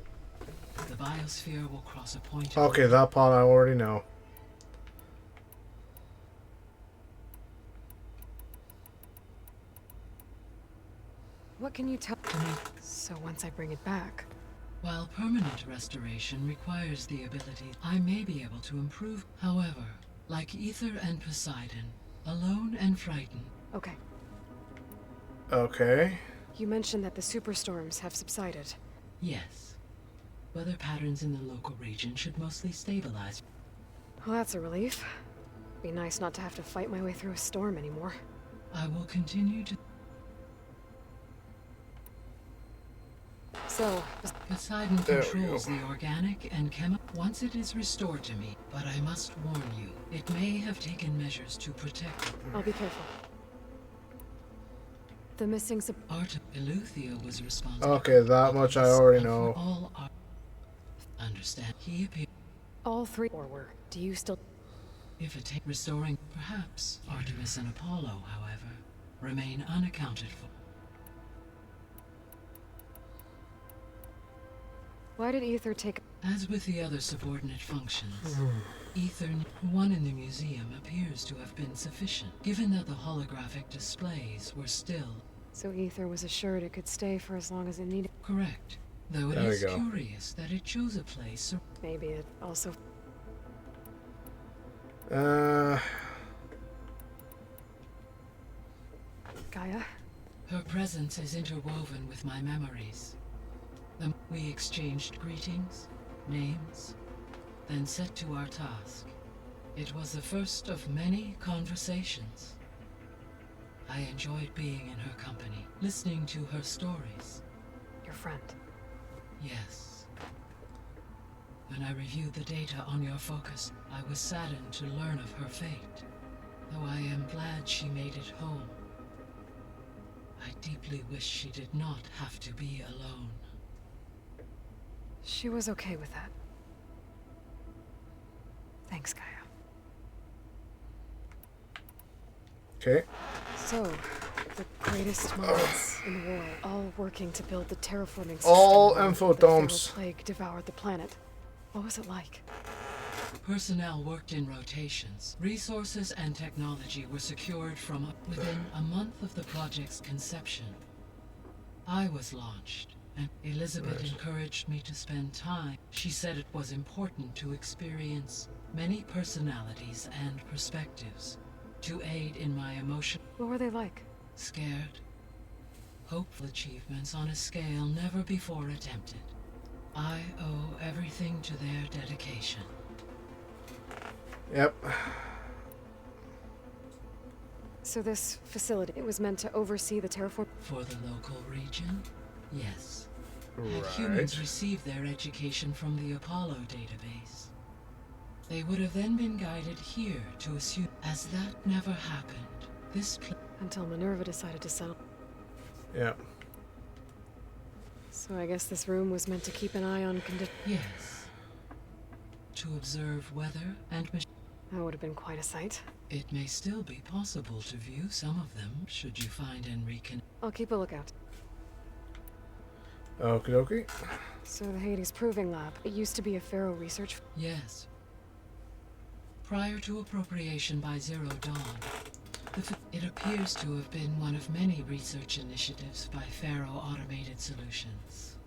the biosphere will cross a point... Okay, that part I already know. What can you tell me? So once I bring it back... While permanent restoration requires the ability, I may be able to improve. However, like Ether and Poseidon, alone and frightened... Okay. Okay. You mentioned that the superstorms have subsided. Yes. Weather patterns in the local region should mostly stabilize. Well, that's a relief. Be nice not to have to fight my way through a storm anymore. I will continue to... So... Poseidon controls the organic and chemical... Once it is restored to me, but I must warn you, it may have taken measures to protect it. I'll be careful. The missing Art Eleuthia was responsible. Okay, that much I already know. All understand. He appeared. All three or were. Do you still... If it takes restoring, perhaps Artemis and Apollo, however, remain unaccounted for. Why did Ether take... As with the other subordinate functions, Ether, one in the museum, appears to have been sufficient, given that the holographic displays were still... So Ether was assured it could stay for as long as it needed... Correct. Though it is curious that it chose a place... Maybe it also... Gaia? Her presence is interwoven with my memories. We exchanged greetings, names, then set to our task. It was the first of many conversations. I enjoyed being in her company, listening to her stories. Your friend? Yes. When I reviewed the data on your focus, I was saddened to learn of her fate, though I am glad she made it home. I deeply wish she did not have to be alone. She was okay with that. Thanks, Gaia. Okay. So, the greatest minds in the world, all working to build the terraforming system. All info The feral dumps. plague devoured the planet. What was it like? Personnel worked in rotations. Resources and technology were secured from within a month of the project's conception. I was launched. And Elizabeth encouraged me to spend time. She said it was important to experience many personalities and perspectives, to aid in my emotion. What were they like? Scared. Hopeful achievements on a scale never before attempted. I owe everything to their dedication. Yep. So this facility, it was meant to oversee the terraform... For the local region? Yes. Had humans received their education from the Apollo database, they would have then been guided here to assume. As that never happened, this until Minerva decided to settle. Yeah. So I guess this room was meant to keep an eye on conditions. Yes. To observe weather and that would have been quite a sight. It may still be possible to view some of them should you find and reconnect. I'll keep a lookout. Okie dokie. So the Hades Proving Lab, it used to be a Pharaoh research... Yes. Prior to appropriation by Zero Dawn, it appears to have been one of many research initiatives by Pharaoh Automated Solutions.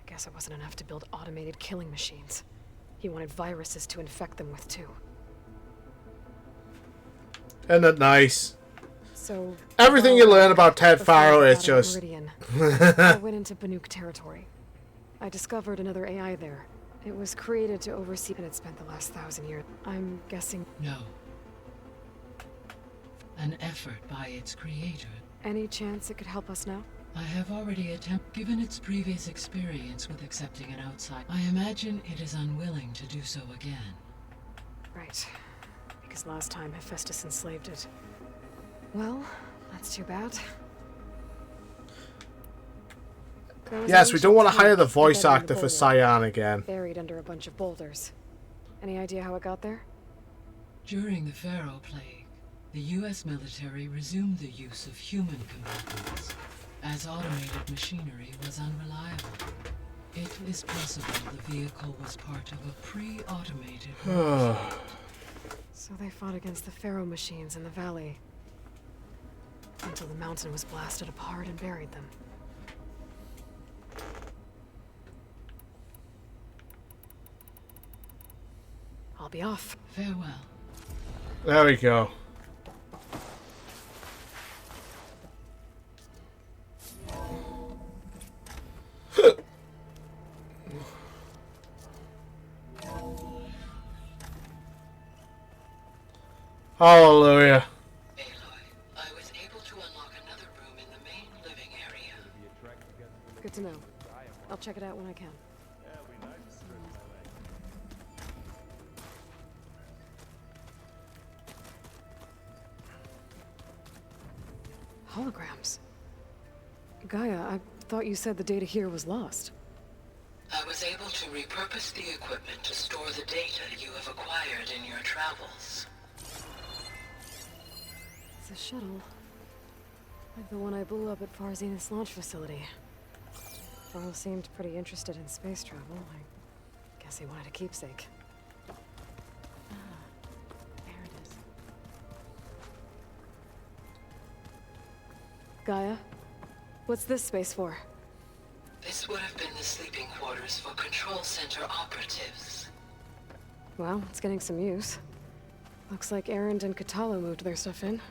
I guess it wasn't enough to build automated killing machines. He wanted viruses to infect them with too. Isn't that nice? So everything you learn about Ted Faro is just... I went into Banuk territory. I discovered another AI there. It was created to oversee and it spent the last 1,000 years. I'm guessing... No. An effort by its creator. Any chance it could help us now? I have already attempted. Given its previous experience with accepting an outside, I imagine it is unwilling to do so again. Right. Because last time Hephaestus enslaved it. Well, that's too bad. Yes, we don't want to hire the voice actor for Cyan again. Buried under a bunch of boulders. Any idea how it got there? During the Pharaoh Plague, the U.S. military resumed the use of human combatants, as automated machinery was unreliable. It is possible the vehicle was part of a pre-automated... So they fought against the Pharaoh machines in the valley, until the mountain was blasted apart and buried them. I'll be off. Farewell. There we go. Hallelujah. I was able to unlock another room in the main living area. Good to know. I'll check it out when I can. Holograms. Gaia, I thought you said the data here was lost. I was able to repurpose the equipment to store the data you have acquired in your travels. It's a shuttle. Like the one I blew up at Far Zenith's launch facility. Varl seemed pretty interested in space travel. I guess he wanted a keepsake. There it is. Gaia? What's this space for? This would have been the sleeping quarters for Control Center operatives. Well, it's getting some use. Looks like Erend and Katalo moved their stuff in.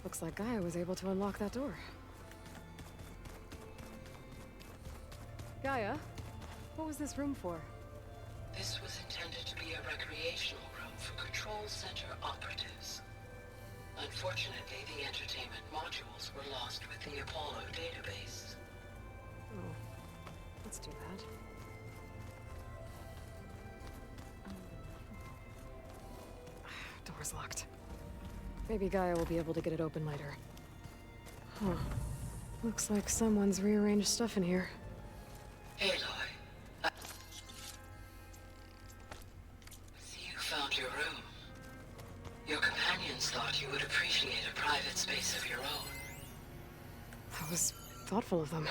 Looks like Gaia was able to unlock that door. Gaia? What was this room for? This was intended to be a recreational room for Control Center operatives. Unfortunately, the entertainment modules were lost with the Apollo database. Oh, that's too bad. Door's locked. Maybe Gaia will be able to get it open later. Huh. Looks like someone's rearranged stuff in here. Aloy, see you found your room. Your companions thought you would appreciate a private space of your own. That was thoughtful of them.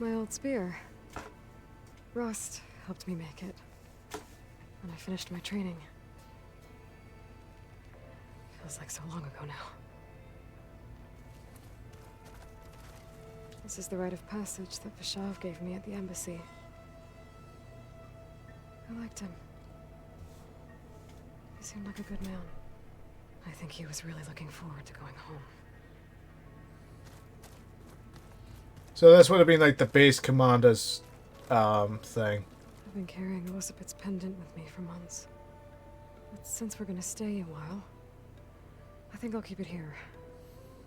My old spear. Rust helped me make it. When I finished my training. Feels like so long ago now. This is the rite of passage that Vashav gave me at the embassy. I liked him. He seemed like a good man. I think he was really looking forward to going home. So this would have been like the base commander's thing. I've been carrying Elizabeth's pendant with me for months. But since we're gonna stay a while, I think I'll keep it here,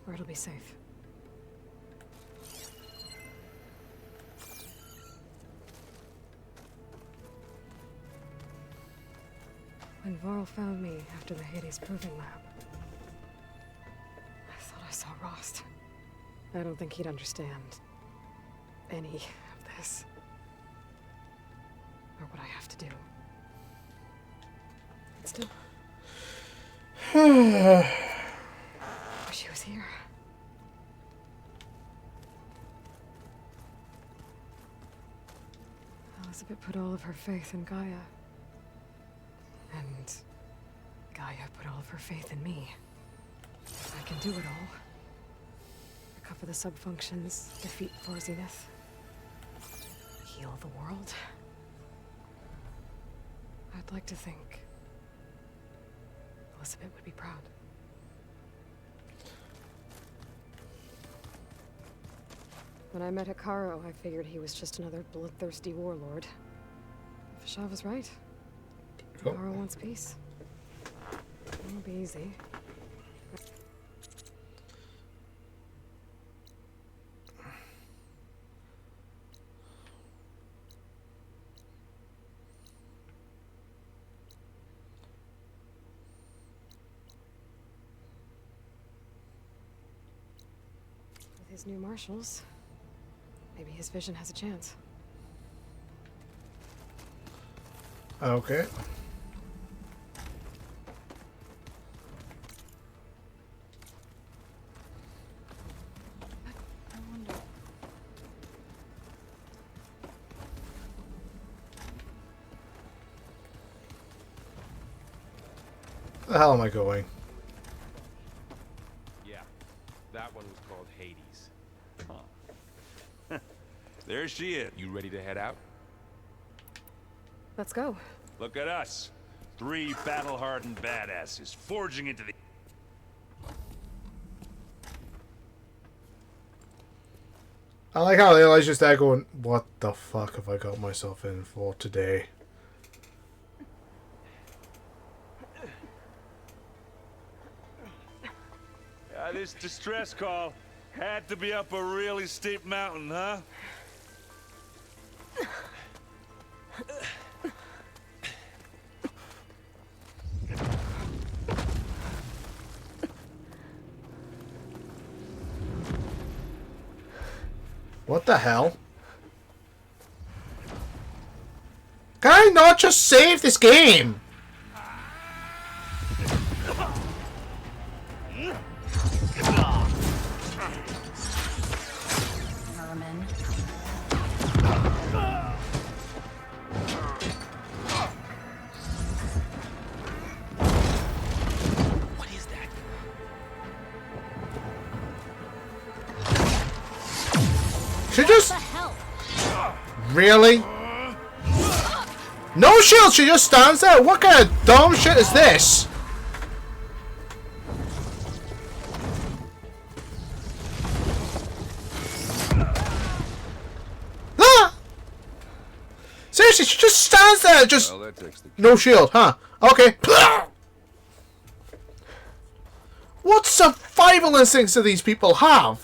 where it'll be safe. When Varl found me after the Hades Proving Lab, I thought I saw Rost. I don't think he'd understand any of this. Or what I have to do. But still. Wish he was here. Elizabeth put all of her faith in Gaia. And Gaia put all of her faith in me. I can do it all. Recover the subfunctions, defeat Far Zenith, heal the world. I'd like to think Elizabeth would be proud. When I met Hikaru, I figured he was just another bloodthirsty warlord. Vashav was right. Hikaru wants peace. It won't be easy. With his new marshals, maybe his vision has a chance. Okay. Where the hell am I going? Yeah, that one was called Hades. Huh. There she is. You ready to head out? Let's go. Look at us. 3 battle-hardened badasses forging into the... I like how Eli's just there going, what the fuck have I got myself in for today? This distress call had to be up a really steep mountain, huh? What the hell? Can I not just save this game? Vermin. What is that? She just... Really? No shield, she just stands there? What kind of dumb shit is this? Ah! Seriously, she just stands there, just... Well, that takes the... No shield, huh? Okay. What survival instincts do these people have?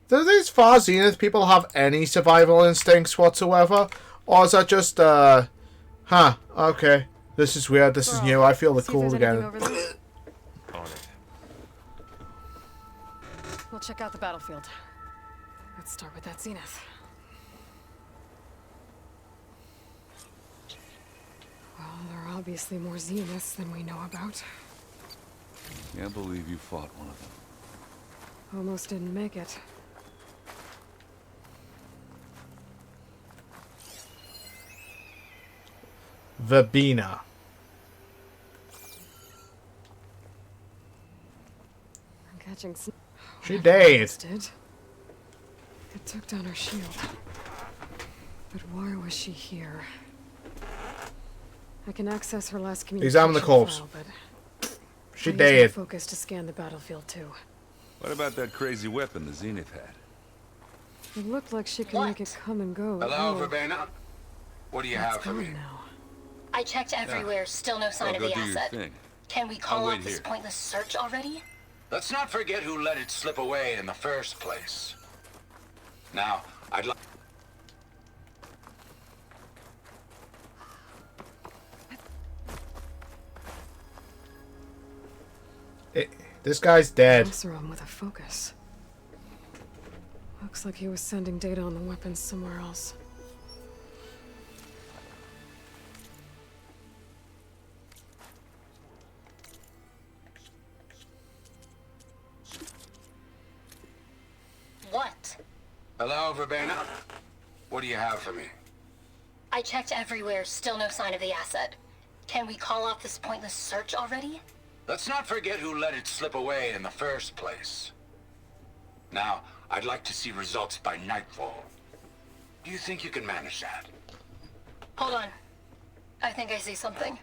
Do these Far Zenith people have any survival instincts whatsoever? Or is that just, huh, okay. This is weird, this is new, I feel the cold again. On it. We'll check out the battlefield. Let's start with that Zenith. Well, there are obviously more Zeniths than we know about. Can't believe you fought one of them. Almost didn't make it. Verbena. I'm catching some... She did. It took down her shield. But why was she here? I can access her last communication Examine the corpse. file, but She I use my did. focus to scan the battlefield too. What about that crazy weapon the Zenith had? It looked like she could make it come and go. at Hello, will. Verbena? What do you It's have for me? gone now. I checked everywhere, still no sign Oh, of go the do your asset. thing. Can we I'll call wait off this here. pointless search already? Let's not forget who let it slip away in the first place. Now, I'd like... This guy's dead. Answer him with a focus. Looks like he was sending data on the weapons somewhere else. What? Hello, Verbena? What do you have for me? I checked everywhere, still no sign of the asset. Can we call off this pointless search already? Let's not forget who let it slip away in the first place. Now, I'd like to see results by nightfall. Do you think you can manage that? Hold on. I think I see something.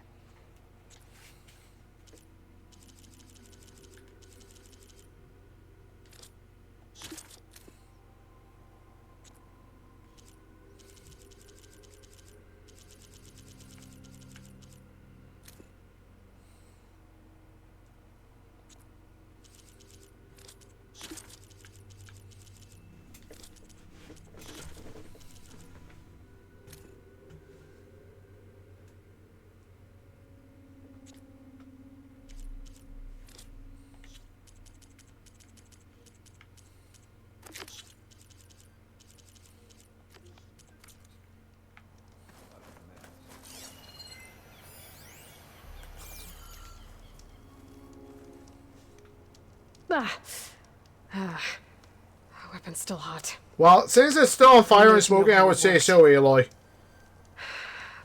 Weapon's still hot. Well, since it's still on fire and smoking, I would say so, Eli.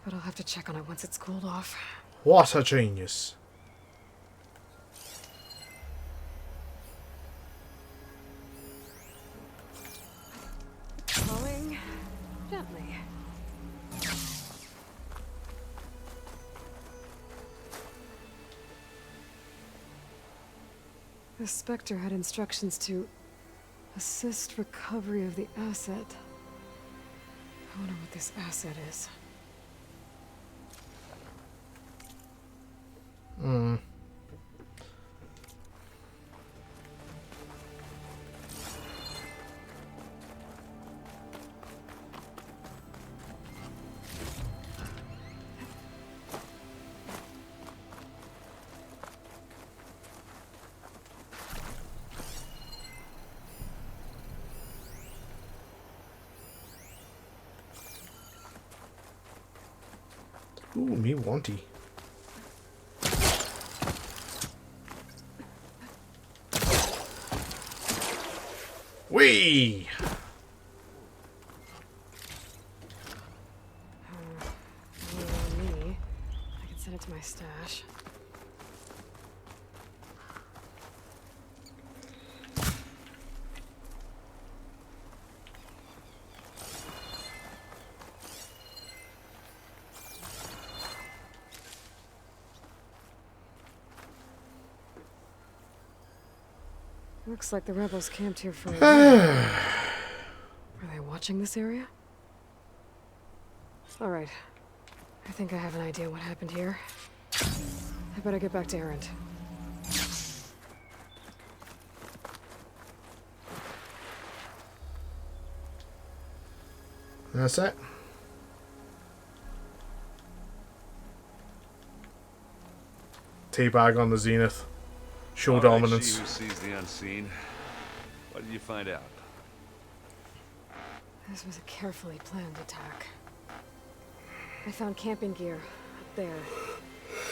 But I'll have to check on it once it's cooled off. What a genius. Falling gently. The Spectre had instructions to assist recovery of the asset. I wonder what this asset is. Hmm. Ooh, me wanty. Whee! Me. I can send it to my stash. Looks like the rebels camped here for a while. Are they watching this area? Alright. I think I have an idea what happened here. I better get back to Erend. That's it. Teabag on the Zenith. Show dominance. She who sees the unseen. What did you find out? This was a carefully planned attack. I found camping gear up there.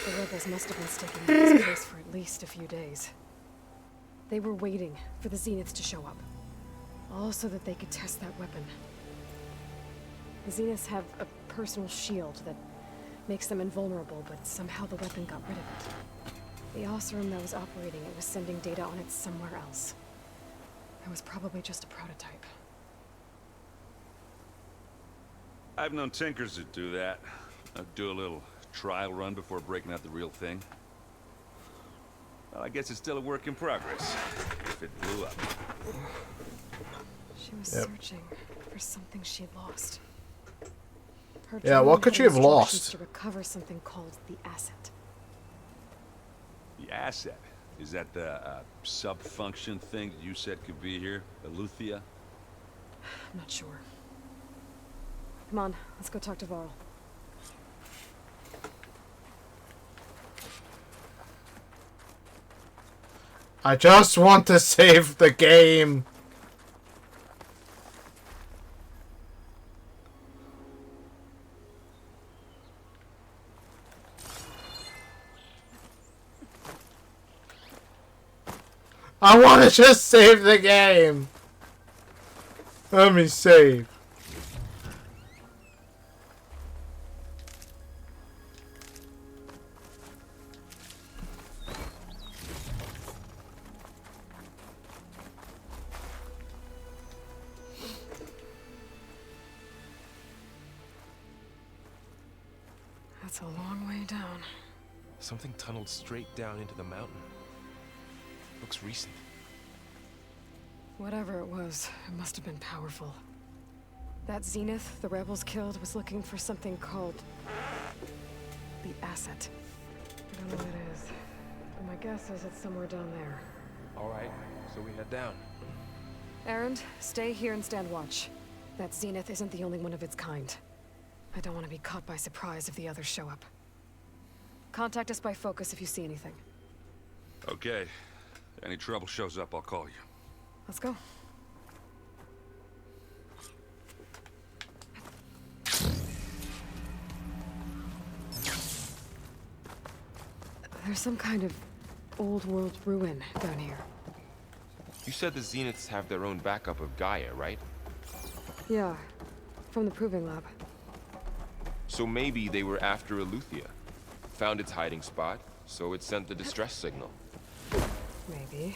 The rebels must have been sticking with this place for at least a few days. They were waiting for the Zeniths to show up. All so that they could test that weapon. The Zeniths have a personal shield that makes them invulnerable, but somehow the weapon got rid of it. The Osram that was operating it was sending data on it somewhere else. It was probably just a prototype. I've known tinkers that do that. I'd do a little trial run before breaking out the real thing. Well, I guess it's still a work in progress. If it blew up. She was searching for something she'd lost. Her Yeah, what could she have lost? to recover something called the asset. The asset? Is that the sub-function thing that you said could be here? Eleuthia? I'm not sure. Come on, let's go talk to Varl. I just want to save the game. I want to just save the game. Let me save. That's a long way down. Something tunneled straight down into the mountain. Looks recent. Whatever it was, it must have been powerful. That Zenith the rebels killed was looking for something called the asset. I don't know what it is, but my guess is it's somewhere down there. Alright, so we head down. Erend, stay here and stand watch. That Zenith isn't the only one of its kind. I don't want to be caught by surprise if the others show up. Contact us by focus if you see anything. Okay. Any trouble shows up, I'll call you. Let's go. There's some kind of old world ruin down here. You said the Zeniths have their own backup of Gaia, right? Yeah, from the proving lab. So maybe they were after Eleuthia. Found its hiding spot, so it sent the distress signal. Maybe.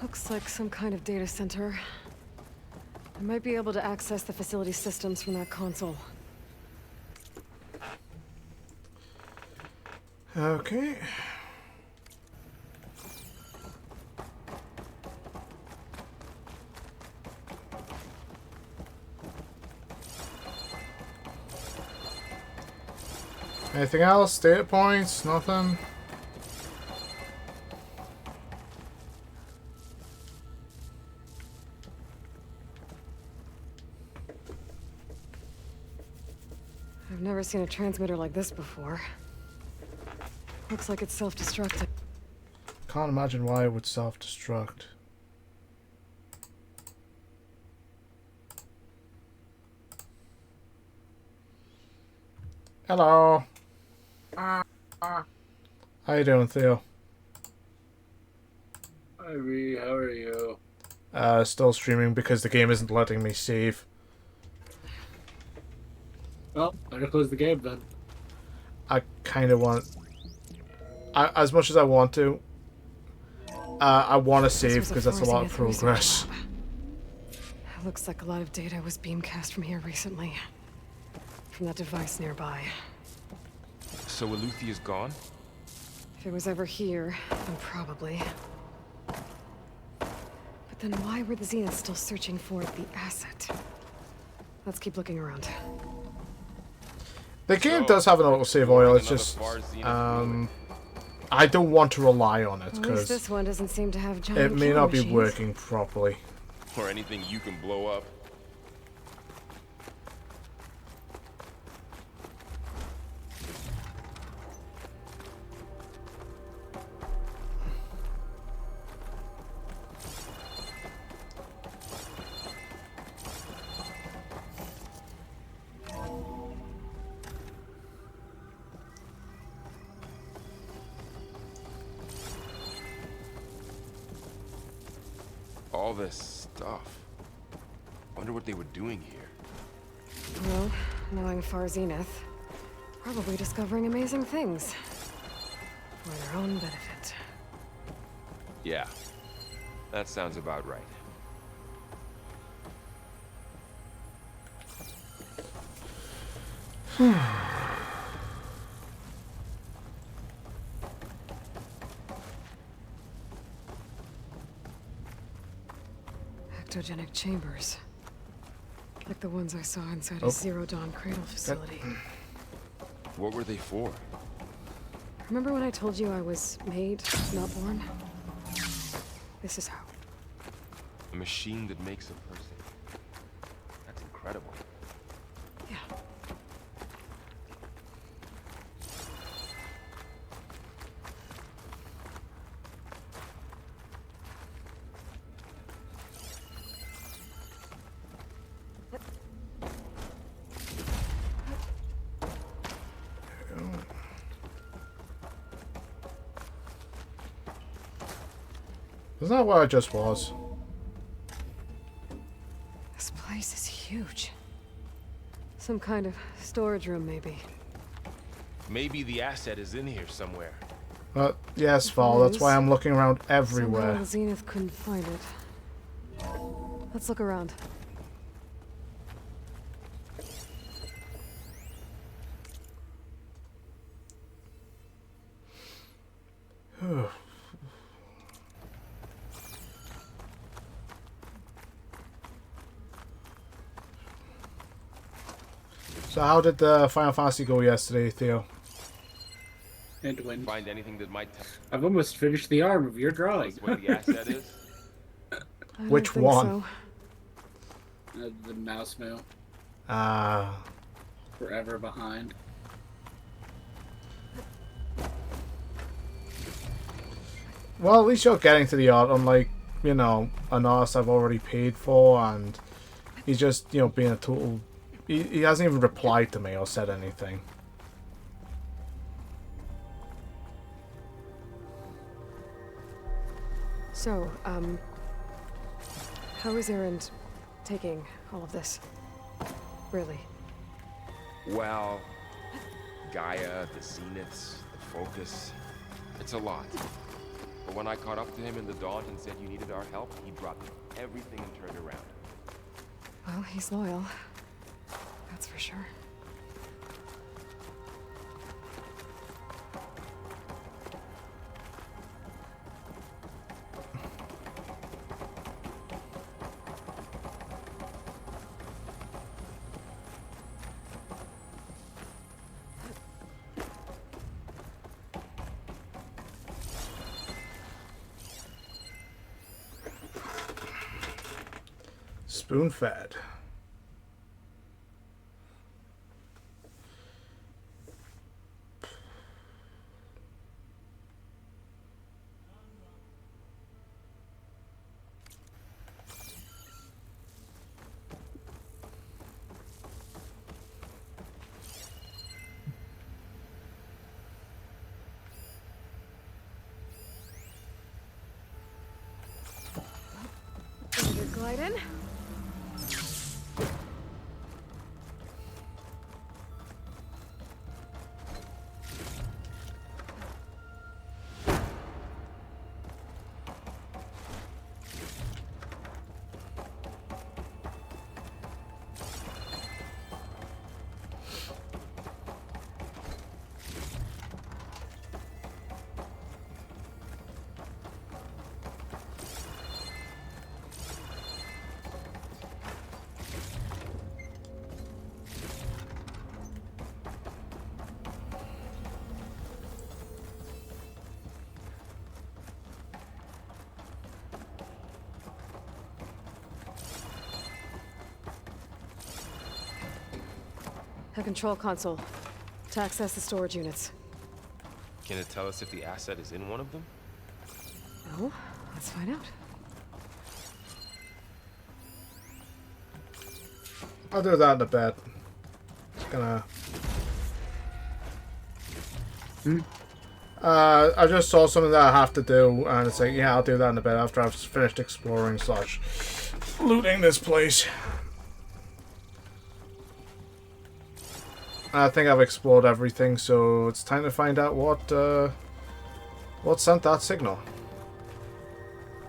Looks like some kind of data center. I might be able to access the facility systems from that console. Okay. Anything else? Data points? Nothing? I've never seen a transmitter like this before. Looks like it's self-destructing. Can't imagine why it would self-destruct. Hello. How you doing, Theo? Hi, Ree. How are you? Still streaming because the game isn't letting me save. Well, better close the game then. I kind of want... as much as I want to, I want to save because that's a lot of progress. Looks like a lot of data was beamcast from here recently. From that device nearby. So Eleuthea's gone? If it was ever here, then probably. But then why were the Zeniths still searching for the asset? Let's keep looking around. The game does have an autosave oil, it's just... I don't want to rely on it, At least because this one doesn't seem to have giant it may killing not be machines. working properly. Or anything you can blow up. All this stuff. Wonder what they were doing here. Well, knowing Far Zenith, probably discovering amazing things. For their own benefit. Yeah, that sounds about right. Ectogenic chambers. Like the ones I saw inside a Zero Dawn cradle facility. What were they for? Remember when I told you I was made, not born? This is how. A machine that makes a person. That's incredible. Yeah. Isn't that where I just was? This place is huge. Some kind of storage room, maybe. Maybe the asset is in here somewhere. Yes, Val, that's why I'm looking around everywhere. Somehow Zenith couldn't find it. Let's look around. So how did the Final Fantasy go yesterday, Theo? And when find anything that might I've almost finished the arm of your drawing. where the asset is? Which one? The mouse mill. Forever behind. Well, at least you're getting to the art, unlike, you know, an artist I've already paid for, and he's just, you know, being a total... He hasn't even replied to me or said anything. So, how is Erend taking all of this? Really? Well, Gaia, the Zeniths, the Focus. It's a lot. But when I caught up to him in the Daunt and said you needed our help, he dropped everything and turned around. Well, he's loyal. That's for sure. Spoon-fed. You're gliding. A control console to access the storage units. Can it tell us if the asset is in one of them? No, let's find out. I'll do that in a bit. Just gonna... I just saw something that I have to do, and it's like, yeah, I'll do that in a bit after I've finished exploring / looting this place. I think I've explored everything, so it's time to find out what sent that signal.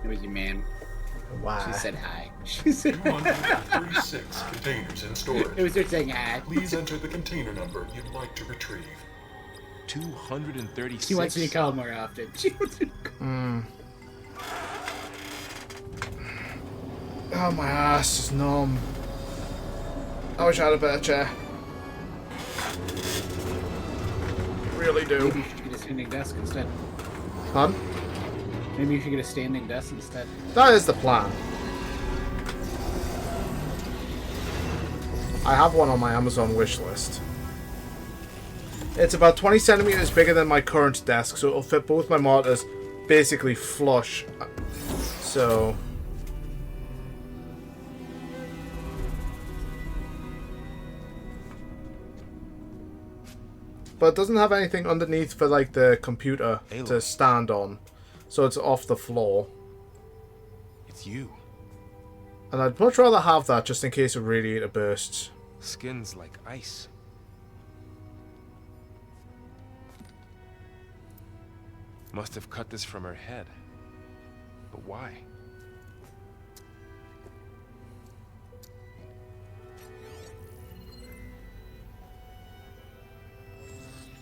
It was your man. Why? She said hi. She said 236 containers in storage. It was her saying hi. Please enter the container number you'd like to retrieve. 236? She wants me to call more often. She wants me to call. Oh, my ass is numb. I wish I had a better chair. Really do. Maybe you should get a standing desk instead. Huh? Maybe you should get a standing desk instead. That is the plan. I have one on my Amazon wish list. It's about 20 centimeters bigger than my current desk, so it'll fit both my monitors basically flush. So... But it doesn't have anything underneath for like the computer to stand on. So it's off the floor. It's you. And I'd much rather have that just in case a radiator bursts. Skin's like ice. Must have cut this from her head. But why?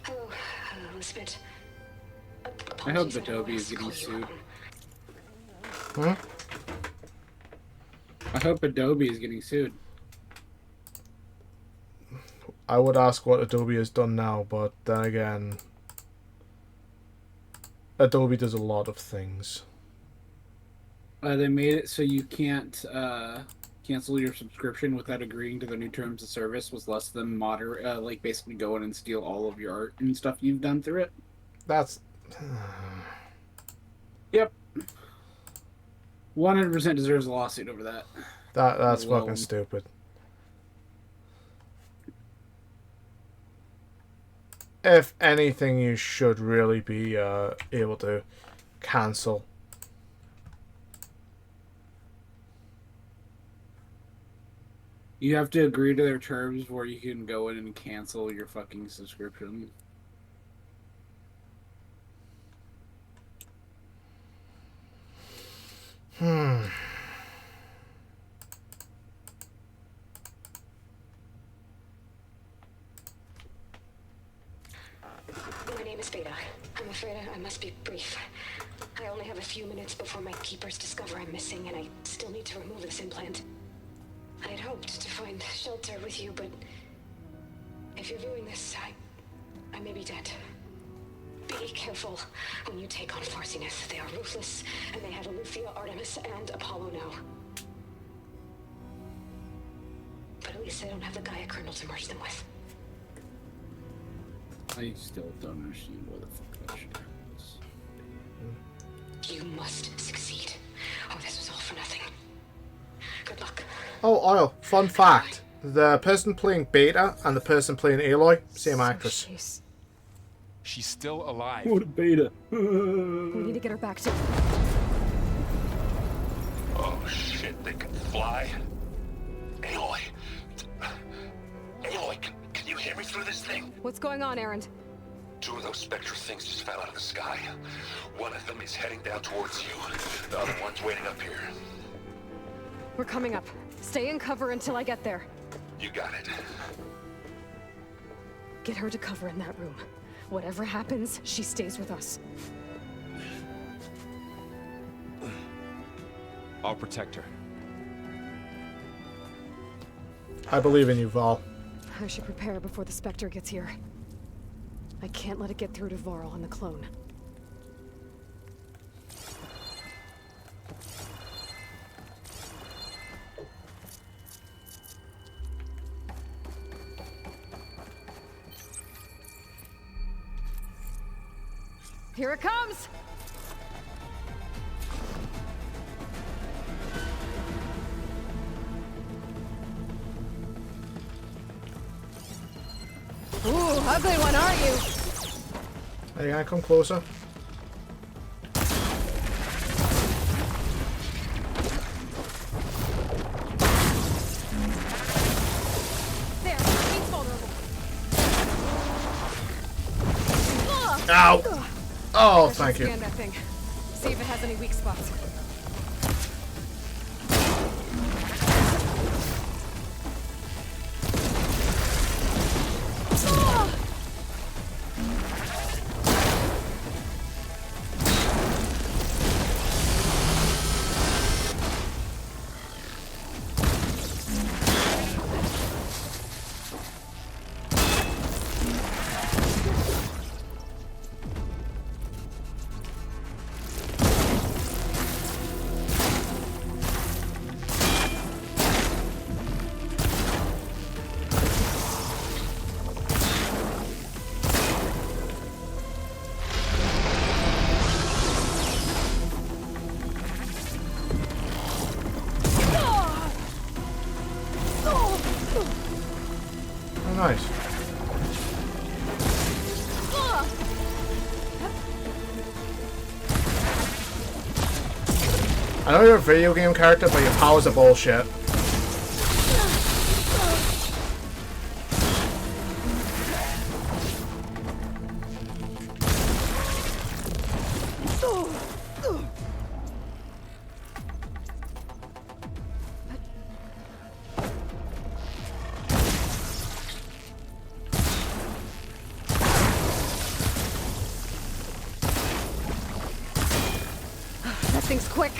Oh, Spit. I hope Adobe is getting sued. Huh? I hope Adobe is getting sued. I would ask what Adobe has done now, but then again... Adobe does a lot of things. They made it so you can't cancel your subscription without agreeing to the new terms of service, was less than moderate, like basically go in and steal all of your art and stuff you've done through it. That's... Yep. 100% deserves a lawsuit over that. That's fucking stupid. If anything, you should really be able to cancel. You have to agree to their terms where you can go in and cancel your fucking subscription. name is Beta. I'm afraid I must be brief. I only have a few minutes before my keepers discover I'm missing, and I still need to remove this implant. I had hoped to find shelter with you, but if you're viewing this, I may be dead. Be careful when you take on Farsiness. They are ruthless, and they have Aletheia, Artemis, and Apollo now. But at least they don't have the Gaia kernel to merge them with. I still don't understand what the fuck that shit is. You must succeed. Oh, this was all for nothing. Good luck. Oh, Oil. Fun fact. The person playing Beta and the person playing Aloy, same actress. She's still alive. What a Beta. We need to get her back to... Oh shit, they can fly? Aloy. Aloy, can you hear me through this thing? What's going on, Erend? 2 of those Spectre things just fell out of the sky. One of them is heading down towards you. The other one's waiting up here. We're coming up. Stay in cover until I get there. You got it. Get her to cover in that room. Whatever happens, she stays with us. I'll protect her. I believe in you, Val. I should prepare before the Spectre gets here. I can't let it get through to Varl and the clone. Here it comes! Ooh, ugly one, aren't you? Are you gonna come closer? There, he's vulnerable. Ow! Oh, thank you. Scan that thing. See if it has any weak spots. Nice. I know you're a video game character, but your powers are bullshit. That thing's quick.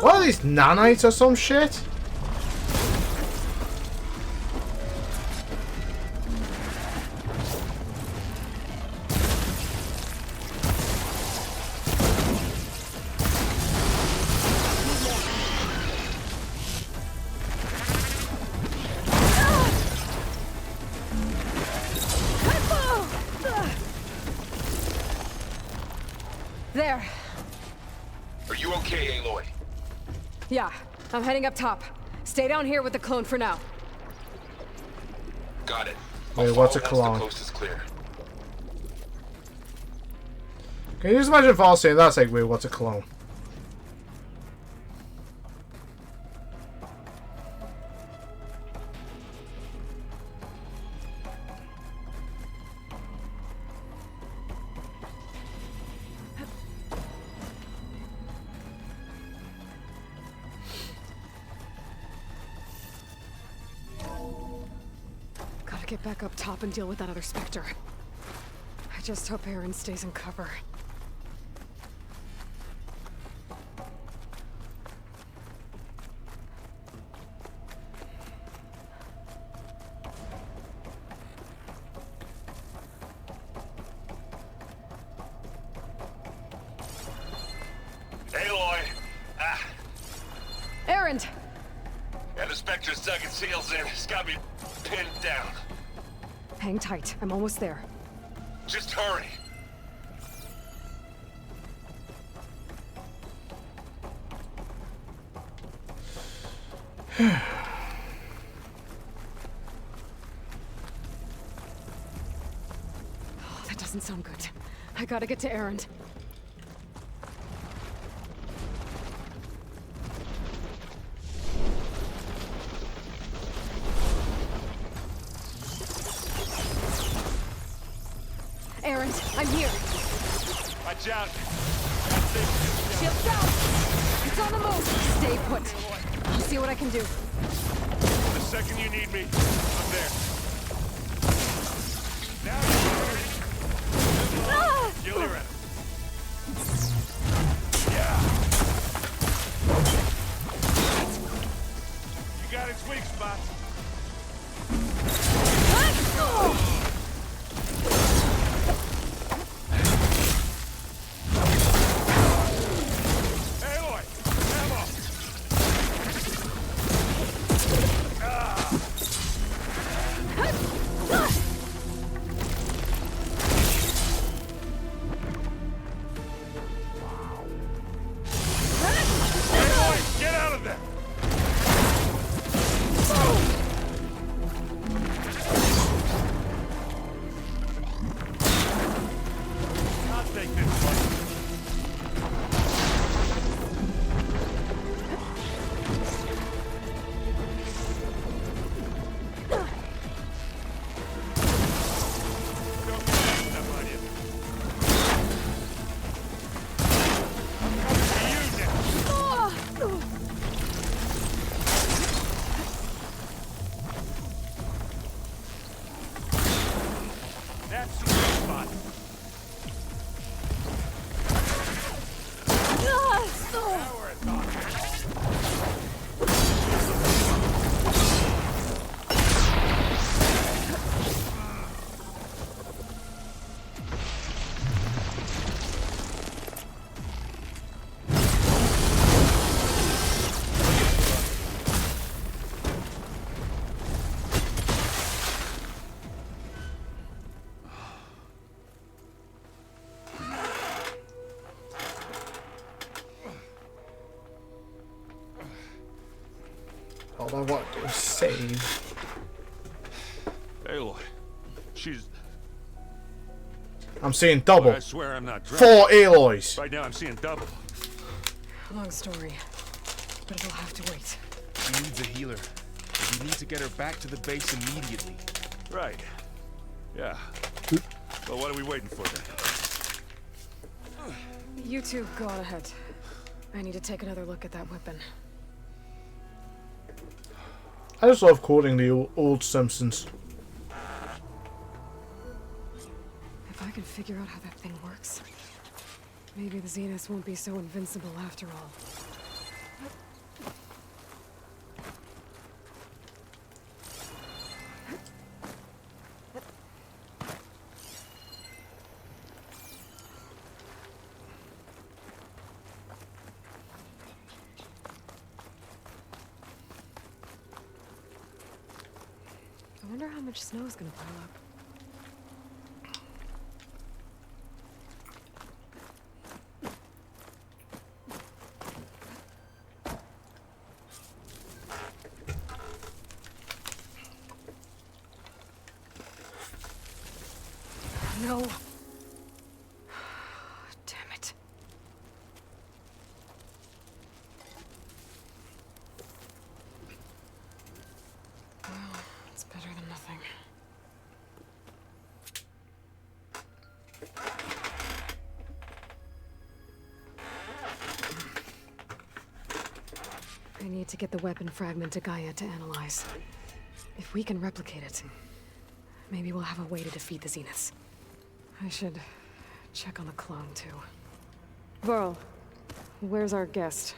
What are these, nanites or some shit? There. Are you okay, Aloy? Yeah, I'm heading up top. Stay down here with the clone for now. Got it. Wait, I'll what's a follow once clone? the coast is clear. Can you just imagine Val saying that's like, wait, what's a clone? Gotta get back up top and deal with that other Spectre. I just hope Aaron stays in cover. Aloy! Aaron! Yeah, the Spectre's dug its heels in. It's got me pinned down. Hang tight. I'm almost there. Just hurry. Oh, that doesn't sound good. I gotta get to Aaron. Aaron, I'm here. Watch out. Shield down. It's on the move. Stay put. I'll see what I can do. The second you need me, I'm there. Now you're ready. Yeah. You got its weak spots. Get out of there! I'll take this one. Don't get that on you. Use it! That's the spot. Now we're talking. All I want to do is save. Aloy, she's... I'm seeing double. I swear I'm not drunk. 4 Aloys. Right now I'm seeing double. Long story, but it'll have to wait. She needs a healer. And we need to get her back to the base immediately. Right. Yeah. Well, what are we waiting for then? You two go on ahead. I need to take another look at that weapon. I just love quoting the old Simpsons. If I can figure out how that thing works, maybe the Zeniths won't be so invincible after all. I wonder how much snow is gonna pile up. no. Damn it. Well, it's better than nothing. I need to get the weapon fragment to Gaia to analyze. If we can replicate it, maybe we'll have a way to defeat the Zeniths. I should check on the clone, too. Varl, where's our guest?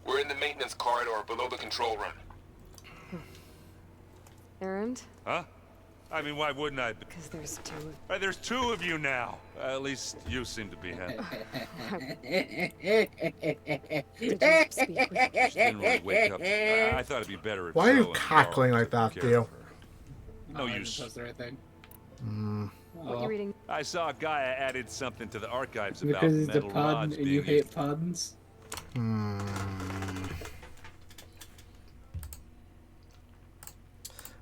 We're in the maintenance corridor below the control room. Errand? Huh? I mean, why wouldn't I? Because there's two. There's two of you now. At least you seem to be happy. Did you speak with She didn't really wake up. I thought it'd be better if Why are you Joe and cackling Carl like that, took care Theo? of her. No use. That's the right thing. what you're reading? I saw Gaia added something to the archives about Because he's a metal pun rods and being you hate used. puns.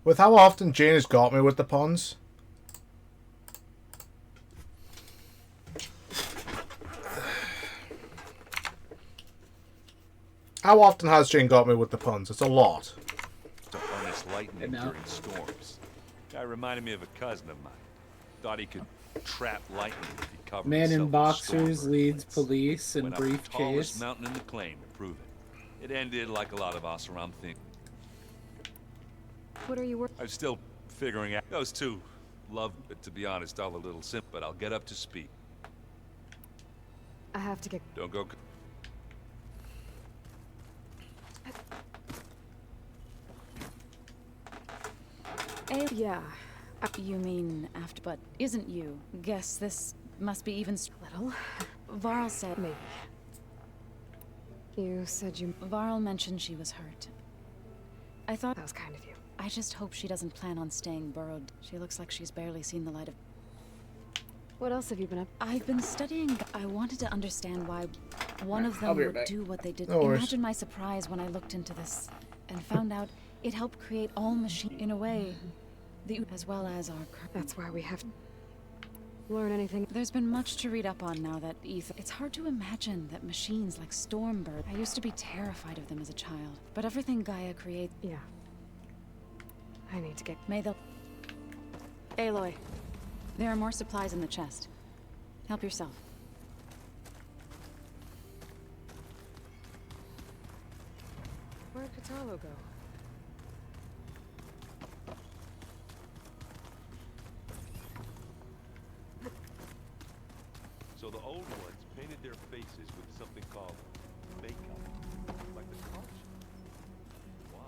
With how often Jane has got me with the puns. How often has Jane got me with the puns? It's a lot. To harness lightning during storms. Guy reminded me of a cousin of mine. Thought he could trap lightning if he covered Man in himself with boxers storm leads bullets. police in Went up the briefcase. tallest mountain in the claim to prove it. It ended like a lot of us around think. What are you working? I'm still figuring out. Those two love, but to be honest, all a little simple. But I'll get up to speed. I have to get. Don't go. Yeah. You mean after, but isn't you? Guess this must be even little. Varl said maybe. You said you. Varl mentioned she was hurt. I thought that was kind of you. I just hope she doesn't plan on staying burrowed. She looks like she's barely seen the light of. What else have you been up? I've been studying. I wanted to understand why one of I'll them be right would back. do what they did. No worries. Imagine my surprise when I looked into this and found out it helped create all machine in a way. As well as our. That's why we have to learn anything. There's been much to read up on now that Ether. It's hard to imagine that machines like Stormbird. I used to be terrified of them as a child, but everything Gaia creates. Yeah. I need to get. May the. Aloy, there are more supplies in the chest. Help yourself. Where'd Katalo go? So the old ones painted their faces with something called makeup, like the culture. Why?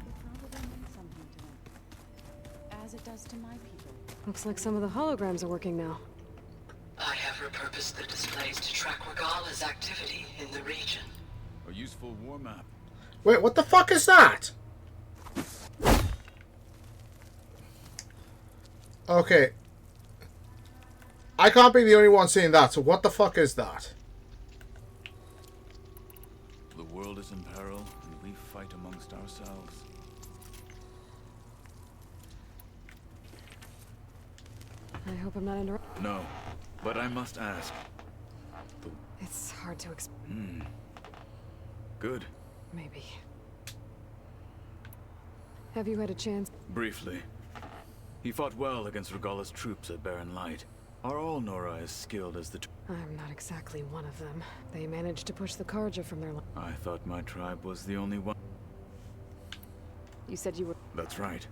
It probably means something to them, as it does to my people. Looks like some of the holograms are working now. I have repurposed the displays to track Regala's activity in the region. A useful war map. Wait, what the fuck is that? Okay. I can't be the only one seeing that, so what the fuck is that? The world is in peril, and we fight amongst ourselves. I hope I'm not interrupting. No, but I must ask. It's hard to explain. Good. Maybe. Have you had a chance? Briefly. He fought well against Regala's troops at Barren Light. Are all Nora as skilled as the... I'm not exactly one of them. They managed to push the Karja from their line. I thought my tribe was the only one. You said you were... That's right.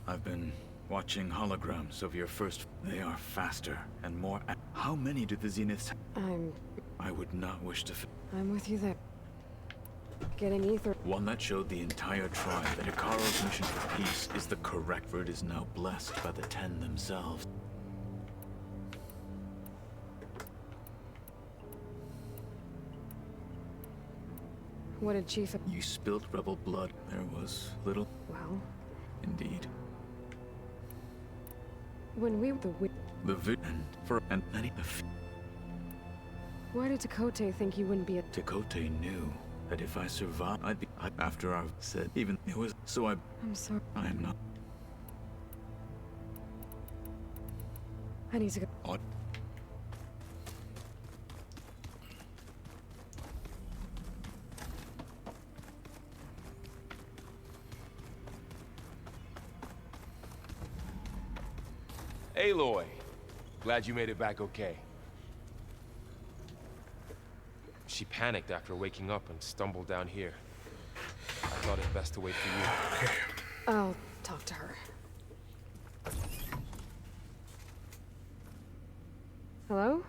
I've been watching holograms of your first... They are faster and more... How many do the Zeniths... I would not wish to... I'm with you there. Getting ether... One that showed the entire tribe that Ikaro's mission for peace is the correct word is now blessed by the Ten themselves. What did Chief... You spilt rebel blood. There was little... Well... Indeed. When we... The and for... and many... Why did Takote think you wouldn't be a... Takote knew that if I survived, I'd be... after I've said even... It was... So I... I'm sorry. I am not... I need to go. Aloy, glad you made it back okay. She panicked after waking up and stumbled down here. I thought it best to wait for you. I'll talk to her. Hello?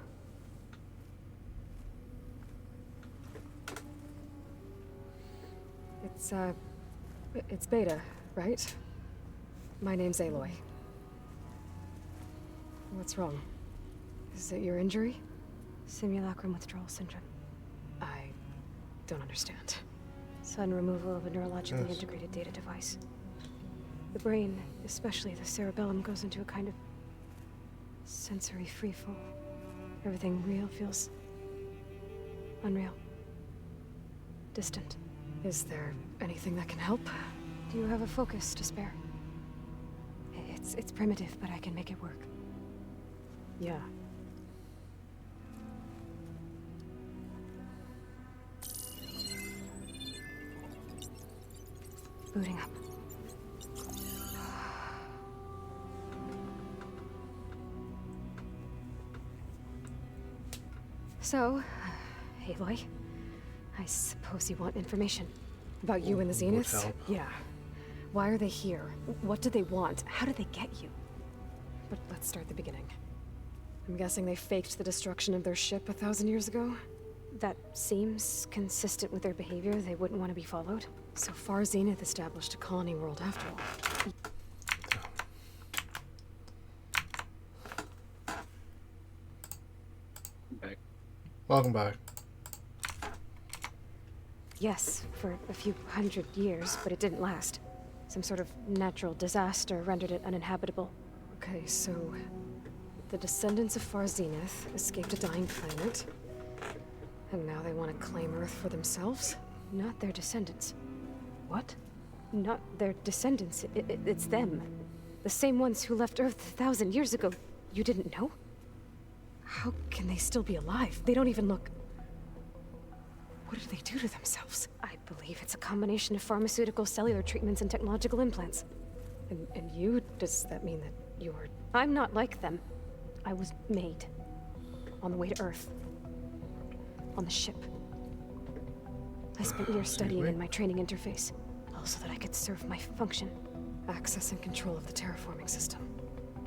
It's Beta, right? My name's Aloy. What's wrong? Is it your injury? Simulacrum withdrawal syndrome. I don't understand. Sudden removal of a neurologically integrated data device. The brain, especially the cerebellum, goes into a kind of sensory freefall. Everything real feels unreal. Distant. Is there anything that can help? Do you have a focus to spare? It's primitive, but I can make it work. Yeah. Booting up. So, Aloy, I suppose you want information. About you and the Zeniths? help. Yeah. Why are they here? What do they want? How did they get you? But let's start at the beginning. I'm guessing they faked the destruction of their ship 1,000 years ago? That seems consistent with their behavior. They wouldn't want to be followed. So far, Zenith established a colony world after all. Welcome back. Yes, for a few hundred years, but it didn't last. Some sort of natural disaster rendered it uninhabitable. Okay, so the descendants of Far Zenith escaped a dying planet, and now they want to claim Earth for themselves? Not their descendants. What? Not their descendants. It's them. The same ones who left Earth 1,000 years ago. You didn't know? How can they still be alive? They don't even look... What did they do to themselves? I believe it's a combination of pharmaceutical, cellular treatments, and technological implants. And you? Does that mean that you're... I'm not like them. I was made. On the way to Earth. On the ship. I spent years studying in my training interface, all so that I could serve my function. Access and control of the terraforming system.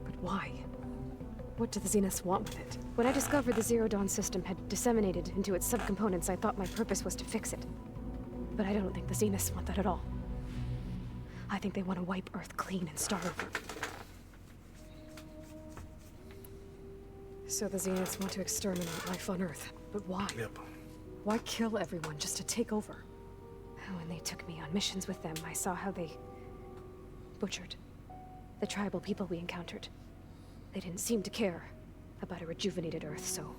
But why? What do the Zeniths want with it? When I discovered the Zero Dawn system had disseminated into its subcomponents, I thought my purpose was to fix it. But I don't think the Zeniths want that at all. I think they want to wipe Earth clean and start over. So the Zeniths want to exterminate life on Earth. But why? Yep. Why kill everyone just to take over? When they took me on missions with them, I saw how they butchered the tribal people we encountered. They didn't seem to care about a rejuvenated Earth, so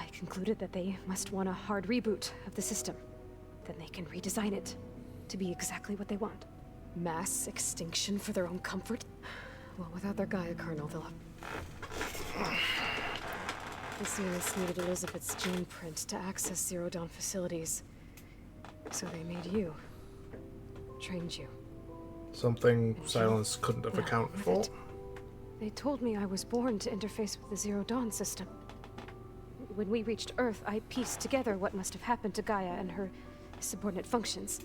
I concluded that they must want a hard reboot of the system. Then they can redesign it to be exactly what they want. Mass extinction for their own comfort? Well, without their Gaia kernel, they'll have... The Zeniths needed Elizabeth's gene print to access Zero Dawn facilities. So they made you. Trained you. Something Silence couldn't have accounted for. They told me I was born to interface with the Zero Dawn system. When we reached Earth, I pieced together what must have happened to Gaia and her subordinate functions.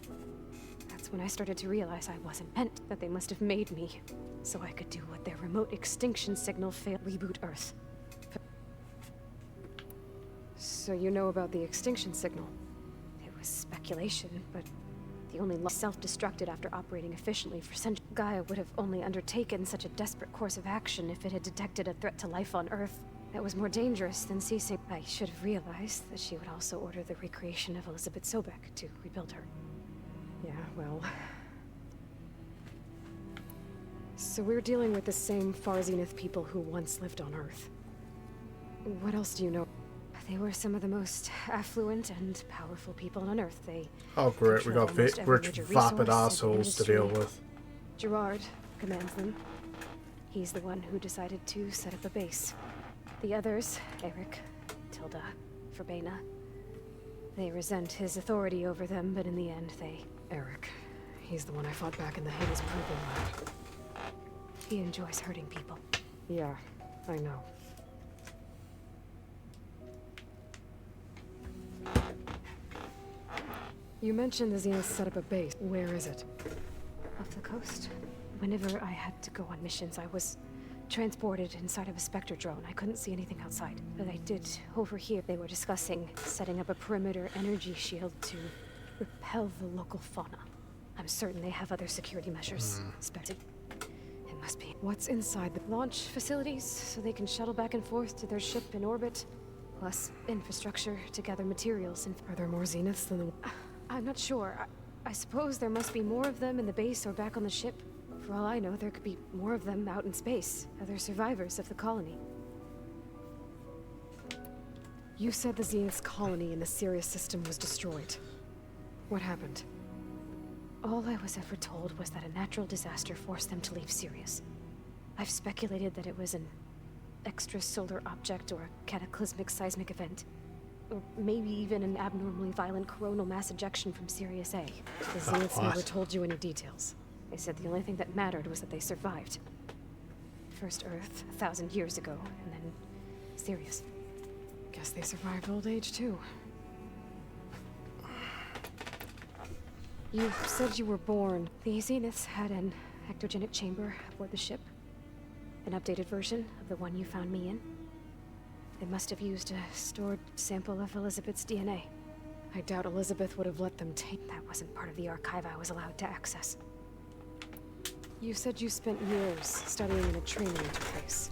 That's when I started to realize I wasn't meant, that they must have made me, so I could do what their remote extinction signal failed reboot Earth. So you know about the extinction signal? It was speculation, but the only self-destructed after operating efficiently for centuries. Gaia would have only undertaken such a desperate course of action if it had detected a threat to life on Earth that was more dangerous than ceasing. I should have realized that she would also order the recreation of Elizabeth Sobek to rebuild her. Yeah, well... So we're dealing with the same Far Zenith people who once lived on Earth. What else do you know? They were some of the most affluent and powerful people on Earth. They Oh great, we got rich vapid assholes to deal with. Gerard commands them. He's the one who decided to set up a base. The others, Eric, Tilda, Verbena, they resent his authority over them, but in the end, Eric. He's the one I fought back in the Hades proving lab. He enjoys hurting people. Yeah, I know. You mentioned the Zenith set up a base. Where is it? Off the coast. Whenever I had to go on missions, I was transported inside of a Spectre drone. I couldn't see anything outside. But I did overhear they were discussing setting up a perimeter energy shield to repel the local fauna. I'm certain they have other security measures. It must be. What's inside the Launch facilities, so they can shuttle back and forth to their ship in orbit. Plus, infrastructure to gather materials and... Are there more Zeniths than the... I'm not sure. I suppose there must be more of them in the base or back on the ship. For all I know, there could be more of them out in space. Other survivors of the colony. You said the Zenith's colony in the Sirius system was destroyed. What happened? All I was ever told was that a natural disaster forced them to leave Sirius. I've speculated that it was an extrasolar object or a cataclysmic seismic event. Or maybe even an abnormally violent coronal mass ejection from Sirius A. The Zeniths never told you any details. They said the only thing that mattered was that they survived. First Earth, 1,000 years ago, and then Sirius. Guess they survived old age too. You said you were born. The Zeniths had an ectogenic chamber aboard the ship. An updated version of the one you found me in. They must have used a stored sample of Elizabeth's DNA. I doubt Elizabeth would have let them take... That wasn't part of the archive I was allowed to access. You said you spent years studying in a training interface.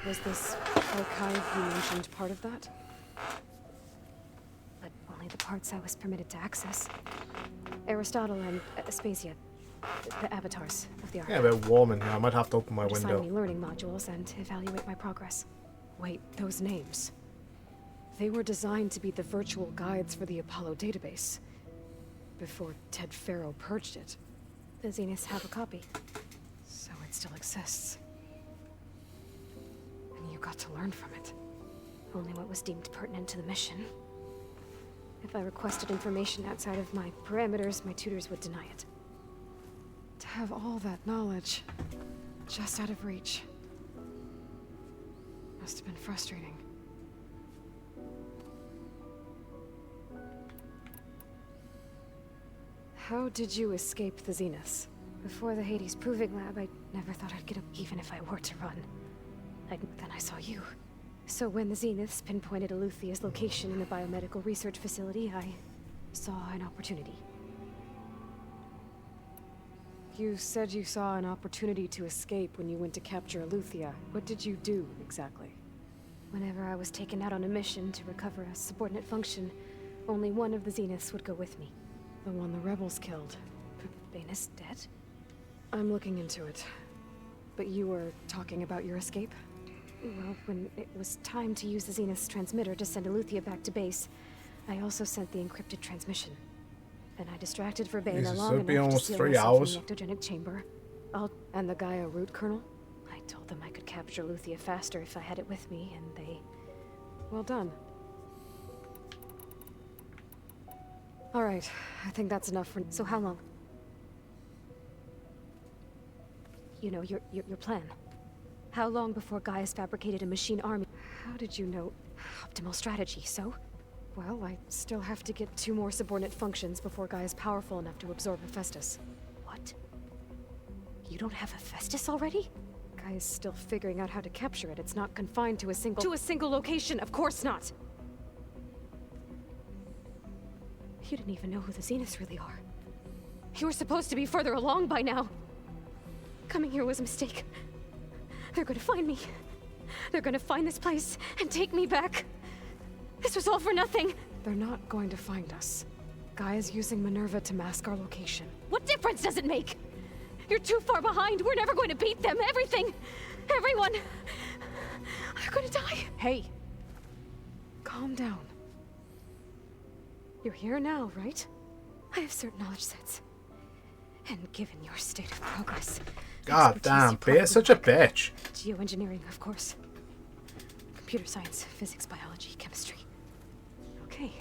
Was this archive you mentioned part of that? But only the parts I was permitted to access. Aristotle and Aspasia, the avatars of the archive. Yeah, a bit warm in here. I might have to open my Assign window. me learning modules and evaluate my progress. Wait, those names. They were designed to be the virtual guides for the Apollo database. Before Ted Faro purged it. The Zeniths have a copy. So it still exists. And you got to learn from it. Only what was deemed pertinent to the mission. If I requested information outside of my parameters, my tutors would deny it. To have all that knowledge, just out of reach. Must have been frustrating. How did you escape the Zeniths? Before the Hades Proving Lab, I never thought I'd get up, even if I were to run. Then I saw you. So when the Zeniths pinpointed Eluthia's location in the biomedical research facility, I saw an opportunity. You said you saw an opportunity to escape when you went to capture Eluthia. What did you do, exactly? Whenever I was taken out on a mission to recover a subordinate function, only one of the Zeniths would go with me. The one the rebels killed. Banus dead? I'm looking into it. But you were talking about your escape? Well, when it was time to use the Zenith's transmitter to send Eluthia back to base, I also sent the encrypted transmission. Then I distracted Verbena long enough to seal myself in the ectogenic chamber. And the Gaia root kernel? I told them I could capture Eluthia faster if I had it with me, and they... Well done. Alright, I think that's enough for... So how long? You know, your plan. How long before Gaia's fabricated a machine army? How did you know? Optimal strategy, so? Well, I still have to get 2 more subordinate functions before Gaia's powerful enough to absorb Hephaestus. What? You don't have Hephaestus already? Gaia's still figuring out how to capture it. It's not confined to a single... To a single location, of course not! You didn't even know who the Zeniths really are. You were supposed to be further along by now. Coming here was a mistake. They're gonna find me. They're gonna find this place and take me back. This was all for nothing. They're not going to find us. Gaia's using Minerva to mask our location. What difference does it make? You're too far behind. We're never going to beat them. Everything. Everyone. They're gonna die. Hey. Calm down. You're here now, right? I have certain knowledge sets. And given your state of progress, God damn, Bear's such a bitch. Geoengineering, of course. Computer science, physics, biology, chemistry. Okay.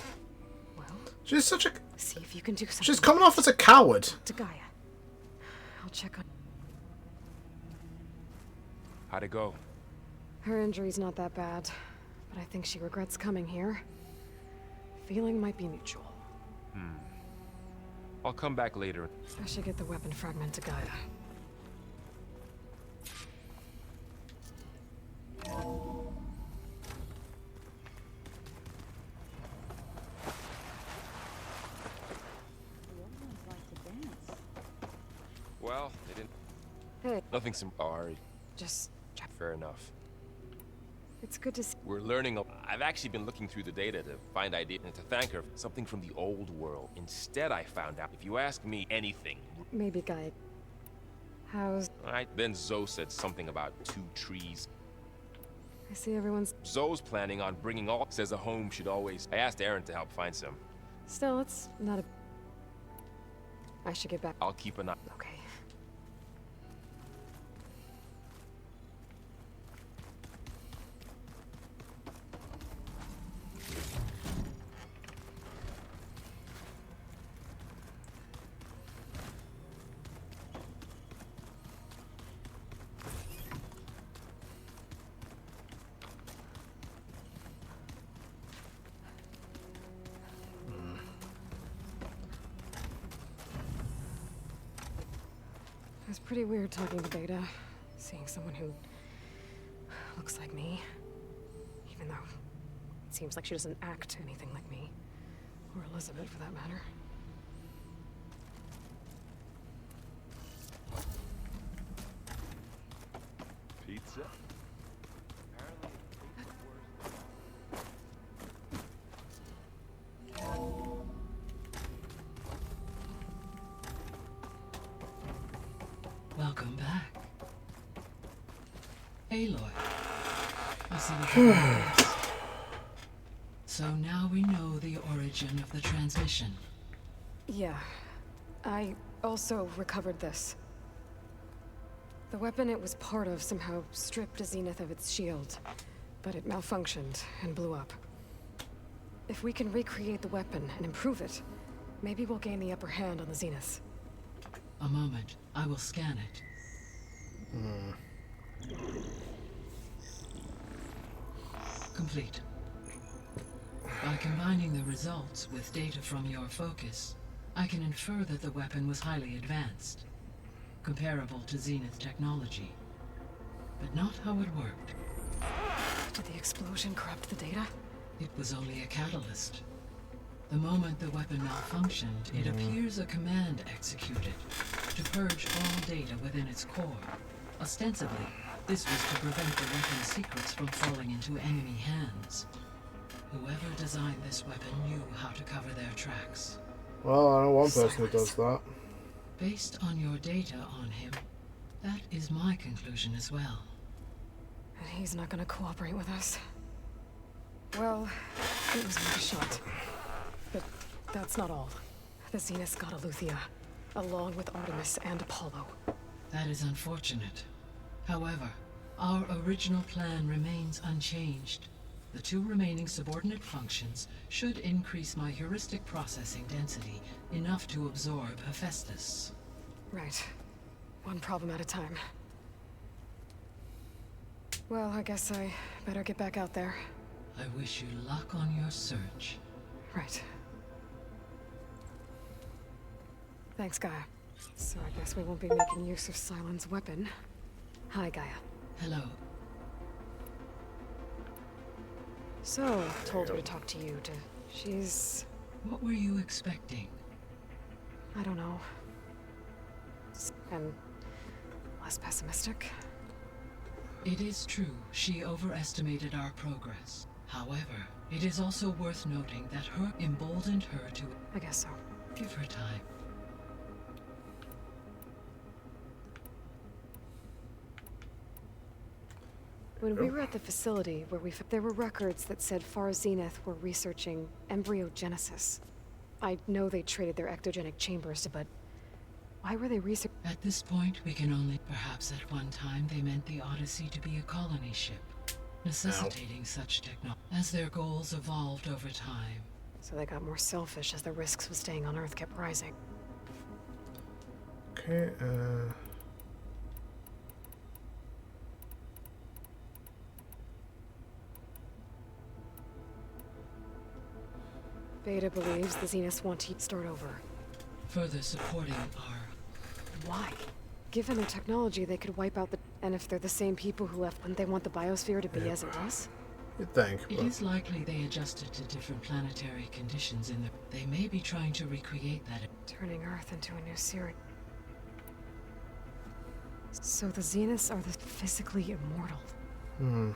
Well, She's such a... see if you can do something. She's coming off as a coward. To Gaia. I'll check on... How'd it go? Her injury's not that bad, but I think she regrets coming here. Feeling might be mutual. I'll come back later. I should get the weapon fragment to Gaia. Well, they didn't... Hey. Nothing Ari. Just... Fair enough. It's good to see... We're learning... I've actually been looking through the data to find ideas and to thank her for something from the old world. Instead, I found out, if you ask me anything... Maybe Gaia... How's... Then Zoe said something about 2 trees. I see everyone's... Zoe's planning on bringing all... Says a home should always... I asked Aaron to help find some. Still, it's not a... I should get back. I'll keep an eye... Okay. It was pretty weird talking to Beta, seeing someone who looks like me, even though it seems like she doesn't act anything like me, or Elizabeth for that matter. Pizza? Welcome back. Aloy. I see what you did. So now we know the origin of the transmission. Yeah. I also recovered this. The weapon it was part of somehow stripped Zenith of its shield, but it malfunctioned and blew up. If we can recreate the weapon and improve it, maybe we'll gain the upper hand on the Zenith. A moment. I will scan it. Complete. By combining the results with data from your focus, I can infer that the weapon was highly advanced, comparable to Zenith technology, but not how it worked. Did the explosion corrupt the data? It was only a catalyst. The moment the weapon malfunctioned, it appears a command executed to purge all data within its core. Ostensibly, this was to prevent the weapon's secrets from falling into enemy hands. Whoever designed this weapon knew how to cover their tracks. Well, I know one person who does that. Based on your data on him, that is my conclusion as well. And he's not gonna cooperate with us. Well, it was worth a shot. But that's not all. The Zenith got Aletheia, along with Artemis and Apollo. That is unfortunate. However, our original plan remains unchanged. The 2 remaining subordinate functions should increase my heuristic processing density enough to absorb Hephaestus. Right. One problem at a time. Well, I guess I better get back out there. I wish you luck on your search. Right. Thanks, Gaia. So I guess we won't be making use of Sylens' weapon. Hi, Gaia. Hello. So, told her to talk to you, she's... What were you expecting? I don't know. And less pessimistic. It is true, she overestimated our progress. However, it is also worth noting that her emboldened her to... I guess so. Give her time. When we were at the facility where there were records that said Far Zenith were researching embryogenesis. I know they traded their ectogenic chambers, but Why were they researching? At this point, we can only... Perhaps at one time they meant the Odyssey to be a colony ship, necessitating such technology as their goals evolved over time. So they got more selfish as the risks of staying on Earth kept rising. Okay, Beta believes the Zeniths want to start over. Further supporting our... Why? Given their technology, they could wipe out the... And if they're the same people who left, wouldn't they want the biosphere to be as it was? you'd think. It is likely they adjusted to different planetary conditions in the... They may be trying to recreate that... Turning Earth into a new series. So the Zeniths are the physically immortal. Hmm.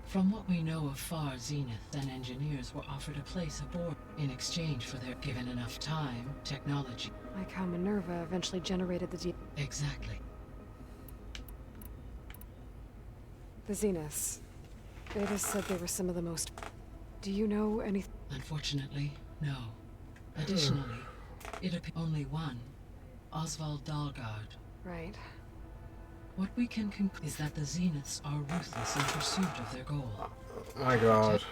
From what we know of Far Zenith, then engineers were offered a place aboard in exchange for their given enough time, technology. Like how Minerva eventually generated the Exactly. The Zeniths. Beta said they were some of the most... Do you know anything? Unfortunately, no. Additionally, it appears only one. Oswald Dahlgard. Right. What we can conclude is that the Zeniths are ruthless in pursuit of their goal. My god.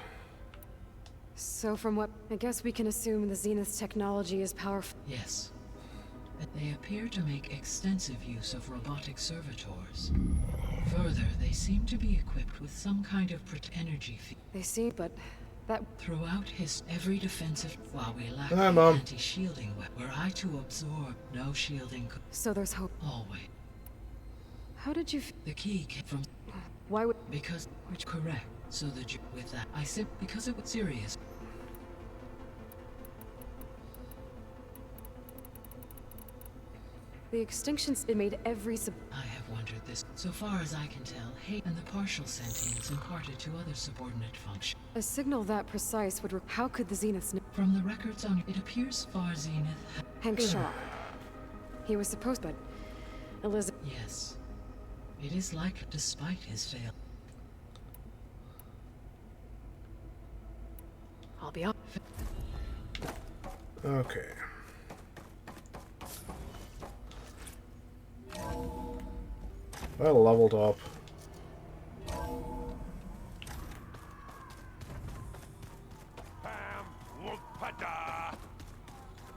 So from what... I guess we can assume the Zenith's technology is powerful. Yes. They appear to make extensive use of robotic servitors. Further, they seem to be equipped with some kind of energy field. They see, but that... Throughout every defensive... While we lack Hi, the Mom. anti-shielding, were I to absorb, no shielding could... So there's hope. Always. How did you... The key came from... Why would... Because... Which correct. So that you... With that, I said because it was serious. The extinctions, it made every I have wondered this. So far as I can tell, hate and the partial sentience imparted to other subordinate functions. A signal that precise would... How could the Zeniths know? From the records on it appears Far Zenith... Hank Shaw. He was supposed, but... Elizabeth... Yes. It is like, despite his fail... I'll be up. Okay. Well, leveled up.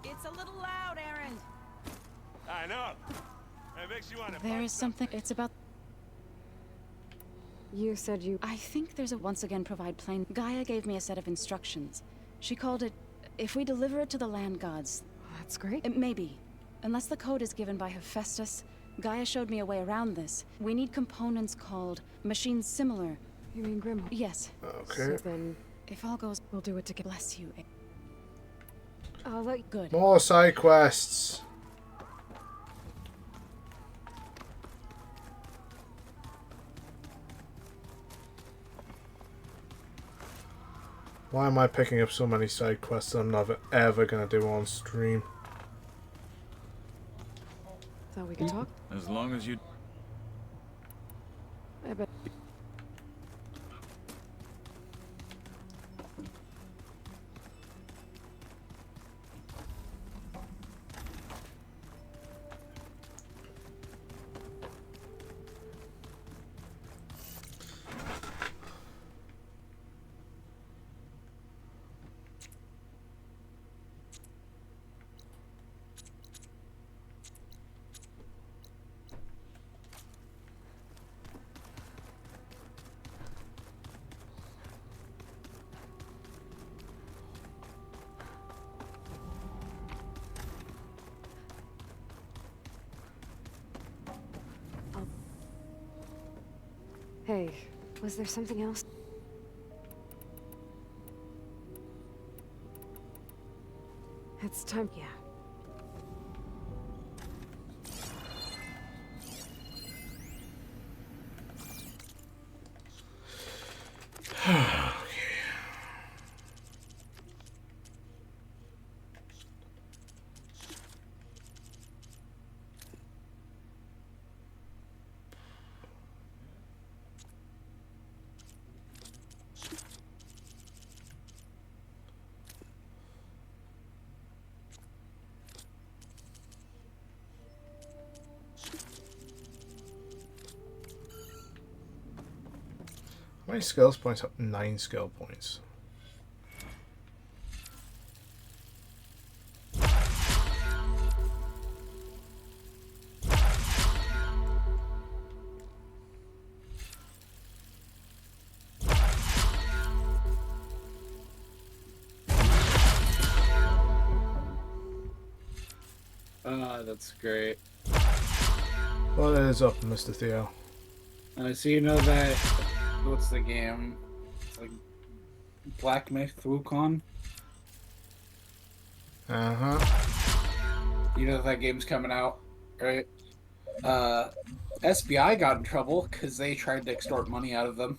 It's a little loud, Aaron. I know. It makes you want to... There is something... It's about... You said you... I think there's a once again provide plane. Gaia gave me a set of instructions. She called it... If we deliver it to the land gods... That's great. It may be. Unless the code is given by Hephaestus, Gaia showed me a way around this. We need components called machines similar. You mean Grim? Yes. Okay. So then... If all goes... We'll do it together. Bless you. I'll let you... Good. More side quests. Why am I picking up so many side quests that I'm never ever gonna do on stream? Thought we could talk? As long as you... I bet... Hey, was there something else? It's time. Yeah. How many skills points? 9 skill points. That's great. What is up, Mr. Theo? So you know that, what's the game? It's like Black Myth Wukong? Uh-huh. You know that game's coming out, right? SBI got in trouble because they tried to extort money out of them.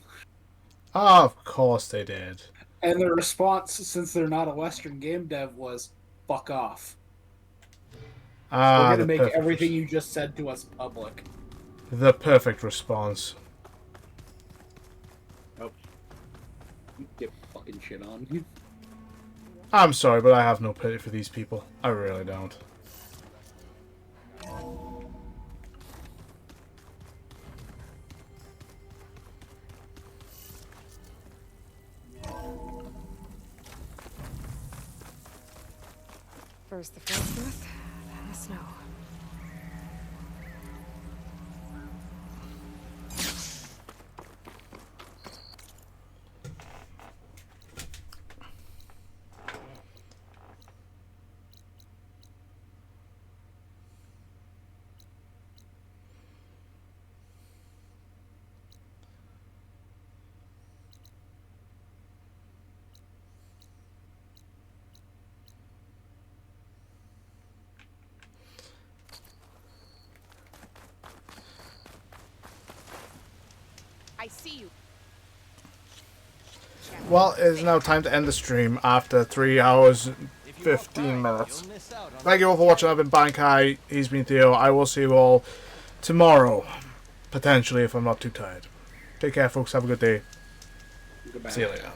Oh, of course they did. And the response, since they're not a Western game dev, was, fuck off. We're going to make everything you just said to us public. The perfect response. Oh. Get fucking shit on. I'm sorry, but I have no pity for these people. I really don't. First the frostbite, then the snow. I see you. Well, it is now time to end the stream after 3 hours and 15 minutes. Thank you all for watching. I've been Bankai. He's been Theo. I will see you all tomorrow. Potentially, if I'm not too tired. Take care, folks. Have a good day. Goodbye. See you later.